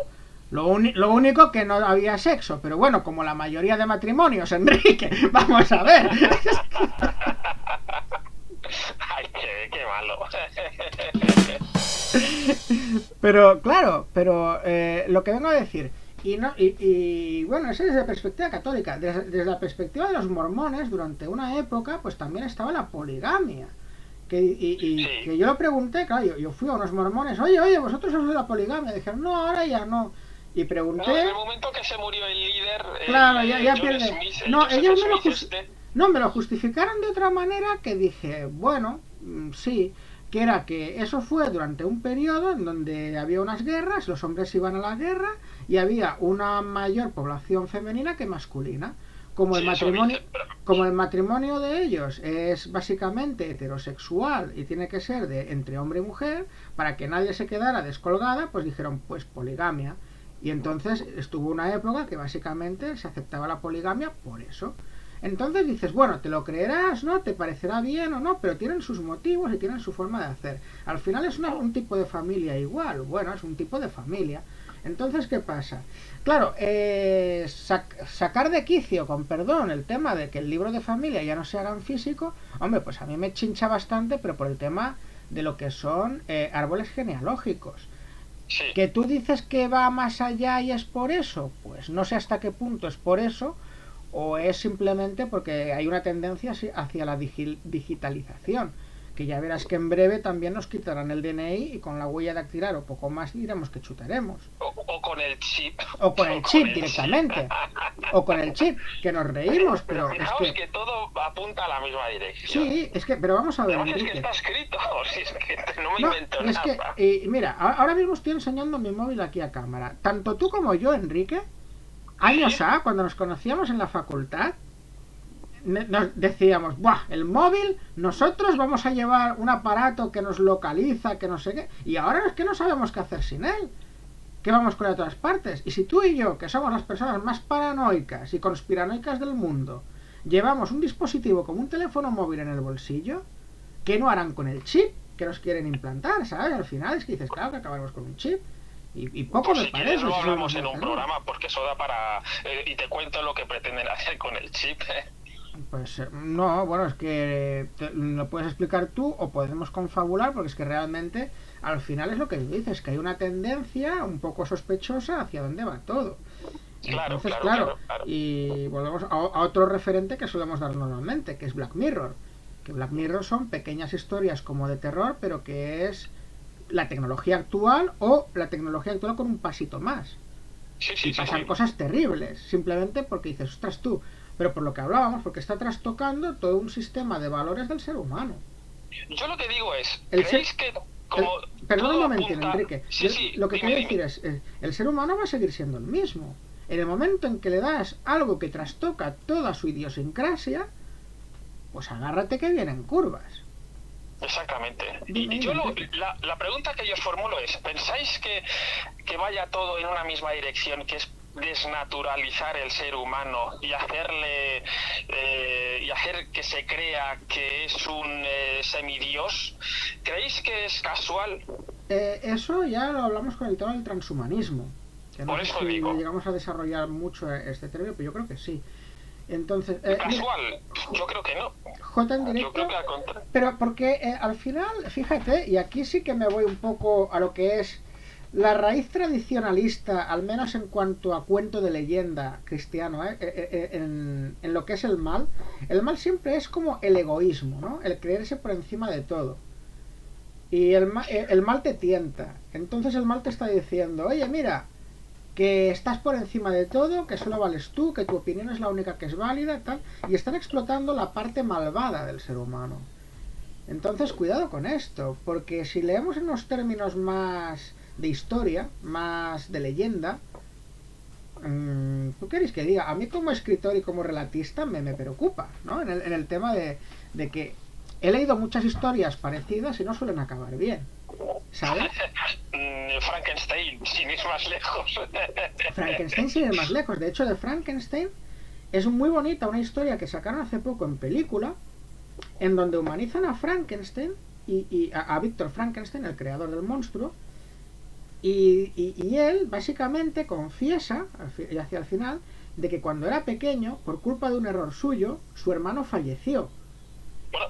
Lo único que no había sexo, pero bueno, como la mayoría de matrimonios, Enrique, vamos a ver. Ay, qué malo. Pero claro, lo que vengo a decir, bueno, eso desde la perspectiva católica, desde la perspectiva de los mormones, durante una época, pues también estaba la poligamia. Que yo lo pregunté, claro, yo fui a unos mormones, oye, vosotros os de la poligamia, dijeron, no, ahora ya no. Y pregunté... No, en el momento que se murió el líder... Claro, ya pierde... No, ellos me lo justificaron de otra manera que dije, bueno, sí, que era que eso fue durante un periodo en donde había unas guerras, los hombres iban a la guerra y había una mayor población femenina que masculina. Como el matrimonio de ellos es básicamente heterosexual y tiene que ser de entre hombre y mujer, para que nadie se quedara descolgada, pues dijeron, pues poligamia. Y entonces estuvo una época que básicamente se aceptaba la poligamia por eso. Entonces dices, bueno, te lo creerás, ¿no? Te parecerá bien o no, pero tienen sus motivos y tienen su forma de hacer. Al final es un tipo de familia igual, bueno, es un tipo de familia. Entonces, ¿qué pasa? Claro, sacar de quicio, con perdón, el tema de que el libro de familia ya no se haga en físico, hombre, pues a mí me chincha bastante, pero por el tema de lo que son árboles genealógicos. Sí. Que tú dices que va más allá y es por eso, pues no sé hasta qué punto es por eso, o es simplemente porque hay una tendencia hacia la digitalización, que ya verás que en breve también nos quitarán el DNI y con la huella dactilar o poco más diremos que chutaremos. O con el chip. O con el chip directamente. O con el chip, que nos reímos, pero fijaos es que todo apunta a la misma dirección. Sí, pero vamos a ver, Además, Enrique. es que está escrito, si es que no me invento es nada. Que, mira, ahora mismo estoy enseñando mi móvil aquí a cámara. Tanto tú como yo, Enrique, años A, cuando nos conocíamos en la facultad, nos decíamos, ¡buah! El móvil, nosotros vamos a llevar un aparato que nos localiza, que no sé qué, y ahora es que no sabemos qué hacer sin él, que vamos con él a todas partes. Y si tú y yo, que somos las personas más paranoicas y conspiranoicas del mundo, llevamos un dispositivo como un teléfono móvil en el bolsillo, ¿qué no harán con el chip que nos quieren implantar? ¿Sabes? Al final es que dices, claro, que acabaremos con un chip. Y poco pues me si parece. quieres, lo hablamos en un programa, porque eso da para... y te cuento lo que pretenden hacer con el chip. Pues no, bueno, es que lo puedes explicar tú o podemos confabular, porque es que realmente al final es lo que dices, que hay una tendencia un poco sospechosa hacia dónde va todo. Entonces, claro. Y volvemos a otro referente que solemos dar normalmente, que es Black Mirror. Que Black Mirror son pequeñas historias como de terror, pero que es la tecnología actual o la tecnología actual con un pasito más. Sí, y pasan cosas terribles, simplemente porque dices, ostras tú, pero por lo que hablábamos, porque está trastocando todo un sistema de valores del ser humano. Yo lo que digo es, ¿creéis que perdón un momento, Enrique. Lo que quiero decir es, el ser humano va a seguir siendo el mismo. En el momento en que le das algo que trastoca toda su idiosincrasia, pues agárrate que vienen curvas. Exactamente. Y yo la pregunta que yo os formulo es, ¿pensáis que vaya todo en una misma dirección, que es desnaturalizar el ser humano y hacerle y hacer que se crea que es un semidios? ¿Creéis que es casual? Eso ya lo hablamos con el tema del transhumanismo, que no Por sé eso si digo. llegamos a desarrollar mucho este término, pero yo creo que sí. Entonces, casual, yo creo que no. J en directo, yo creo que al contrario. Pero porque al final, fíjate, y aquí sí que me voy un poco a lo que es la raíz tradicionalista, al menos en cuanto a cuento de leyenda cristiano, en lo que es el mal siempre es como el egoísmo, ¿no? El creerse por encima de todo. Y el mal te tienta. Entonces el mal te está diciendo, oye, mira, que estás por encima de todo, que solo vales tú, que tu opinión es la única que es válida, tal, y están explotando la parte malvada del ser humano. Entonces, cuidado con esto, porque si leemos en unos términos más de historia, más de leyenda, ¿tú queréis que diga? A mí como escritor y como relatista me preocupa, ¿no? En el tema de que he leído muchas historias parecidas y no suelen acabar bien, ¿sabes? Frankenstein, sin ir más lejos. Frankenstein sin ir más lejos. De hecho, de Frankenstein es muy bonita una historia que sacaron hace poco en película, en donde humanizan a Frankenstein y a Víctor Frankenstein, el creador del monstruo, y él básicamente confiesa, hacia el final, de que cuando era pequeño, por culpa de un error suyo, su hermano falleció. Bueno,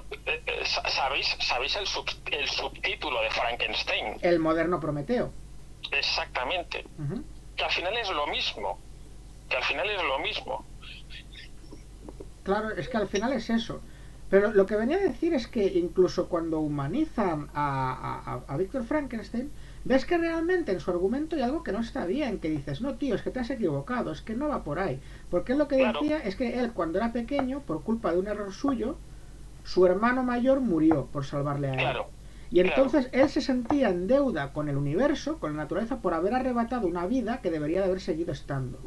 ¿sabéis el subtítulo de Frankenstein? El moderno Prometeo. Exactamente. Que al final es lo mismo. Claro, es que al final es eso. Pero lo que venía a decir es que incluso cuando humanizan a Víctor Frankenstein, ves que realmente en su argumento hay algo que no está bien, que dices, no tío, es que te has equivocado, es que no va por ahí. Porque él lo que decía es que él cuando era pequeño, por culpa de un error suyo, su hermano mayor murió por salvarle a él. Y entonces él se sentía en deuda con el universo, con la naturaleza, por haber arrebatado una vida que debería de haber seguido estando.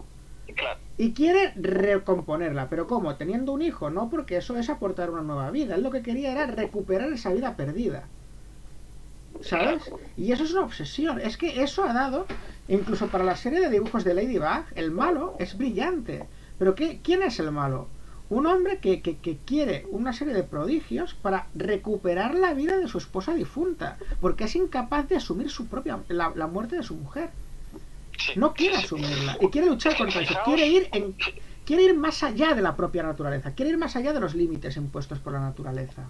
Y quiere recomponerla, pero ¿cómo? Teniendo un hijo, no, porque eso es aportar una nueva vida. Él lo que quería era recuperar esa vida perdida, ¿sabes? Y eso es una obsesión. Es que eso ha dado, incluso para la serie de dibujos de Ladybug, el malo es brillante. Pero ¿quién es el malo? Un hombre que quiere una serie de prodigios para recuperar la vida de su esposa difunta, porque es incapaz de asumir la muerte de su mujer. No quiere asumirla y quiere luchar contra eso. Quiere ir más allá de la propia naturaleza, quiere ir más allá de los límites impuestos por la naturaleza.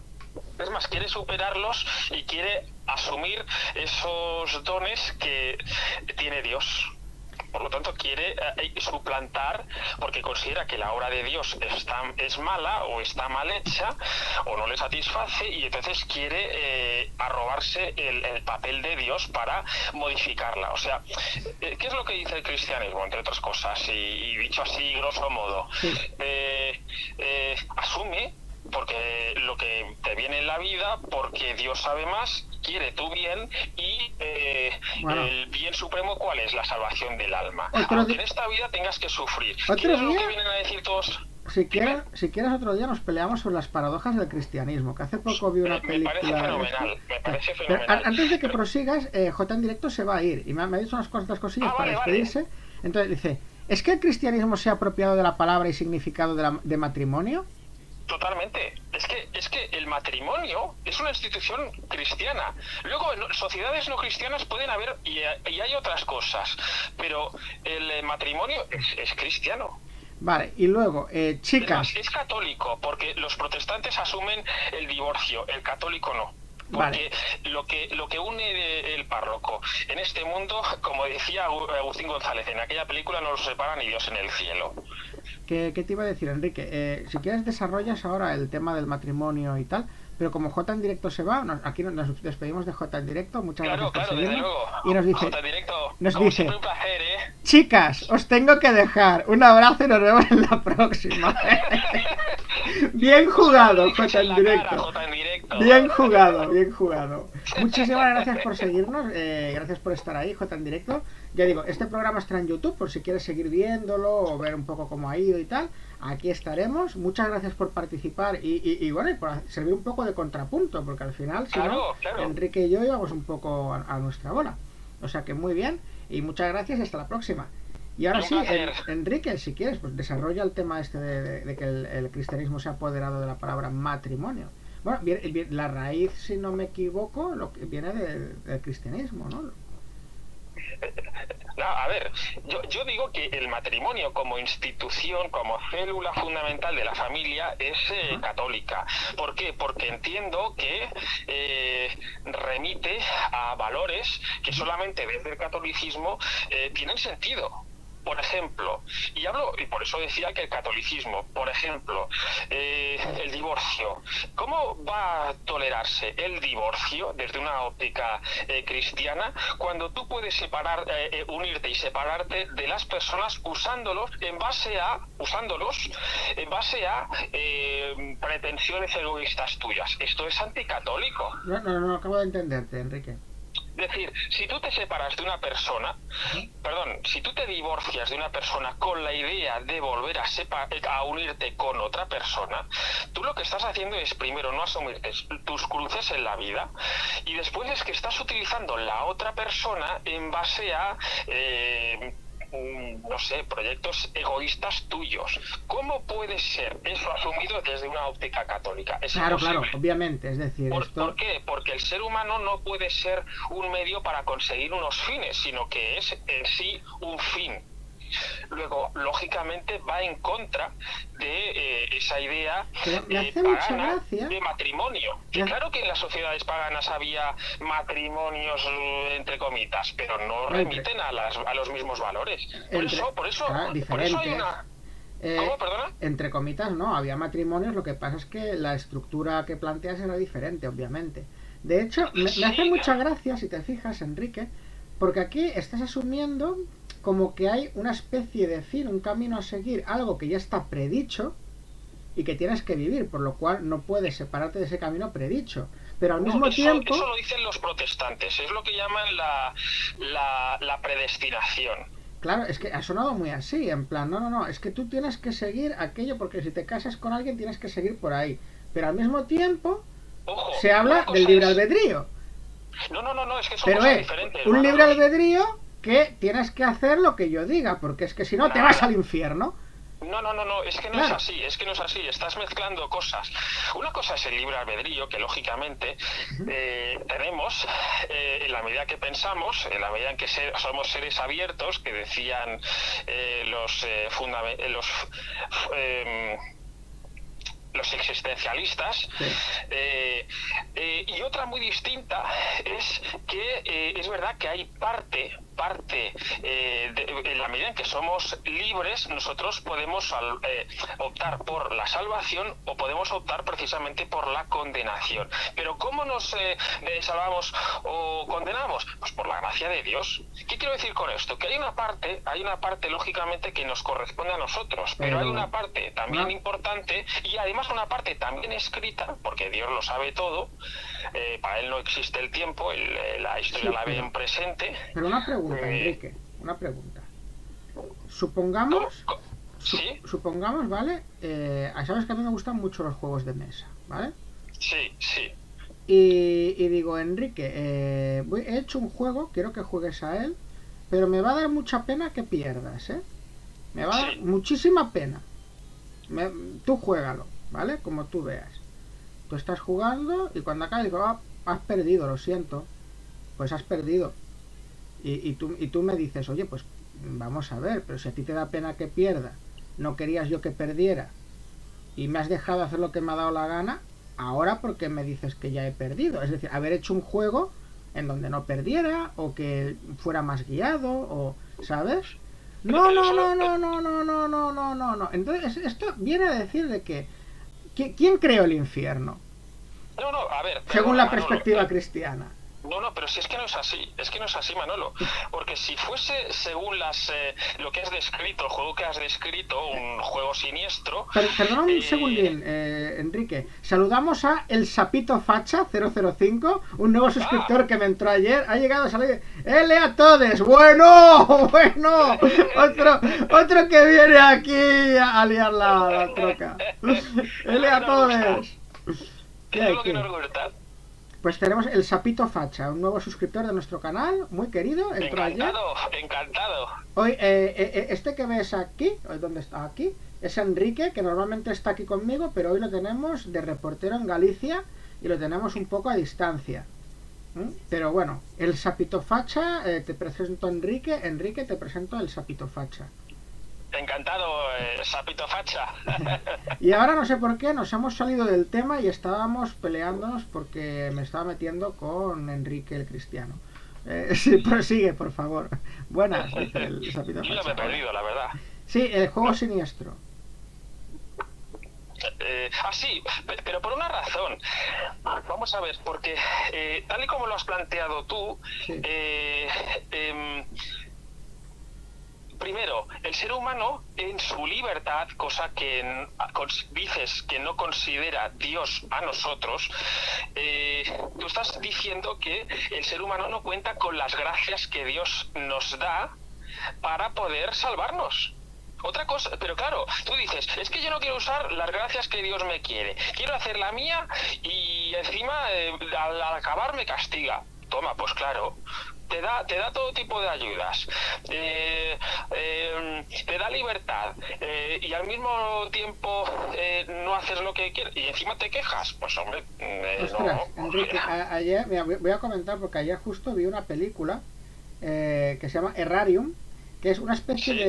Es más, quiere superarlos y quiere asumir esos dones que tiene Dios. Por lo tanto, quiere suplantar, porque considera que la obra de Dios es mala o está mal hecha o no le satisface, y entonces quiere arrogarse el papel de Dios para modificarla. O sea, ¿qué es lo que dice el cristianismo, entre otras cosas? Y dicho así, grosso modo, asume porque lo que te viene en la vida, porque Dios sabe más, quiere tu bien, y el bien supremo, ¿cuál es? La salvación del alma. Aunque en esta vida tengas que sufrir. ¿Qué es lo que vienen a decir todos? Si quieres otro día nos peleamos sobre las paradojas del cristianismo, que hace poco vi una película. Me parece fenomenal. Pero antes de que prosigas, J en directo se va a ir y me ha dicho unas cuantas cosillas para despedirse. Entonces dice, ¿es que el cristianismo se ha apropiado de la palabra y significado de matrimonio? Totalmente. Es que el matrimonio es una institución cristiana. Luego, en sociedades no cristianas pueden haber, y hay otras cosas, pero el matrimonio es cristiano. Vale, y luego, chicas... Es católico, porque los protestantes asumen el divorcio, el católico no. Porque lo que une el párroco en este mundo, como decía Agustín González en aquella película, no los separa ni Dios en el cielo. ¿Qué te iba a decir, Enrique? Si quieres desarrollas ahora el tema del matrimonio y tal, pero como J en directo se va, aquí nos despedimos de J en directo, muchas gracias por seguirnos. Y nos dice, un placer, chicas, os tengo que dejar, un abrazo y nos vemos en la próxima. Bien jugado, J en directo. Bien jugado. Muchísimas gracias por seguirnos, gracias por estar ahí, J en directo. Ya digo, este programa estará en YouTube por si quieres seguir viéndolo o ver un poco cómo ha ido y tal. Aquí estaremos. Muchas gracias por participar y bueno, y por servir un poco de contrapunto, porque al final, si no, Enrique y yo íbamos un poco a nuestra bola. O sea que muy bien, y muchas gracias y hasta la próxima. Y ahora sí, Enrique, si quieres, pues desarrolla el tema este de que el cristianismo se ha apoderado de la palabra matrimonio. Bueno, la raíz, si no me equivoco, viene del cristianismo, ¿no? No, a ver, yo digo que el matrimonio como institución, como célula fundamental de la familia es católica. ¿Por qué? Porque entiendo que remite a valores que solamente desde el catolicismo tienen sentido. Por ejemplo, y por eso decía que el catolicismo, por ejemplo, el divorcio. ¿Cómo va a tolerarse el divorcio desde una óptica cristiana cuando tú puedes unirte y separarte de las personas usándolos en base a pretensiones egoístas tuyas? Esto es anticatólico. No acabo de entenderte, Enrique. decir, si tú te separas de una persona, perdón, si tú te divorcias de una persona con la idea de volver a unirte con otra persona, tú lo que estás haciendo es primero no asumir tus cruces en la vida y después es que estás utilizando la otra persona en base a no sé, proyectos egoístas tuyos. ¿Cómo puede ser eso asumido desde una óptica católica? Es Claro, imposible. claro, obviamente, es decir, ¿Por qué? Porque el ser humano no puede ser un medio para conseguir unos fines, sino que es en sí un fin. Luego, lógicamente, va en contra de esa idea me hace mucha pagana gracia. de matrimonio. Que claro que en las sociedades paganas había matrimonios entre comitas, pero no remiten a los mismos valores. Por eso hay una... ¿Cómo? ¿Perdona? Entre comitas no, había matrimonios, lo que pasa es que la estructura que planteas era diferente, obviamente. De hecho, me hace mucha gracia, si te fijas, Enrique, porque aquí estás asumiendo como que hay una especie de fin, un camino a seguir, algo que ya está predicho y que tienes que vivir, por lo cual no puedes separarte de ese camino predicho. Pero al mismo tiempo... Eso lo dicen los protestantes, es lo que llaman la predestinación. Claro, es que ha sonado muy así, en plan, no, es que tú tienes que seguir aquello, porque si te casas con alguien tienes que seguir por ahí. Pero al mismo tiempo, ojo, se habla del libre albedrío. No, es que son pero cosas diferentes. Un libre albedrío que tienes que hacer lo que yo diga, porque es que si no te vas al infierno. No, es que no es así, estás mezclando cosas. Una cosa es el libre albedrío, que lógicamente tenemos en la medida que pensamos, en la medida en que somos seres abiertos, que decían los existencialistas, y otra muy distinta es que es verdad que hay parte en la medida en que somos libres, nosotros podemos optar por la salvación o podemos optar precisamente por la condenación. Pero ¿cómo nos salvamos o condenamos? Pues por la gracia de Dios. ¿Qué quiero decir con esto? Que hay una parte lógicamente que nos corresponde a nosotros, pero hay una parte también importante y además una parte también escrita, porque Dios lo sabe todo, para Él no existe el tiempo, la historia la ve en presente. Pero una pregunta, Enrique, una pregunta. Supongamos, ¿Sí? Supongamos, ¿vale? Sabes que a mí me gustan mucho los juegos de mesa, ¿vale? Sí. Y digo, Enrique, he hecho un juego, quiero que juegues a él, pero me va a dar mucha pena que pierdas, ¿eh? Me va a dar muchísima pena. Tú juégalo, ¿vale? Como tú veas. Tú estás jugando y cuando acabas digo, has perdido, lo siento. Pues has perdido. Y tú me dices, oye, pues vamos a ver, pero si a ti te da pena que pierda, no querías yo que perdiera y me has dejado hacer lo que me ha dado la gana, ahora porque me dices que ya he perdido. Es decir, haber hecho un juego en donde no perdiera o que fuera más guiado o, ¿sabes? No. Entonces esto viene a decir de que ¿quién creó el infierno? No, a ver. Según la perspectiva cristiana. No, pero si es que no es así, Manolo, porque si fuese según lo que has descrito, el juego que has descrito, un juego siniestro... Perdona un segundín, Enrique. Saludamos a El Sapito Facha 005, un nuevo suscriptor que me entró ayer. Ha llegado a salir... ¡Lea Todes! ¡Bueno! Otro que viene aquí a liar la troca. ¡Lea Todes! ¿Qué es lo que nos gusta? Pues tenemos El Sapito Facha, un nuevo suscriptor de nuestro canal, muy querido, entró ayer. Encantado. Hoy, este que ves aquí, ¿dónde está? Aquí, es Enrique, que normalmente está aquí conmigo, pero hoy lo tenemos de reportero en Galicia y lo tenemos un poco a distancia. Pero bueno, El Sapito Facha, te presento a Enrique, te presento El Sapito Facha. Encantado, Sapito Facha. Y ahora no sé por qué nos hemos salido del tema y estábamos peleándonos porque me estaba metiendo con Enrique el Cristiano. Sí, prosigue, por favor. Buenas, dice el Sapito Facha. Yo ya me he perdido, la verdad. Sí, el juego siniestro. Sí, pero por una razón. Vamos a ver, porque tal y como lo has planteado tú, sí. Primero, el ser humano en su libertad, cosa que dices que no considera Dios a nosotros, tú estás diciendo que el ser humano no cuenta con las gracias que Dios nos da para poder salvarnos. Otra cosa, pero claro, tú dices, es que yo no quiero usar las gracias que Dios me quiere, quiero hacer la mía y encima al acabar me castiga. Toma, pues claro, te da todo tipo de ayudas, te da libertad, y al mismo tiempo no haces lo que quieres y encima te quejas. Pues hombre, Ostras, no. Enrique, ayer, mira, voy a comentar porque ayer justo vi una película que se llama Errarium, que es una especie Sí.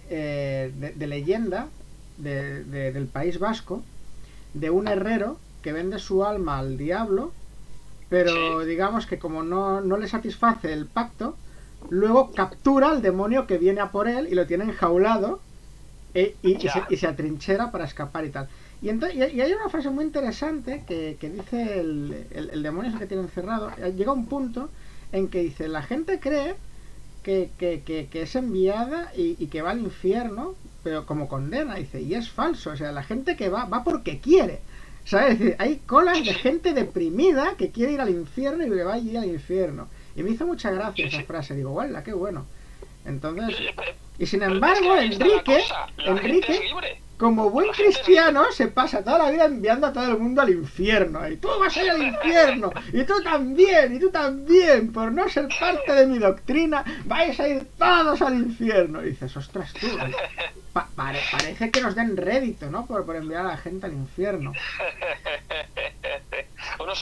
de leyenda del País Vasco, de un herrero que vende su alma al diablo, pero Sí. digamos que como no le satisface el pacto, luego captura al demonio que viene a por él y lo tiene enjaulado, Ya. y se atrinchera para escapar y tal. Y hay una frase muy interesante que dice el demonio ese que tiene encerrado. Llega un punto en que dice, la gente cree que es enviada y que va al infierno, pero como condena, dice, y es falso. O sea, la gente que va porque quiere. ¿Sabes? Es decir, hay colas de gente deprimida que quiere ir al infierno y que va a ir al infierno. Y me hizo mucha gracia Sí, esa sí. frase. Digo, ¡guau! ¡Qué bueno! Entonces, Pero y sin es que embargo, ahí está la cosa, la gente es Enrique, libre. como buen La gente es cristiano, se pasa toda la vida enviando a todo el mundo al infierno. Y tú vas a ir al infierno, y tú también, por no ser parte de mi doctrina, vais a ir todos al infierno. Y dices, ostras tú, parece que nos den rédito, ¿no? Por enviar a la gente al infierno. Unos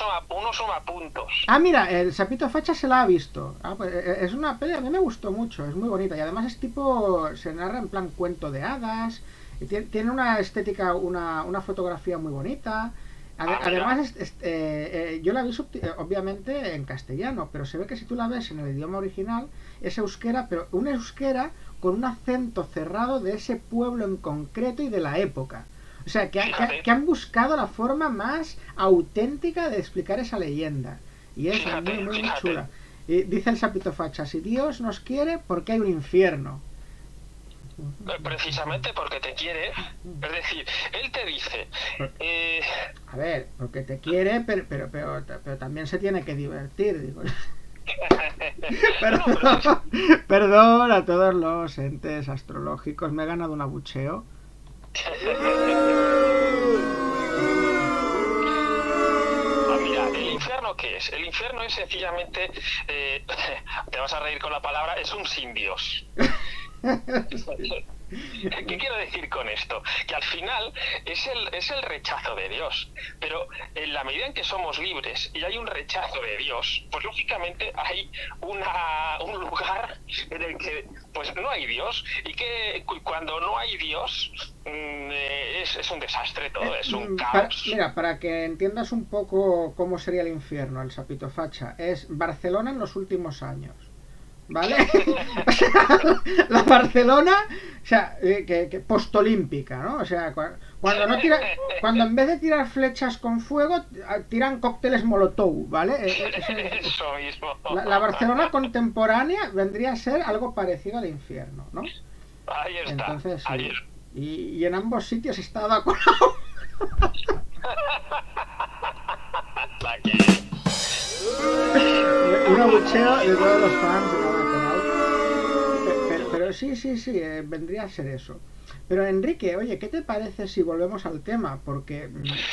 suma puntos. Ah, mira, el Sapito Facha se la ha visto. Ah, pues, es una peli, a mí me gustó mucho, es muy bonita. Y además es tipo, se narra en plan cuento de hadas. Y tiene una estética, una fotografía muy bonita. Además, yo la vi obviamente en castellano, pero se ve que si tú la ves en el idioma original, es euskera, pero un euskera con un acento cerrado de ese pueblo en concreto y de la época. O sea, que han buscado la forma más auténtica de explicar esa leyenda. Y es muy chula. Y dice el Sapito Facha, si Dios nos quiere, ¿por qué hay un infierno? Precisamente porque te quiere. Es decir, él te dice... A ver, porque te quiere, pero también se tiene que divertir, digo. Perdón a todos los entes astrológicos, me he ganado un abucheo. Mira, ¿el infierno qué es? El infierno es sencillamente, te vas a reír con la palabra, es un sin Dios. ¿Qué quiero decir con esto? Que al final es el rechazo de Dios. Pero en la medida en que somos libres y hay un rechazo de Dios, pues lógicamente hay un lugar en el que pues no hay Dios, y que cuando no hay Dios es un desastre todo, es un caos. Mira, para que entiendas un poco cómo sería el infierno, el Sapito Facha, es Barcelona en los últimos años. ¿Vale? O sea, la Barcelona, o sea, que postolímpica, ¿no? O sea, cuando en vez de tirar flechas con fuego, tiran cócteles Molotov, ¿vale? Eso mismo. La Barcelona contemporánea vendría a ser algo parecido al infierno, ¿no? Ahí está. Entonces, ahí. Y en ambos sitios está de acuerdo. Un abucheo de todos los fans de la Nacional. Pero sí, vendría a ser eso. Pero Enrique, oye, ¿qué te parece si volvemos al tema? Porque...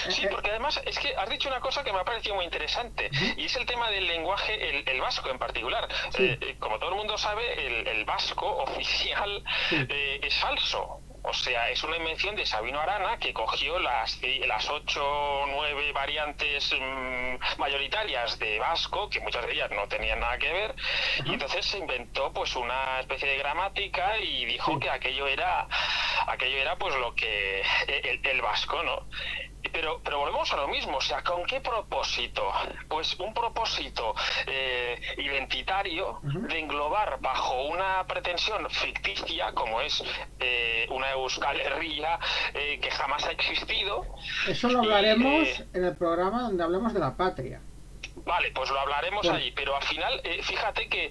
Sí, porque además es que has dicho una cosa que me ha parecido muy interesante, y es el tema del lenguaje, el vasco en particular. Sí. Como todo el mundo sabe, el vasco oficial es falso. O sea, es una invención de Sabino Arana, que cogió las 8 o 9 variantes mayoritarias de vasco, que muchas de ellas no tenían nada que ver, y entonces se inventó pues una especie de gramática y dijo que aquello era pues lo que el vasco, ¿no? Pero volvemos a lo mismo, o sea, ¿con qué propósito? Pues un propósito identitario de englobar bajo una pretensión ficticia, como es una Euskal Herria que jamás ha existido. Eso lo hablaremos en el programa donde hablemos de la patria. Vale, pues lo hablaremos allí, pero al final, fíjate que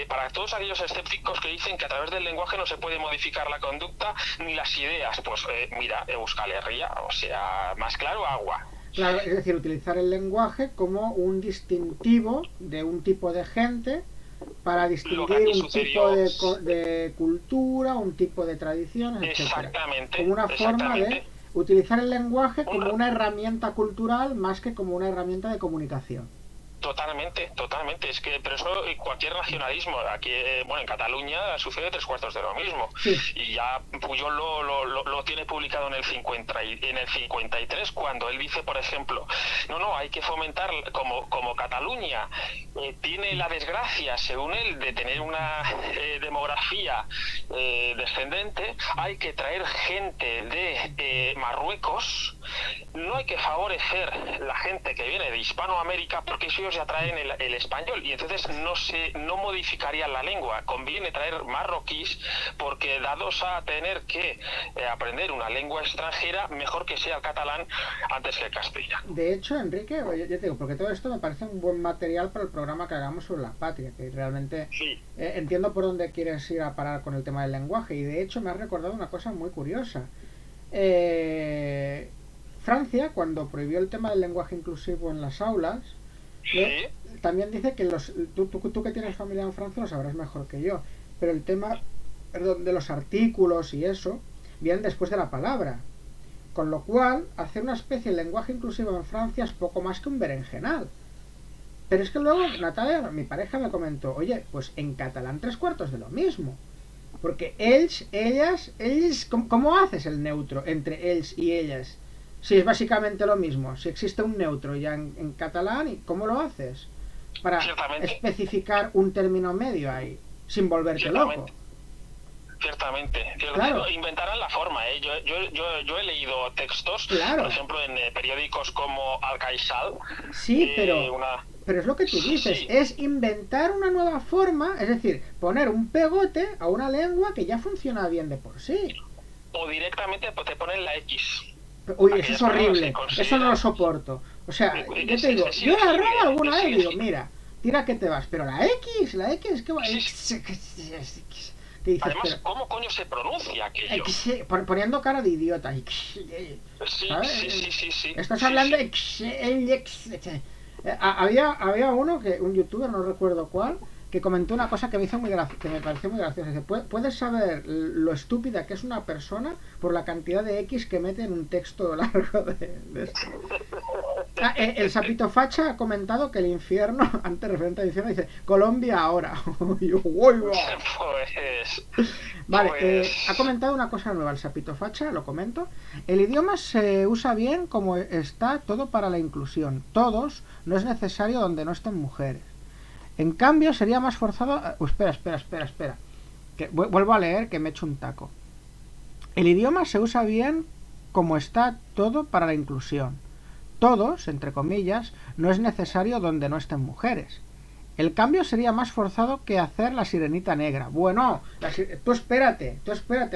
para todos aquellos escépticos que dicen que a través del lenguaje no se puede modificar la conducta ni las ideas, pues mira, Euskal Herria, o sea, más claro, agua. Claro, es decir, utilizar el lenguaje como un distintivo de un tipo de gente para Lo que distinguir aquí un tipo sucedió, de cultura, un tipo de tradiciones, etcétera. Como exactamente, una forma de exactamente. utilizar el lenguaje Un, como una herramienta cultural más que como una herramienta de comunicación. Totalmente, totalmente. Es que, pero eso cualquier nacionalismo, aquí, bueno, en Cataluña sucede tres cuartos de lo mismo. Sí, Y ya Puyol lo tiene publicado en el 53 cuando él dice, por ejemplo, no, hay que fomentar, como Cataluña tiene la desgracia, según él, de tener una demografía descendente, hay que traer gente de Marruecos, no hay que favorecer la gente que viene de Hispanoamérica porque ellos ya traen el español y entonces no modificarían la lengua. Conviene traer marroquíes porque dados a tener que aprender una lengua extranjera, mejor que sea el catalán antes que el castellano. de hecho, Enrique, oye, yo te digo, porque todo esto me parece un buen material para el programa que hagamos sobre la patria, que realmente Sí, entiendo por dónde quieres ir a parar con el tema del lenguaje, y de hecho me has recordado una cosa muy curiosa. Eh, Francia, cuando prohibió el tema del lenguaje inclusivo en las aulas, le- sí, también dice que tú que tienes familia en Francia lo sabrás mejor que yo, pero el tema, perdón, de los artículos y eso vienen después de la palabra. Con lo cual, hacer una especie de lenguaje inclusivo en Francia es poco más que un berenjenal. Pero es que luego Natalia, mi pareja, me comentó, oye, pues en catalán tres cuartos de lo mismo. Porque ells, ellas, ¿cómo haces el neutro entre ells y ellas? Si es básicamente lo mismo, si existe un neutro ya en catalán, ¿cómo lo haces? Para ciertamente, especificar un término medio ahí, sin volverte loco. ciertamente. Ciertamente, Claro, inventarán la forma, ¿eh? Yo he leído textos, por claro, ejemplo, en periódicos como Alcaisal, sí, una... pero es lo que tú dices, Sí, es inventar una nueva forma, es decir, poner un pegote a una lengua que ya funciona bien de por sí. o directamente te ponen la X. Uy, eso es Aquellas palabras que horrible, eso no lo consideran... soporto. O sea, yo te digo, Es yo la robo ilegible, alguna es vez, digo, ilegible. mira, tira que te vas, pero la X, que va, Sí, que dices, además, pero ¿cómo coño se pronuncia aquello? poniendo cara de idiota, Sí, sí, ¿sabes? sí, sí, sí, Estás sí, hablando sí. de había uno que un youtuber, no recuerdo cuál, que comentó una cosa que me hizo que me pareció muy graciosa. Dice, puedes saber lo estúpida que es una persona por la cantidad de X que mete en un texto largo de esto. El Sapito Facha ha comentado que el infierno, antes referente al infierno, dice Colombia ahora. Y yo, "Uy, va". Pues, Vale, ha pues, comentado una cosa nueva el Sapito Facha, lo comento. El idioma se usa bien como está todo para la inclusión. Todos, no es necesario donde no estén mujeres. En cambio, sería más forzado. Espera. Que vuelvo a leer que me echo un taco. El idioma se usa bien como está todo para la inclusión. Todos, entre comillas, no es necesario donde no estén mujeres. El cambio sería más forzado que hacer la sirenita negra. Bueno, tú espérate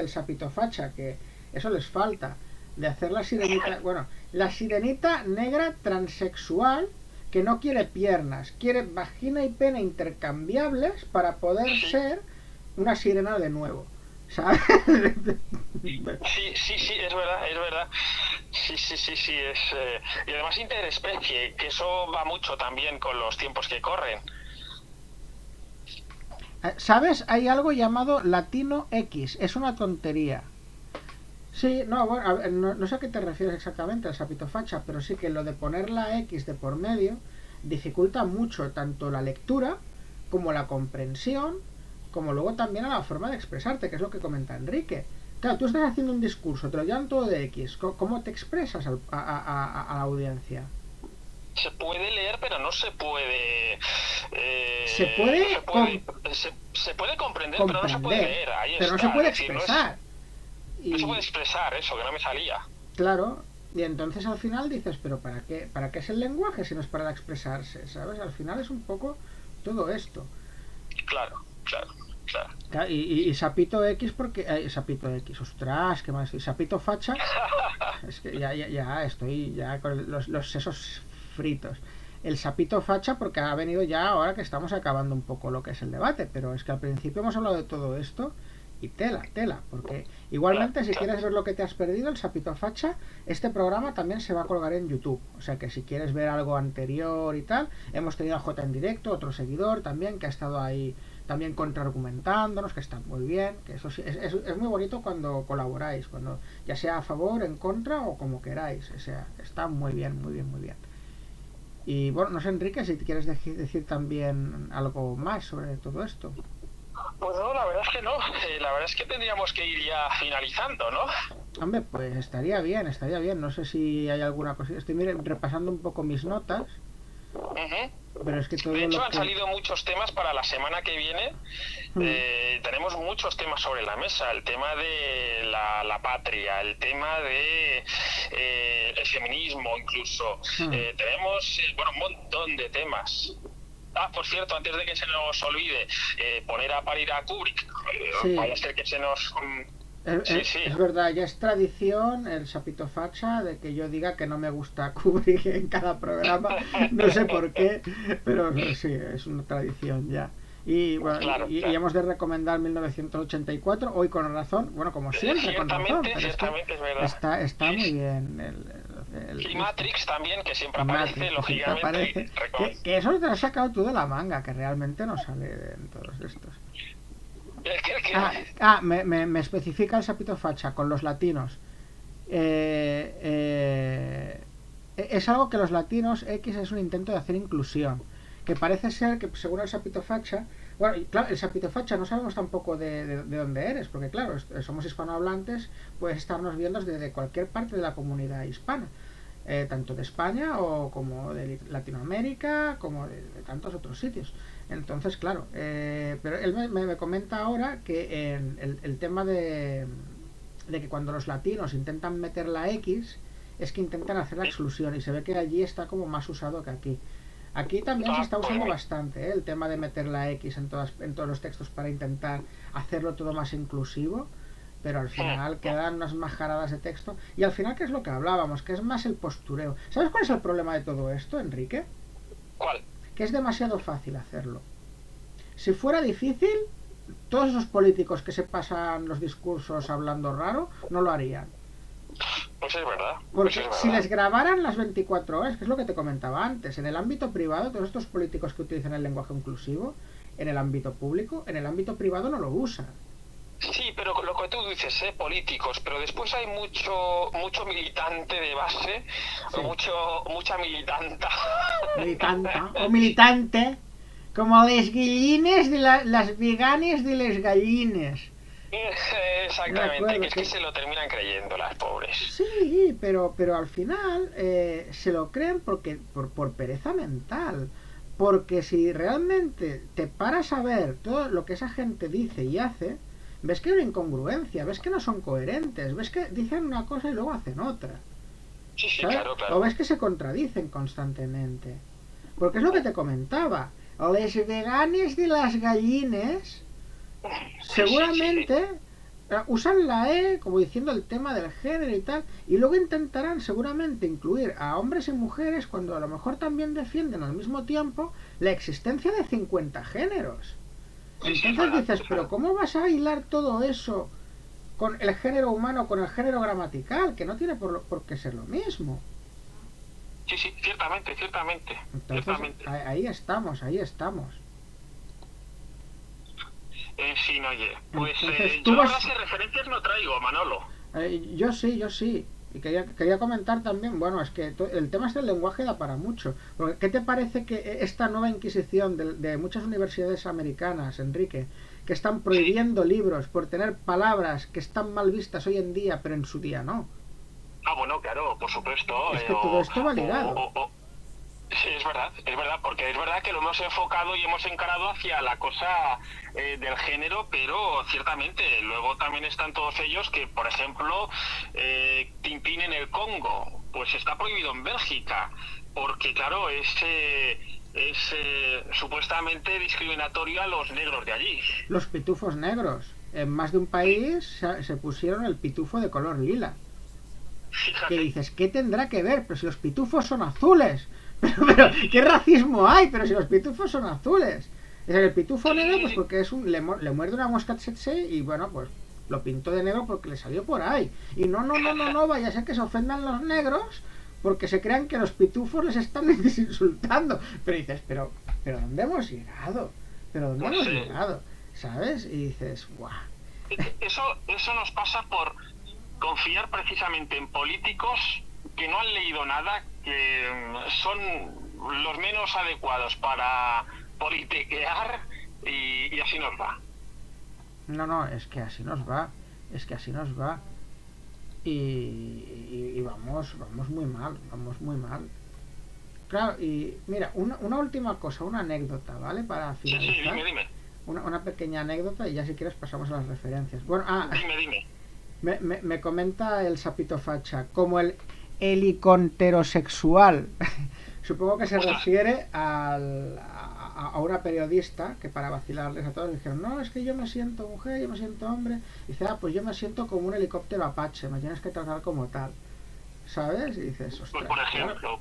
el sapito facha, que eso les falta. De hacer la sirenita, bueno, la sirenita negra transexual que no quiere piernas, quiere vagina y pene intercambiables para poder sí. ser una sirena de nuevo. ¿Sabes? Sí, sí, sí, es verdad, es verdad. Sí, sí, sí, sí, y además interespecie, que eso va mucho también con los tiempos que corren. ¿Sabes? Hay algo llamado Latino X. Es una tontería. Sí, no, bueno, no sé a qué te refieres exactamente al sapito facha, pero sí que lo de poner la X de por medio dificulta mucho tanto la lectura como la comprensión, como luego también a la forma de expresarte, que es lo que comenta Enrique. Claro, tú estás haciendo un discurso, te lo llaman todo de X. ¿Cómo te expresas a la audiencia? Se puede leer, pero no se puede, Se no se puede puede, se puede comprender, pero no se puede comprender, leer. Ahí pero no se está, es puede decir, expresar. no se puede Y expresar eso, que no me salía. claro, y entonces al final dices, pero ¿para qué es el lenguaje si no es para expresarse? ¿Sabes? Al final es un poco todo esto. Claro, claro, claro. Claro, y Sapito X porque... Sapito X, ostras, ¿qué más? Y Sapito Facha, es que ya estoy ya con los sesos fritos. El Sapito Facha porque ha venido ya ahora que estamos acabando un poco lo que es el debate, pero es que al principio hemos hablado de todo esto Y tela, porque igualmente si quieres ver lo que te has perdido, el Sapito Facha, este programa también se va a colgar en YouTube. O sea que si quieres ver algo anterior y tal, hemos tenido a J en directo, otro seguidor también, que ha estado ahí también contraargumentándonos, que está muy bien, que eso sí, es muy bonito cuando colaboráis, cuando ya sea a favor, en contra o como queráis. O sea, está muy bien, muy bien, muy bien. Y bueno, no sé, Enrique, si quieres decir también algo más sobre todo esto. Pues no, la verdad es que no. La verdad es que tendríamos que ir ya finalizando, ¿no? Hombre, pues estaría bien, estaría bien. No sé si hay alguna cosa. Estoy repasando un poco mis notas, pero es que todo De hecho, lo han que... salido muchos temas para la semana que viene. Tenemos muchos temas sobre la mesa. El tema de la patria, el tema de el feminismo incluso. Tenemos bueno, un montón de temas. Ah, por cierto, antes de que se nos olvide, poner a parir a Kubrick. Sí. Vaya a ser que se nos... Es verdad, ya es tradición el Sapito Facha de que yo diga que no me gusta Kubrick en cada programa. No sé por qué, pero sí, es una tradición ya. Y bueno, Claro. Y hemos de recomendar 1984, hoy con razón, bueno, como siempre, con razón, pero ciertamente es verdad. está muy bien. Y Matrix también, que siempre aparece, lógicamente. Que eso te lo has sacado tú de la manga, que realmente no sale en todos estos. Me especifica el Sapito Facha con los latinos. Es algo que los latinos X es un intento de hacer inclusión. Que parece ser que, según el Sapito Facha, bueno, claro, el Sapito Facha no sabemos tampoco de dónde eres, porque claro, somos hispanohablantes, puedes estarnos viendo desde cualquier parte de la comunidad hispana, tanto de España o como de Latinoamérica, como de tantos otros sitios. Entonces, claro, pero él me comenta ahora que el tema de que cuando los latinos intentan meter la X, es que intentan hacer la exclusión, y se ve que allí está como más usado que aquí. Aquí también se está usando bastante, el tema de meter la X en todos los textos para intentar hacerlo todo más inclusivo, pero al final quedan unas majaradas de texto. Y al final, ¿qué es lo que hablábamos? Que es más el postureo. ¿Sabes cuál es el problema de todo esto, Enrique? ¿Cuál? Que es demasiado fácil hacerlo. Si fuera difícil, todos esos políticos que se pasan los discursos hablando raro, no lo harían. Pues es verdad. Porque si les grabaran las 24 horas, que es lo que te comentaba antes, en el ámbito privado, todos estos políticos que utilizan el lenguaje inclusivo, en el ámbito público, en el ámbito privado no lo usan. Sí, pero lo que tú dices, políticos, pero después hay mucho militante de base, sí. Mucha militanta. Militanta, o militante, como les gallines de las veganes de les gallines. Exactamente, que se lo terminan creyendo las pobres. Sí, pero al final se lo creen por pereza mental. Porque si realmente te paras a ver todo lo que esa gente dice y hace, ves que hay una incongruencia, ves que no son coherentes, ves que dicen una cosa y luego hacen otra. Sí, claro. O ves que se contradicen constantemente. Porque es lo que te comentaba. Les veganes de las gallines seguramente usan la E como diciendo el tema del género y tal, y luego intentarán seguramente incluir a hombres y mujeres cuando a lo mejor también defienden al mismo tiempo la existencia de 50 géneros. Entonces dices, pero ¿cómo vas a hilar todo eso con el género humano, con el género gramatical, que no tiene por qué ser lo mismo? Sí, ciertamente. Entonces, ciertamente. Ahí estamos. Sí, no, oye. Pues yo las referencias no traigo, Manolo. Yo sí. Y quería comentar también, bueno, es que el tema del lenguaje da para mucho. Porque, ¿qué te parece que esta nueva inquisición de muchas universidades americanas, Enrique, que están prohibiendo libros por tener palabras que están mal vistas hoy en día, pero en su día no? Ah, bueno, claro, por supuesto. Es que todo esto va ligado. Sí, es verdad, porque es verdad que lo hemos enfocado y hemos encarado hacia la cosa del género, pero ciertamente luego también están todos ellos que, por ejemplo, Tintín en el Congo, pues está prohibido en Bélgica, porque claro, es supuestamente discriminatorio a los negros de allí. Los pitufos negros. En más de un país se pusieron el pitufo de color lila. Fíjate. Que dices, ¿qué tendrá que ver? Pero si los pitufos son azules. Pero ¿qué racismo hay? Pero si los pitufos son azules. Es el pitufo negro, pues porque le muerde una mosca tsetse y bueno, pues lo pintó de negro porque le salió por ahí. Y no, vaya a ser que se ofendan los negros porque se crean que los pitufos les están insultando. Pero dices, pero ¿dónde hemos llegado? ¿Pero dónde hemos llegado? ¿Sabes? Y dices, ¡guau! Eso nos pasa por confiar precisamente en políticos que no han leído nada, que son los menos adecuados para politiquear y así nos va. No, es que así nos va. Y vamos muy mal. Claro, y mira, una última cosa, una anécdota, ¿vale? Para finalizar. Sí, dime. Una pequeña anécdota y ya si quieres pasamos a las referencias. Bueno, dime. Me comenta el Sapito Facha, como el heliconterosexual. Supongo que se refiere a una periodista que para vacilarles a todos dijeron, no, es que yo me siento mujer, yo me siento hombre. Y dice, pues yo me siento como un helicóptero Apache, me tienes que tratar como tal. ¿Sabes? Y dices, ostras. Por ejemplo,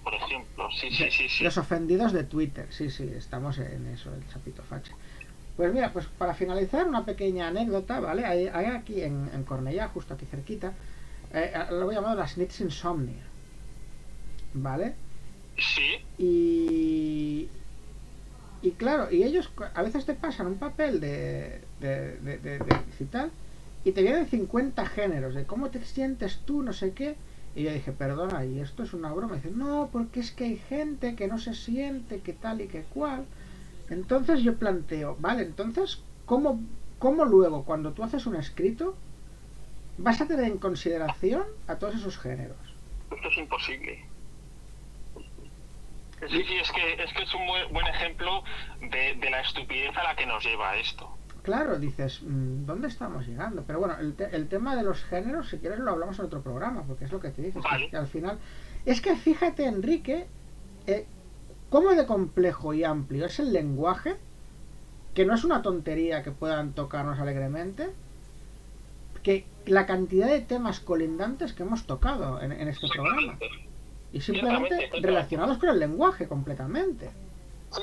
sí. Los ofendidos de Twitter, sí, estamos en eso, el Sapito Facha. Pues mira, pues para finalizar una pequeña anécdota, ¿vale? Hay aquí en Cornellá, justo aquí cerquita, lo voy a llamar la Snitch Insomnia, ¿vale? Sí. Y claro, y ellos a veces te pasan un papel de tal y te vienen 50 géneros de cómo te sientes tú, no sé qué. Y yo dije, perdona, y esto es una broma. Y dice, no, porque es que hay gente que no se siente, que tal y que cual. Entonces yo planteo, vale, entonces, ¿cómo luego, cuando tú haces un escrito, vas a tener en consideración a todos esos géneros? Esto es imposible. Sí, es que es un buen ejemplo de la estupidez a la que nos lleva esto. Claro, dices, ¿dónde estamos llegando? Pero bueno, el tema de los géneros, si quieres lo hablamos en otro programa, porque es lo que te dices, vale. Que al final... Es que fíjate, Enrique, cómo de complejo y amplio es el lenguaje, que no es una tontería que puedan tocarnos alegremente, que la cantidad de temas colindantes que hemos tocado en este programa. Y simplemente relacionados con el lenguaje completamente. Sí.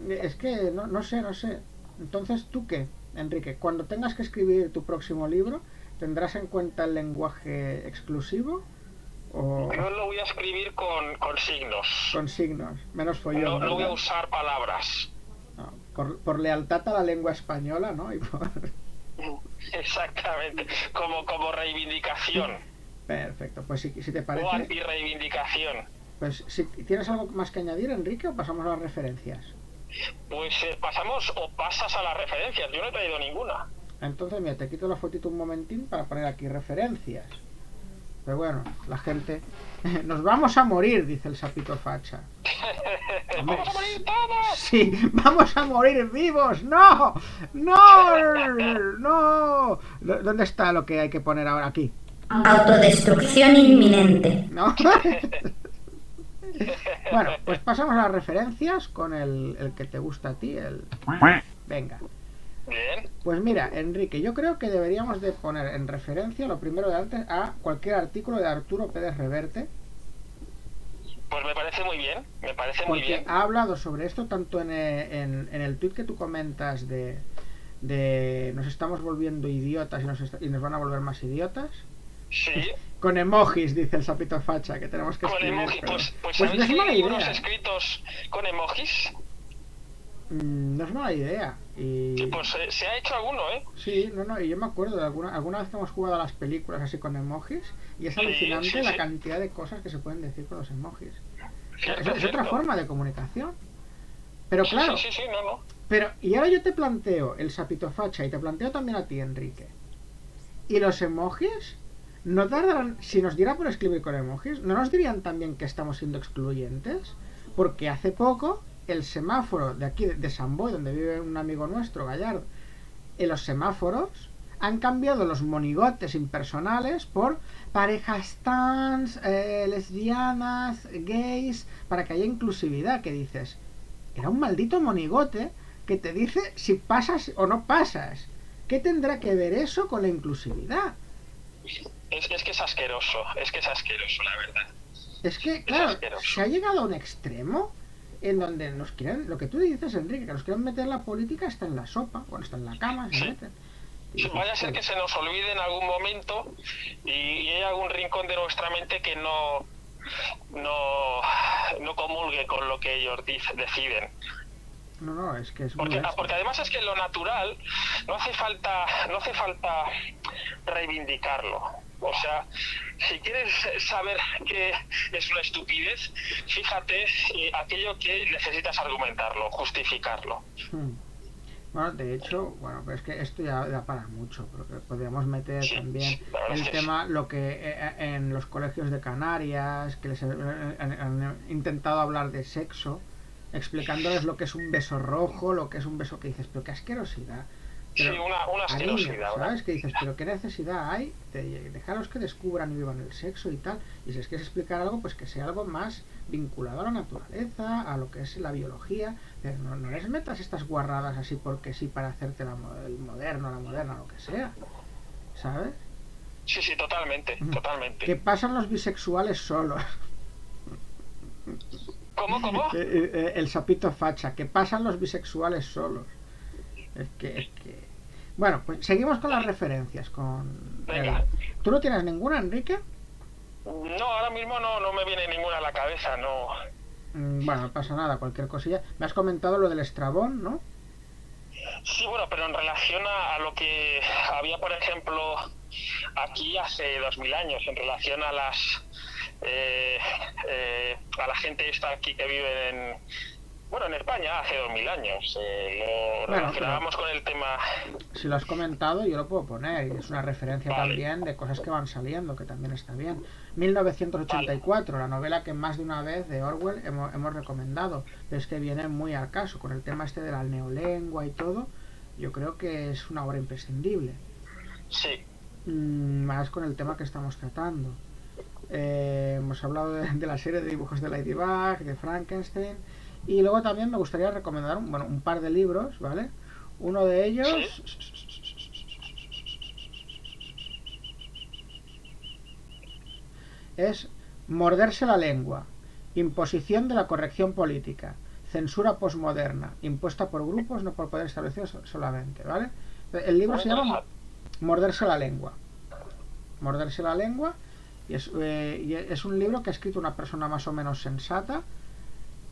Es que no sé. Entonces, ¿tú qué, Enrique? Cuando tengas que escribir tu próximo libro, ¿tendrás en cuenta el lenguaje exclusivo? ¿O... Yo lo voy a escribir con signos. Con signos, menos follón. No voy a usar palabras. No, por lealtad a la lengua española, ¿no? Y por... Exactamente, como reivindicación. Perfecto, pues si te parece... O anti-reivindicación. Pues si tienes algo más que añadir, Enrique, o pasamos a las referencias. Pues pasamos o pasas a las referencias, yo no he traído ninguna. Entonces, mira, te quito la fotito un momentín para poner aquí referencias. Pero bueno, la gente... Nos vamos a morir, dice el Sapito Facha. ¡Vamos a morir todos! Sí, vamos a morir vivos. ¡No! ¿Dónde está lo que hay que poner ahora? Aquí. Autodestrucción inminente. ¿No? Bueno, pues pasamos a las referencias con el que te gusta a ti, Venga. Bien. Pues mira, Enrique, yo creo que deberíamos de poner en referencia lo primero de antes a cualquier artículo de Arturo Pérez Reverte. Pues me parece muy bien, Porque ha hablado sobre esto tanto en el tuit que tú comentas de nos estamos volviendo idiotas y nos van a volver más idiotas. Sí. Con emojis, dice el Sapito Facha, que tenemos que escribir. Con emojis, pues ¿sabéis que hay unos escritos con emojis? No es mala idea. Y... Pues se ha hecho alguno, ¿eh? Sí, y yo me acuerdo de alguna vez que hemos jugado a las películas así con emojis y es alucinante la cantidad de cosas que se pueden decir con los emojis. Es otra forma de comunicación. Pero claro, no. Pero, y ahora yo te planteo el Sapito Facha y te planteo también a ti, Enrique. ¿Y los emojis? ¿No tardarán, si nos diera por escribir con emojis, no nos dirían también que estamos siendo excluyentes? Porque hace poco el semáforo de aquí, de San Boi, donde vive un amigo nuestro, Gallardo, en los semáforos han cambiado los monigotes impersonales por parejas trans, lesbianas, gays, para que haya inclusividad. Que dices, era un maldito monigote que te dice si pasas o no pasas. ¿Qué tendrá que ver eso con la inclusividad? Es que es asqueroso, la verdad. Es que, claro, se ha llegado a un extremo en donde nos quieren, lo que tú dices, Enrique, que nos quieren meter la política está en la sopa, bueno, está en la cama, se meten. Vaya a ser que se nos olvide en algún momento y hay algún rincón de nuestra mente que no comulgue con lo que ellos deciden. No, es que es porque además es que lo natural no hace falta reivindicarlo. O sea, si quieres saber qué es una estupidez, fíjate aquello que necesitas argumentarlo, justificarlo. Bueno, de hecho, bueno, es que esto ya da para mucho, porque podríamos meter también el tema, lo que en los colegios de Canarias, que les han intentado hablar de sexo, explicándoles lo que es un beso rojo, lo que es un beso, que dices, pero qué asquerosidad. Pero sí, una asquerosidad. Niños, ¿sabes? Que dices, pero qué necesidad hay de dejarlos que descubran y vivan el sexo y tal. Y si es que es explicar algo, pues que sea algo más vinculado a la naturaleza, a lo que es la biología. Pero no les metas estas guarradas así porque sí, para hacerte el moderno, la moderna, lo que sea. ¿Sabes? Sí, totalmente. ¿Qué pasan los bisexuales solos? ¿Cómo? El sapito facha. ¿Qué pasan los bisexuales solos? Es que... Bueno, pues seguimos con las referencias. Venga. ¿Tú no tienes ninguna, Enrique? No, ahora mismo no me viene ninguna a la cabeza, no. Bueno, no pasa nada, cualquier cosilla. Me has comentado lo del Estrabón, ¿no? Sí, bueno, pero en relación a lo que había, por ejemplo, aquí hace 2000 años, en relación a a la gente esta aquí que vive en España hace 2000 años. Lo relacionábamos con el tema. Si lo has comentado, yo lo puedo poner. Y es una referencia también de cosas que van saliendo, que también está bien. 1984, la novela que más de una vez de Orwell hemos recomendado. Pero es que viene muy al caso. Con el tema este de la neolengua y todo, yo creo que es una obra imprescindible. Sí. Más con el tema que estamos tratando. Hemos hablado de la serie de dibujos de Ladybug, de Frankenstein. Y luego también me gustaría recomendar un par de libros, ¿vale? Uno de ellos... es Morderse la lengua, imposición de la corrección política, censura posmoderna, impuesta por grupos, no por poder establecido solamente, ¿vale? El libro se llama Morderse la lengua. Morderse la lengua, y es un libro que ha escrito una persona más o menos sensata,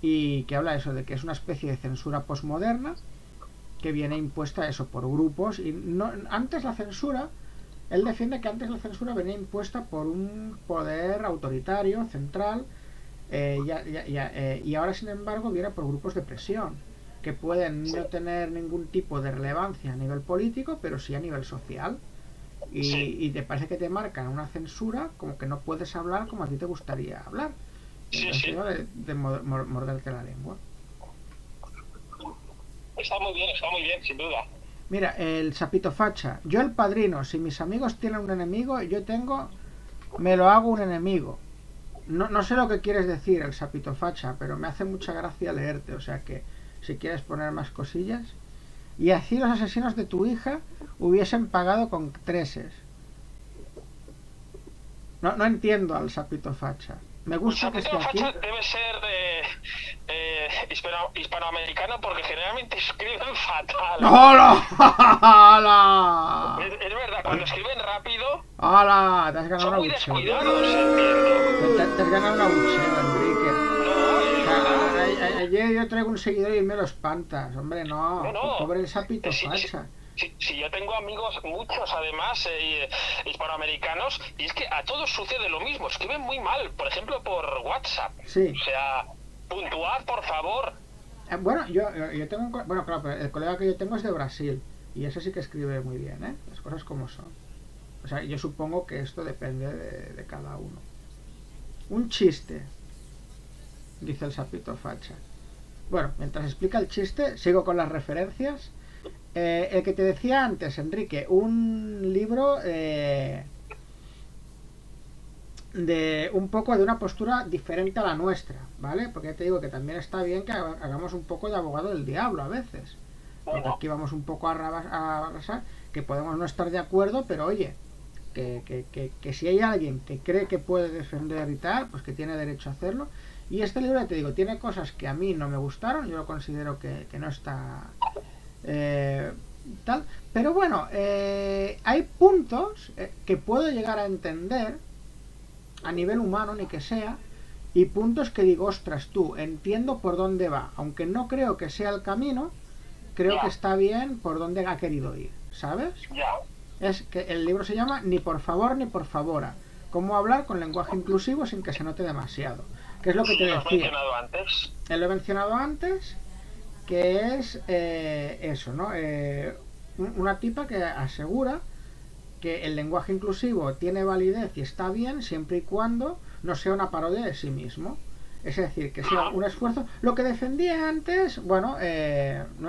y que habla eso de que es una especie de censura posmoderna que viene impuesta eso por grupos y antes la censura, él defiende que antes la censura venía impuesta por un poder autoritario central y ahora sin embargo viene por grupos de presión que pueden no tener ningún tipo de relevancia a nivel político pero sí a nivel social y te parece que te marcan una censura como que no puedes hablar como a ti te gustaría hablar. De morderte la lengua. Está muy bien, sin duda. Mira, el sapito facha. Yo el padrino, si mis amigos tienen un enemigo, me lo hago un enemigo. No sé lo que quieres decir, el sapito facha, pero me hace mucha gracia leerte, o sea que si quieres poner más cosillas. Y así los asesinos de tu hija hubiesen pagado con treses. No entiendo al sapito facha. Me gusta que esté aquí. Debe ser hispanoamericano porque generalmente escriben fatal. ¡Hola! ¡Hola! Es verdad, cuando escriben rápido. ¡Hola! Te has ganado una buchera. Son muy descuidados, entiendo. Te has ganado una buchera, Enrique. Ayer yo traigo un seguidor y me lo espantas. Hombre, no. Pobre el sapito facha. Si yo tengo amigos, muchos además, hispanoamericanos, y es que a todos sucede lo mismo, escriben muy mal, por ejemplo por WhatsApp. Sí. O sea, puntuad, por favor. Bueno, yo tengo claro, pero el colega que yo tengo es de Brasil, y ese sí que escribe muy bien, ¿eh? Las cosas como son. O sea, yo supongo que esto depende de cada uno. Un chiste, dice el sapito facha. Bueno, mientras explica el chiste, sigo con las referencias. El que te decía antes, Enrique, un libro de un poco de una postura diferente a la nuestra, ¿vale? Porque ya te digo que también está bien que hagamos un poco de abogado del diablo a veces. Porque aquí vamos un poco a arrasar, que podemos no estar de acuerdo, pero oye, que si hay alguien que cree que puede defender y tal, pues que tiene derecho a hacerlo. Y este libro, te digo, tiene cosas que a mí no me gustaron, yo lo considero que no está tal, pero bueno, hay puntos que puedo llegar a entender a nivel humano, ni que sea, y puntos que digo, ostras, tú, entiendo por dónde va, aunque no creo que sea el camino, creo que está bien por dónde ha querido ir, ¿sabes? Es que el libro se llama Ni por favor ni por favora, cómo hablar con lenguaje inclusivo sin que se note demasiado, que es lo que te decía. ¿Lo has mencionado antes? Lo he mencionado antes, que es eso, ¿no? Una tipa que asegura que el lenguaje inclusivo tiene validez y está bien siempre y cuando no sea una parodia de sí mismo. Es decir, que sea un esfuerzo. Lo que defendía antes, bueno,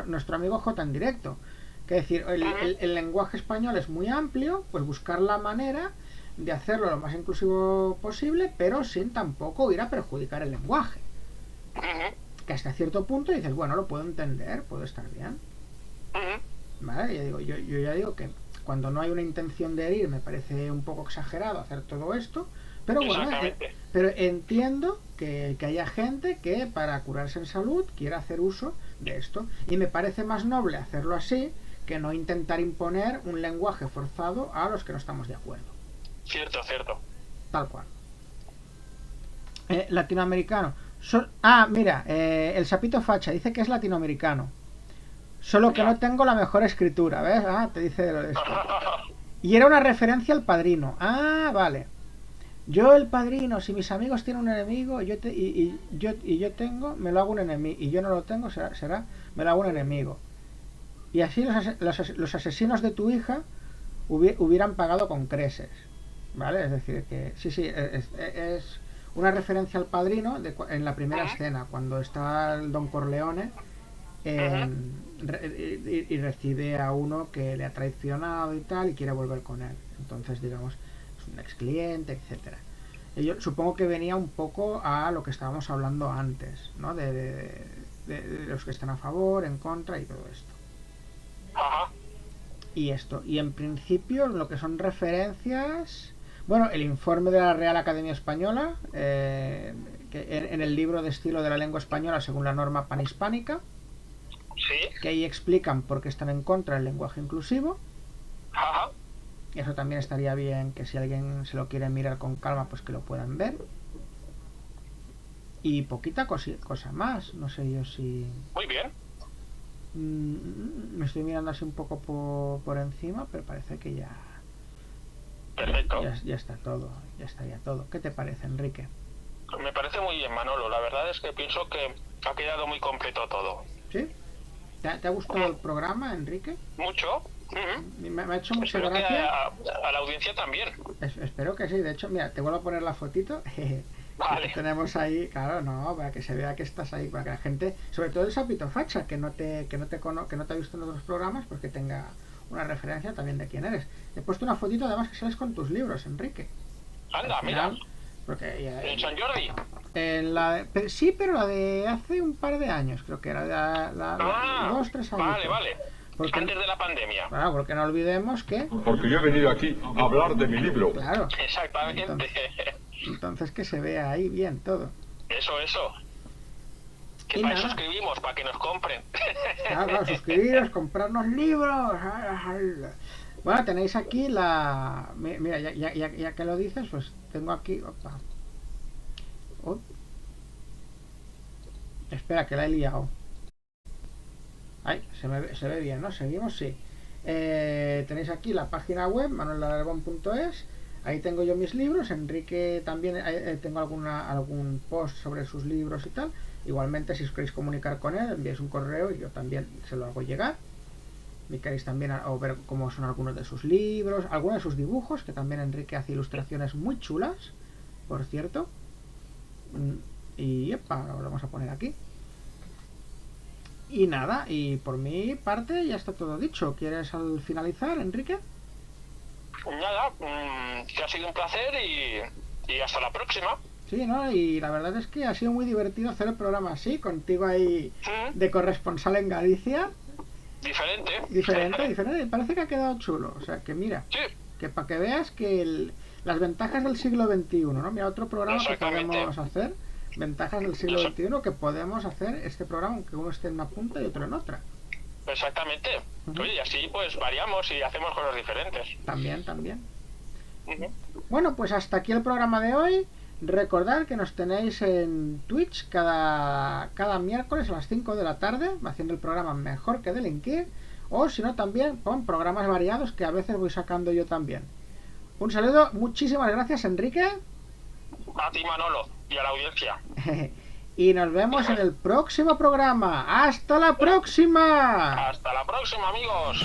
nuestro amigo J en directo. Que decir, el lenguaje español es muy amplio, pues buscar la manera de hacerlo lo más inclusivo posible, pero sin tampoco ir a perjudicar el lenguaje. Que hasta cierto punto dices, bueno, lo puedo entender, puedo estar bien. ¿Vale? Yo ya digo que cuando no hay una intención de herir me parece un poco exagerado hacer todo esto, pero bueno, pero entiendo que haya gente que para curarse en salud quiera hacer uso de esto, y me parece más noble hacerlo así que no intentar imponer un lenguaje forzado a los que no estamos de acuerdo. Cierto. Tal cual. Latinoamericano. Mira, el sapito facha dice que es latinoamericano. Solo que no tengo la mejor escritura, ¿ves? Te dice lo de esto. Y era una referencia al Padrino. Vale. Yo el Padrino, si mis amigos tienen un enemigo, yo tengo, me lo hago un enemigo. Y yo no lo tengo, será me lo hago un enemigo. Y así los asesinos de tu hija hubieran pagado con creces. ¿Vale? Es decir, que sí, es una referencia al Padrino en la primera escena, cuando está el Don Corleone y recibe a uno que le ha traicionado y tal y quiere volver con él. Entonces, digamos, es un ex cliente, etcétera. Yo supongo que venía un poco a lo que estábamos hablando antes, ¿no? De los que están a favor, en contra y todo esto. Y en principio lo que son referencias, bueno, el informe de la Real Academia Española, que en el libro de estilo de la lengua española según la norma panhispánica, que ahí explican por qué están en contra del lenguaje inclusivo. Y eso también estaría bien, que si alguien se lo quiere mirar con calma, pues que lo puedan ver. Y poquita cosa más, no sé yo si... Muy bien. Me estoy mirando así un poco por encima, pero parece que ya... Perfecto. Ya está todo, ya estaría todo. ¿Qué te parece, Enrique? Me parece muy bien, Manolo. La verdad es que pienso que ha quedado muy completo todo. ¿Sí? ¿Te ha gustado el programa, Enrique? Mucho. Me ha hecho mucha Espero gracia. Que a la audiencia también. Espero que sí. De hecho, mira, te vuelvo a poner la fotito. Vale. Que tenemos ahí, claro, no, para que se vea que estás ahí, para que la gente, sobre todo el sapito facha, que no te ha visto en otros programas, pues que tenga una referencia también de quién eres. He puesto una fotito además que sales con tus libros, Enrique. Anda, final, mira. Porque ¿En San Jordi? Sí, pero la de hace un par de años, creo que era la 2-3 años. Vale. Porque, antes de la pandemia. Claro, porque no olvidemos que... Porque yo he venido aquí a hablar de mi libro. Claro. Exactamente. Entonces que se vea ahí bien todo. Eso. Que para eso escribimos, para que nos compren. Claro, suscribiros, comprarnos libros. Bueno, tenéis aquí la... Mira, ya que lo dices, pues tengo aquí... Opa. Espera, que la he liado. Ay, se ve bien, ¿no? Seguimos, sí. Tenéis aquí la página web, manuelaragón.es. Ahí tengo yo mis libros. Enrique también tengo algún post sobre sus libros y tal. Igualmente, si os queréis comunicar con él, enviáis un correo y yo también se lo hago llegar. Si queréis también o ver cómo son algunos de sus libros, algunos de sus dibujos, que también Enrique hace ilustraciones muy chulas, por cierto. Y epa, lo vamos a poner aquí. Y nada, y por mi parte ya está todo dicho. ¿Quieres al finalizar, Enrique? Nada, que ha sido un placer y hasta la próxima. Sí, ¿no? Y la verdad es que ha sido muy divertido hacer el programa así, contigo ahí de corresponsal en Galicia. Diferente. Parece que ha quedado chulo. O sea, que mira, que para que veas que las ventajas del siglo XXI, ¿no? Mira, otro programa que podemos hacer Ventajas del siglo XXI, que podemos hacer este programa aunque uno esté en una punta y otro en otra. Exactamente. Oye, y así pues variamos y hacemos cosas diferentes. También. Bueno, pues hasta aquí el programa de hoy. Recordad que nos tenéis en Twitch cada miércoles a las 5 de la tarde, haciendo el programa Mejor que Delinquir, o si no también con programas variados que a veces voy sacando yo también. Un saludo, muchísimas gracias, Enrique. A ti, Manolo, y a la audiencia. Y nos vemos en el próximo programa. ¡Hasta la próxima! Hasta la próxima, amigos.